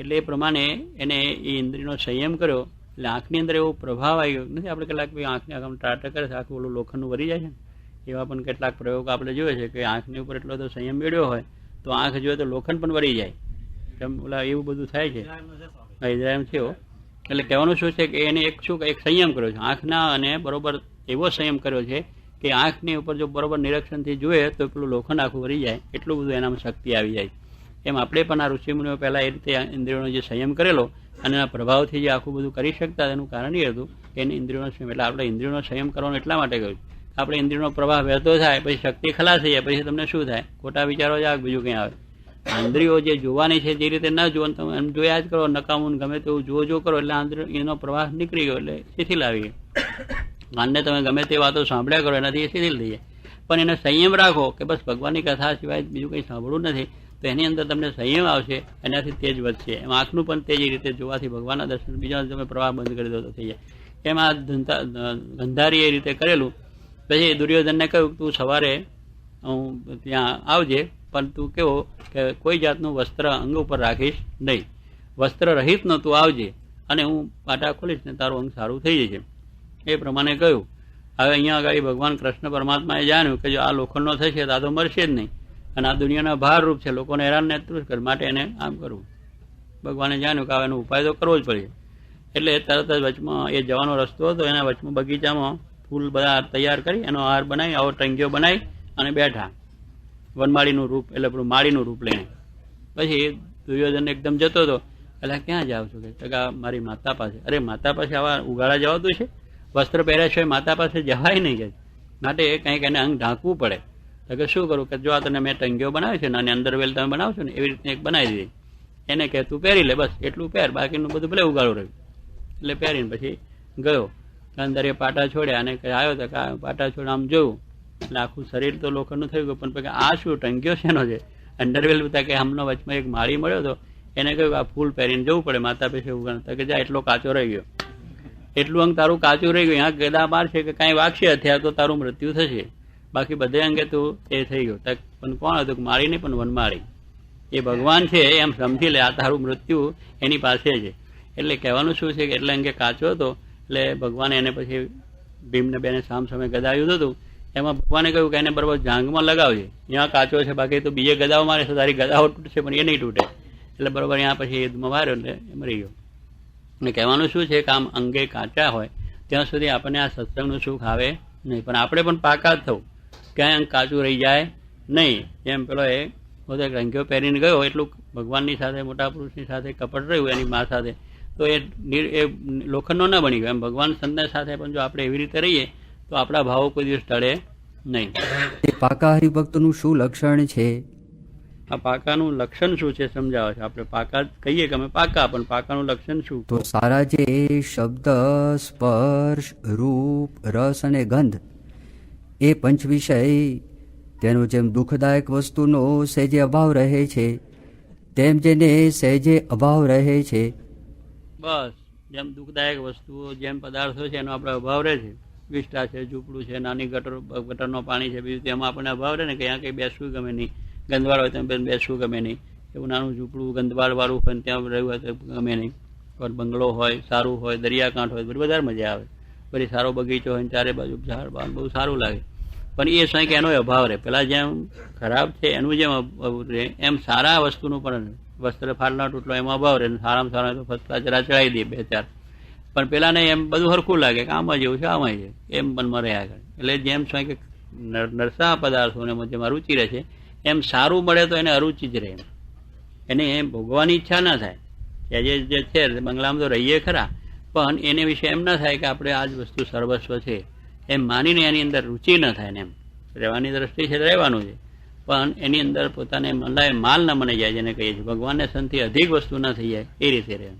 એટલે એ પ્રમાણે એને એ ઇન્દ્રિયનો સંયમ કર્યો, એટલે આંખની અંદર એવો પ્રભાવ આવી ગયો નથી. આપણે કેટલાક આંખની આમ ટાટા કરે છે, આંખું ઓલું લોખંડનું વરી જાય છે ને, એવા પણ કેટલાક પ્રયોગ આપણે જોઈએ છે કે આંખની ઉપર એટલો તો સંયમ મેળવ્યો હોય તો આંખ જોઈએ તો લોખંડ પણ વળી જાય. ઓલા એવું બધું થાય છે, ઇઝરાયલ છે. એટલે કહેવાનું શું છે કે એને એક શું એક સંયમ કર્યો છે આંખના, અને બરોબર એવો સંયમ કર્યો છે કે આંખની ઉપર જો બરોબર નિરીક્ષણથી જોઈએ તો પેલું લોખંડ આખું વળી જાય, એટલું બધું એનામાં શક્તિ આવી જાય. એમ આપણે પણ આ ઋષિમુનિઓ પહેલાં એ રીતે ઇન્દ્રિયોનો જે સંયમ કરેલો અને એના પ્રભાવથી જે આખું બધું કરી શકતા, એનું કારણ એ હતું કે એને ઇન્દ્રિયોનો સંયમ. એટલે આપણે ઇન્દ્રિયોનો સંયમ કરવાનો એટલા માટે કહ્યું. આપણે ઇન્દ્રિયોનો પ્રવાહ વહેતો થાય પછી શક્તિ ખલાસ થઈ જાય, પછી તમને શું થાય? ખોટા વિચારો જ આવે, બીજું કંઈ આવે. ઇન્દ્રિયો જે જોવાની છે જે રીતે ન જોવાનું તમે એમ જોયા જ કરો, નકામું ગમે તેવું જો કરો, એટલે એનો પ્રવાહ નીકળી ગયો, એટલે શિથિલ આવી ગઈ. માનને તમે ગમે તે વાતો સાંભળ્યા કરો એનાથી એ શિથિલ થઈ જાય. પણ એને સંયમ રાખો કે બસ ભગવાનની કથા સિવાય બીજું કંઈ સાંભળવું નથી, તો એની અંદર તમને સંયમ આવશે, એનાથી તેજ વધશે. એમ આંખનું પણ તેજ રીતે જોવાથી ભગવાનના દર્શન, બીજા તમે પ્રવાહ બંધ કરી દો તો થઈ જાય. એમ આ ગંધારી એ રીતે કરેલું. પછી દુર્યોધનને કહ્યું તું સવારે હું ત્યાં આવજે, પણ તું કેવો કે કોઈ જાતનું વસ્ત્ર અંગ ઉપર રાખીશ નહીં, વસ્ત્ર રહિત ન તું આવજે, અને હું પાટા ખોલીશ ને તારું અંગ સારું થઈ જશે. એ પ્રમાણે કહ્યું. હવે અહીંયા આગળ ભગવાન કૃષ્ણ પરમાત્માએ જાણ્યું કે જો આ લોખંડનો થશે તો આ તો મરશે જ નહીં, અને આ દુનિયાના ભારરૂપ છે, લોકોને હેરાન ને કર માટે એને આમ કરવું. ભગવાને જાણ્યું કે હવે એનો ઉપાય તો કરવો જ પડશે. એટલે તરત જ વચમાં એ જવાનો રસ્તો હતો, એના વચમાં બગીચામાં ફૂલ બધા તૈયાર કરી એનો હાર બનાવી, આવો ટંગીઓ બનાવી અને બેઠા વનમાળીનું રૂપ, એટલે પેલું માળીનું રૂપ લઈને. પછી દુર્યોધન એકદમ જતો હતો. એટલે ક્યાં જાવ છું કે મારી માતા પાસે. અરે માતા પાસે આવા ઉગાડા જવાતું છે? વસ્ત્ર પહેર્યા છે માતા પાસે જવાય નહીં કે, માટે કંઈક એને અંગ ઢાંકવું પડે. તો કે શું કરું કે જો આ તને મેં ટંગીઓ બનાવી છે ને અને અંદરવેલ તમે બનાવશો ને એવી રીતે એક બનાવી દીધી. એને કહે તું પહેરી લે, બસ એટલું પહેર, બાકીનું બધું ભલે ઉગાડું રહ્યું. એટલે પહેરીને પછી ગયો. અંદર એ પાટા છોડ્યા અને આવ્યો તો પાટા છોડ આમ જોયું, એટલે આખું શરીર તો લોખંડનું થઈ ગયું. પણ આ શું ટંગ્યો શેનો છે? અંડરવેલ હતા કે હમનો વચમાં એક માળી મળ્યો હતો, એને કહ્યું આ ફૂલ પહેરીને જવું પડે માતા પાસે ઉગાડ. કે જા એટલો કાચો રહી ગયો, એટલું અંગ તારું કાચું રહી ગયું. ત્યાં ગદા માર છે કે કાંઈ વાગશે હથિયાર તો તારું મૃત્યુ થશે, બાકી બધે અંગે તું એ થઈ ગયો. પણ કોણ હતું? માળી નહીં પણ વનમાળી. એ ભગવાન છે એમ સમજી લે, આ તારું મૃત્યુ એની પાસે છે. એટલે કહેવાનું શું છે કે એટલે અંગે કાચો હતો, એટલે ભગવાને એને પછી ભીમને બેને સામ સામે ગદા યુદ્ધ હતું એમાં ભગવાને કહ્યું કે એને બરાબર જાંઘમાં લગાવજે, ત્યાં કાચો છે, બાકી તો બીજે ગદાઓ મારે છે, તારી ગદાઓ તૂટશે પણ એ નહીં તૂટે. એટલે બરાબર ત્યાં પછી યુદ્ધમાં માર્યો એટલે એ મરી ગયો. અને કહેવાનું શું છે કે આમ અંગે કાચા હોય ત્યાં સુધી આપણને આ સત્સંગનું સુખ આવે નહીં, પણ આપણે પણ પાકા જ થવું, ક્યાંય અંગ કાચું રહી જાય નહીં. જેમ પેલો એ પોતે રંગીઓ પહેરીને ગયો એટલું ભગવાનની સાથે, મોટા પુરુષની સાથે કપટ રહ્યું એની મા સાથે, તો એ લોખંડનો ન બની ગયો. એમ ભગવાન સંતના સાથે પણ જો આપણે એવી રીતે રહીએ તો આપણા ભાવો કોઈ દિવસ ટળે નહીં. પાકા હરિભક્તનું શું લક્ષણ છે? આ પાકાનું લક્ષણ શું છે સમજાવે છે. આપણે પાકા કહીએ કે અમે પાકા, પણ પાકાનું લક્ષણ શું? તો સારા જે શબ્દ, સ્પર્શ, રૂપ, રસ અને ગંધ એ પંચ વિષય તેનો જેમ દુઃખદાયક વસ્તુનો સહેજે અભાવ રહે છે તેમ જેને સહેજે અભાવ રહે છે. બસ જેમ દુઃખદાયક વસ્તુઓ, જેમ પદાર્થો છે એનો આપણે અભાવ રહે છે. વિષ્ઠા છે, ઝૂંપડું છે, નાની ગટરનો પાણી છે, બીજું તેમાં આપણને અભાવ રહે ને કે ત્યાં કંઈ બેસવું ગમે નહીં, ગંદવાળ હોય ત્યાં બેસવું ગમે નહીં. એવું નાનું ઝૂંપડું ગંદવાળવાળું હોય ત્યાં રહ્યું હોય તો ગમે નહીં. પણ બંગલો હોય, સારું હોય, દરિયાકાંઠ હોય, બધી વધારે મજા આવે. પછી સારો બગીચો હોય, ચારે બાજુ ઝાડ બાર, બહુ સારું લાગે. પણ એ શું કે એનો અભાવ રહે. પેલા જેમ ખરાબ છે એનું જેમ રહે એમ સારા વસ્તુનું પણ વસ્ત્ર ફાટલા તૂટલો એમાં અભાવ રહે. સારામાં સારા તો ફસતા જરા ચડાવી દે 2-4, પણ પેલાને એમ બધું હરખું લાગે કે આમાં જેવું છે આમાં છે, એમ મનમાં રહ્યા કરે. એટલે જેમ શું કે નરસા પદાર્થોને જેમાં રૂચિ રહે છે એમ સારું મળે તો એને અરુચિ જ રહે, એને એમ ભોગવાની ઈચ્છા ના થાય. જે છે બંગલામાં તો રહીએ ખરા, પણ એને વિશે એમ ના થાય કે આપણે આ જ વસ્તુ સર્વસ્વ છે એમ માનીને એની અંદર રુચિ ન થાય ને. એમ રહેવાની દ્રષ્ટિ છે રહેવાનું છે, પણ એની અંદર પોતાને માલ ન મનાઈ જાય, જેને કહીએ છીએ ભગવાનને સંથી અધિક વસ્તુ ન થઈ જાય એ રીતે રહે.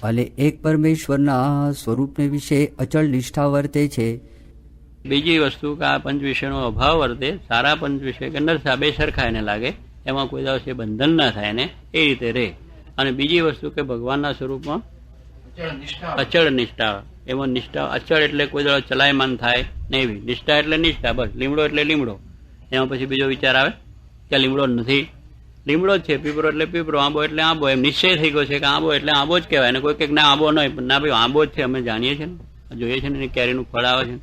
અને એક પરમેશ્વરના સ્વરૂપને વિશે અચળ નિષ્ઠા વર્તે છે. બીજી વસ્તુ કે આ પંચ વિષયનો અભાવ વર્તે, સારા પંચ વિષય કે નરસા બે સરખા એને લાગે, એમાં કોઈ દિવસ બંધન ના થાય ને એ રીતે રહે. અને બીજી વસ્તુ કે ભગવાનના સ્વરૂપમાં અચળ નિષ્ઠા, એમાં નિષ્ઠા અચળ એટલે કોઈ દાડો ચલાયમાન થાય ને એવી નિષ્ઠા. એટલે નિષ્ઠા બસ, લીમડો એટલે લીમડો, એમાં પછી બીજો વિચાર આવે કે લીમડો નથી, લીમડો જ છે. પીપરો એટલે પીપરો, આંબો એટલે આંબો, એમ નિશ્ચય થઈ ગયો છે કે આંબો એટલે આંબો જ કહેવાય. ને કોઈ કંઈક ના આંબો નહીં, ના ભાઈ આંબો જ છે, અમે જાણીએ છીએ ને, જોઈએ છે ને કેરીનું ફળ આવે છે,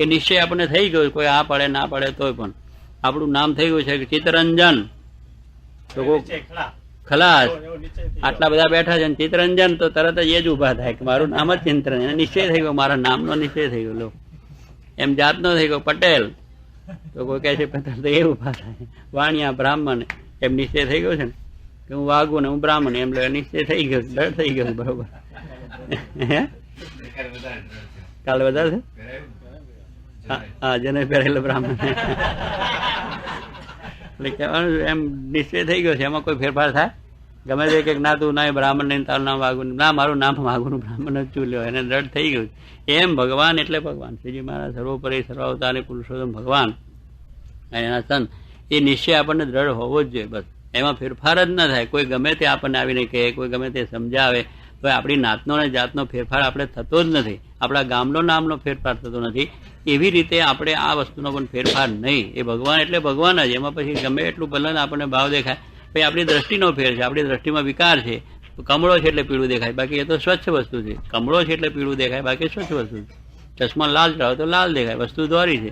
એ નિશ્ચય આપણને થઈ ગયો. કોઈ આ પડે ના પડે તોય પણ આપણું નામ થઈ ગયું છે કે ચિત્તરંજન. તો ખલાસ આટલા બધા બેઠા છે ને ચિત્તરંજન, તો તરત જ એ જ ઉભા થાય કે મારું નામ જ ચિંતરંજન. નિશ્ચય થઈ ગયો, મારા નામનો નિશ્ચય થઈ ગયો. લો એમ જાતનો થઈ ગયો પટેલ, તો કોઈ કહે છે પટેલ, તો એ ઉભા થાય. વાણિયા બ્રાહ્મણ, એમ નિશ્ચય થઈ ગયો છે ને કે હું વાઘું ને હું બ્રાહ્મણ, એમ નિશ્ચય થઈ ગયો, ડર થઈ ગયો. બરોબર. હે કાલે વધારે છે? હા, જેને પહેરેલો બ્રાહ્મણ. એટલે કહેવાનું એમ નિશ્ચય થઈ ગયો છે, એમાં કોઈ ફેરફાર થાય? ગમે તે કે ના તું ના બ્રાહ્મણ નહીં, તારું નામ વાઘું, ના મારું નામ વાઘુનું બ્રાહ્મણ જ ચૂલ્યો, એને દ્રઢ થઈ ગયું. એમ ભગવાન એટલે ભગવાન શ્રીજી મહારાજ સર્વોપરી સર્વાવતારી પુરુષોત્તમ ભગવાન અને એના સંત, એ નિશ્ચય આપણને દ્રઢ હોવો જ જોઈએ. બસ એમાં ફેરફાર જ ન થાય. કોઈ ગમે તે આપણને આવીને કહે, કોઈ ગમે તે સમજાવે, તો આપણી નાતનો અને જાતનો ફેરફાર આપણે થતો જ નથી, આપણા ગામનો નામનો ફેરફાર થતો નથી. એવી રીતે આપણે આ વસ્તુનો પણ ફેરફાર નહીં. એ ભગવાન એટલે ભગવાન જ. એમાં પછી ગમે એટલું ભલે આપણને ભાવ દેખાય, પછી આપણી દ્રષ્ટિનો ફેર છે, આપણી દ્રષ્ટિમાં વિકાર છે. કમળો છે એટલે પીળું દેખાય, બાકી એ તો સ્વચ્છ વસ્તુ છે. કમળો છે એટલે પીળું દેખાય, બાકી સ્વચ્છ વસ્તુ છે. ચશ્મા લાલ ચડાવો તો લાલ દેખાય, વસ્તુ દોરી છે.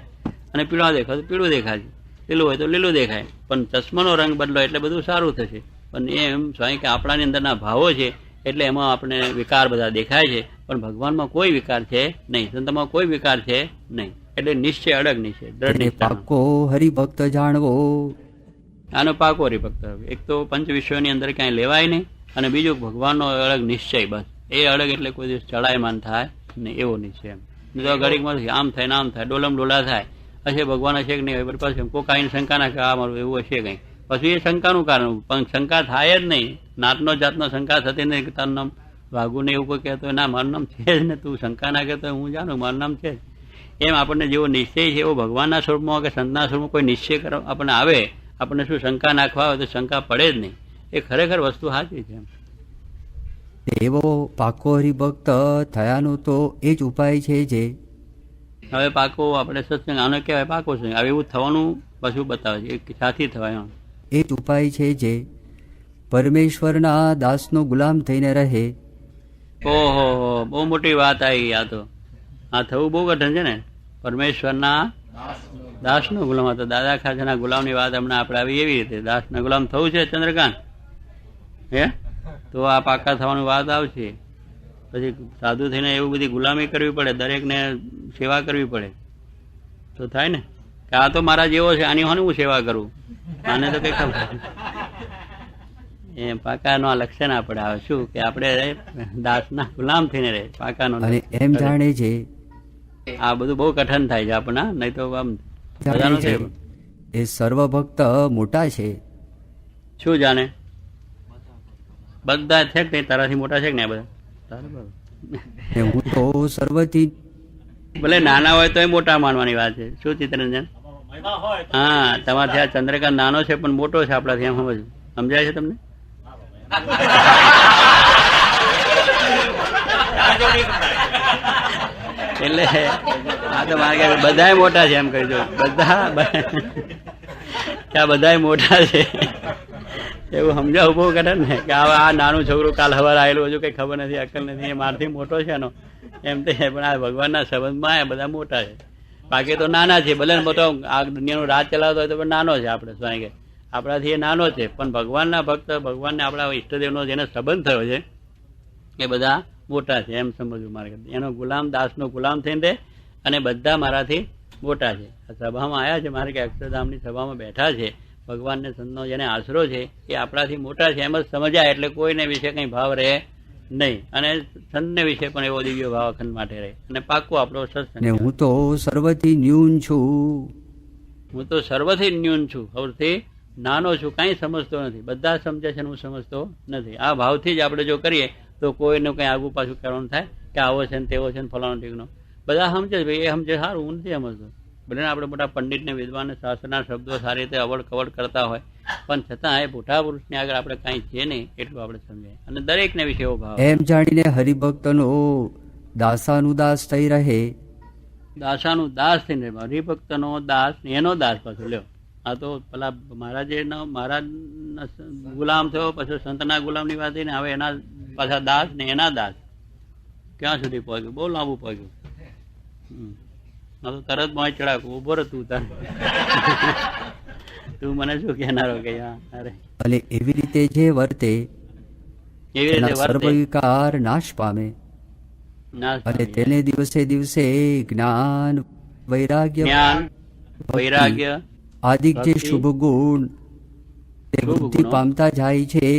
અને પીળા દેખાય તો પીળું દેખાય છે, લીલું હોય તો લીલું દેખાય. પણ ચશ્માનો રંગ બદલો એટલે બધું સારું થશે. પણ એમ સ્વાય કે આપણાની અંદરના ભાવો છે એટલે એમાં આપણે વિકાર બધા દેખાય છે, પણ ભગવાનમાં કોઈ વિકાર છે નહીં, સંતમાં કોઈ વિકાર છે નહીં. એટલે નિશ્ચય અડગ નિશ્ચય, દ્રઢ નિષ્ઠા. પાકો હરિભક્ત જાણવો. આનો પાકો હરિભક્ત. એક તો પંચ વિષયોની અંદર ક્યાંય લેવાય નહીં, અને બીજું ભગવાનનો અડગ નિશ્ચય. બસ એ અડગ એટલે કોઈ દિવસ ચડાયમાન થાય નહીં એવો નિશ્ચય. એમ તો ઘડીકમાં આમ થાય ને આમ થાય, ડોલમ ડોલા થાય, હશે ભગવાન હશે કે નહીં હોય, પછી કોક આવીને શંકા નાખે આ મારું એવું હશે કંઈ, પછી એ શંકાનું કારણ. પણ શંકા થાય જ નહીં, નાતનો જાતનો શંકા થતી નહીં. તારું નામ વાઘું ને એવું કોઈ કહેતો ના મારું નામ છે જ ને, તું શંકા ના કહેતો હું જાણું મારું નામ છે જ. એમ આપણને જેવો નિશ્ચય છે એવો ભગવાનના સ્વરૂપમાં કે સંતના સ્વરૂપમાં કોઈ નિશ્ચય કરવા આપણને આવે, આપણને શું શંકા નાખવા આવે તો શંકા પડે જ નહીં. એ ખરેખર વસ્તુ સાચી છે. એવો પાકો હરિભક્ત થયાનો તો એ જ ઉપાય છે જે હવે પાકો આપણે સત્સંગ આનો કહેવાય પાકો છે. હવે એવું થવાનું પાછું બતાવે છે, એક સાથી થવાય. એ જ ઉપાય છે જે પરમેશ્વરના દાસનો ગુલામ થઈને રહે. ઓહો, બહુ મોટી વાત આવી. આ તો આ થવું બહુ કઠિન છે ને. પરમેશ્વરના દાસનો ગુલામ હતો. દાદા ખાચરના ગુલામની વાત હમણાં આપણે આવી એવી રીતે દાસના ગુલામ થવું છે ચંદ્રકાંત, હે તો આ પાકા થવાની વાત આવશે. પછી સાધુ થઈને એવું બધી ગુલામી કરવી પડે, દરેકને સેવા કરવી પડે તો થાય ને કે આ તો મારા જેવો છે, આની હોને હું સેવા કરું, આને તો કઈ ખબર એ પાકાનો આ લક્ષ્ય ના પડે. આવે શું કે આપણે દાસના ગુલામ થઈને રહે પાકાનો. અને એમ જાણે છે આ બધું બહુ કઠણ થાય છે આપણા, નહીં તો આમ બધાનું છે. એ સર્વ ભક્ત મોટા છે. શું જાણે બધા છે કે નહીં? તારાથી મોટા છે કે નહીં? બધા ને હું તો સર્વથી ભલે નાના હોય તો એ મોટા માનવાની વાત છે. શું ચિત્તરંજન? હા, તમારથી આ ચંદ્રકાંત નાનો છે પણ મોટો છે આપણાથી, એમ સમજ સમજાય છે તમને? એટલે આ તો મારે બધા મોટા છે એમ કહી દો, બધા મોટા છે એવું સમજાવવું બહુ કરે ને કે આ નાનું છોકરું કાલ સવારે આવેલું, હજુ કઈ ખબર નથી, અક્કલ નથી, એ મારથી મોટો છે એનો એમ તે. પણ આ ભગવાનના સંબંધમાં એ બધા મોટા છે, બાકી તો નાના છે. ભલે મોટો આ દુનિયાનું રાજ ચલાવતો હોય તો પણ નાનો છે. આપણે સ્વાય કે આપણાથી એ નાનો છે, પણ ભગવાનના ભક્ત, ભગવાનને આપણા ઈષ્ટદેવનો જેને સંબંધ થયો છે એ બધા મોટા છે એમ સમજવું મારે. એનો ગુલામ, દાસનો ગુલામ થઈને રહે અને બધા મારાથી મોટા છે. આ સભામાં આવ્યા છે મારે કે અક્ષરધામની સભામાં બેઠા છે, ભગવાનને સંતનો જેને આશરો છે એ આપણાથી મોટા છે એમ જ સમજાય, એટલે કોઈને વિશે કંઈ ભાવ રહે નહીં, અને સંતને વિશે પણ એવો દિવ્ય ભાવ અખંડ માટે રહે, અને પાક્કો આપણો સત્સંગ. હું તો સર્વથી ન્યૂન છું. હું તો સર્વથી ન્યૂન છું, સૌથી નાનો છું, કાંઈ સમજતો નથી. બધા સમજે છે, હું સમજતો નથી. આ ભાવથી જ આપણે જો કરીએ તો કોઈને કંઈ આગુ પાછું કરવાનું થાય કે આવો છે ને તેવો છે ને ફલાણો ઠીકનો. બધા સમજે ભાઈ, એ સમજે સારું, હું નથી સમજતો. ભલે આપણે મોટા પંડિતને, વિદ્વાન, શાસ્ત્રના શબ્દો સારી રીતે અવડ કવડ કરતા હોય, પણ છતાં એ મોટા પુરુષની આગળ આપણે કાંઈ છે નહીં એટલું આપણે સમજાય, અને દરેકને વિશે એવો ભાવ. એમ જાણીને હરિભક્તનો દાસાનુદાસ થઈ રહે. દાસાનું દાસ થઈને હરિભક્તનો દાસ, એનો દાસ પાછો લ્યો. આ તો પેલા મહારાજ ગુલામ થયો, પછી સંતના ગુલામની વાત થઈ ને, હવે એના પાછા દાસ ને એના દાસ. ક્યાં સુધી પહોંચ્યું? બહુ લાંબુ પહોંચ્યું. તો તરત મોય ચડાકું ઉભો રહે તું તાર તું મને શું કહેનારો કે અરે. અને એવી રીતે જે વર્તે એવી રીતે સર્વ વિકાર નાશ પામે, અને તેને દિવસે દિવસે જ્ઞાન, વૈરાગ્ય આદિક જે શુભ ગુણ તે વૃદ્ધિ પામતા જાય છે.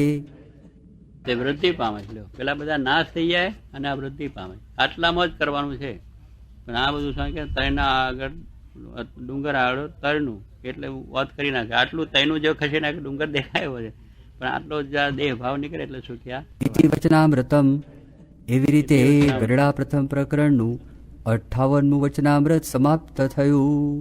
તે વૃદ્ધિ પામે છે. પેલા બધા નાશ થઈ જાય અને આ વૃદ્ધિ પામે. આટલામાં જ કરવાનું છે. પણ આ બધું શું કે તૈના આગળ ડુંગર આગળ તરનું, એટલે વાત કરી નાખે. આટલું તૈનું જો ખસી નાખે ડુંગર દેખાયો છે, પણ આટલો જ દેહ ભાવ નીકળે એટલે શું થયા? વચનામૃતમ. એવી રીતે ગરડા પ્રથમ પ્રકરણનું 58મું વચનામૃત સમાપ્ત થયું.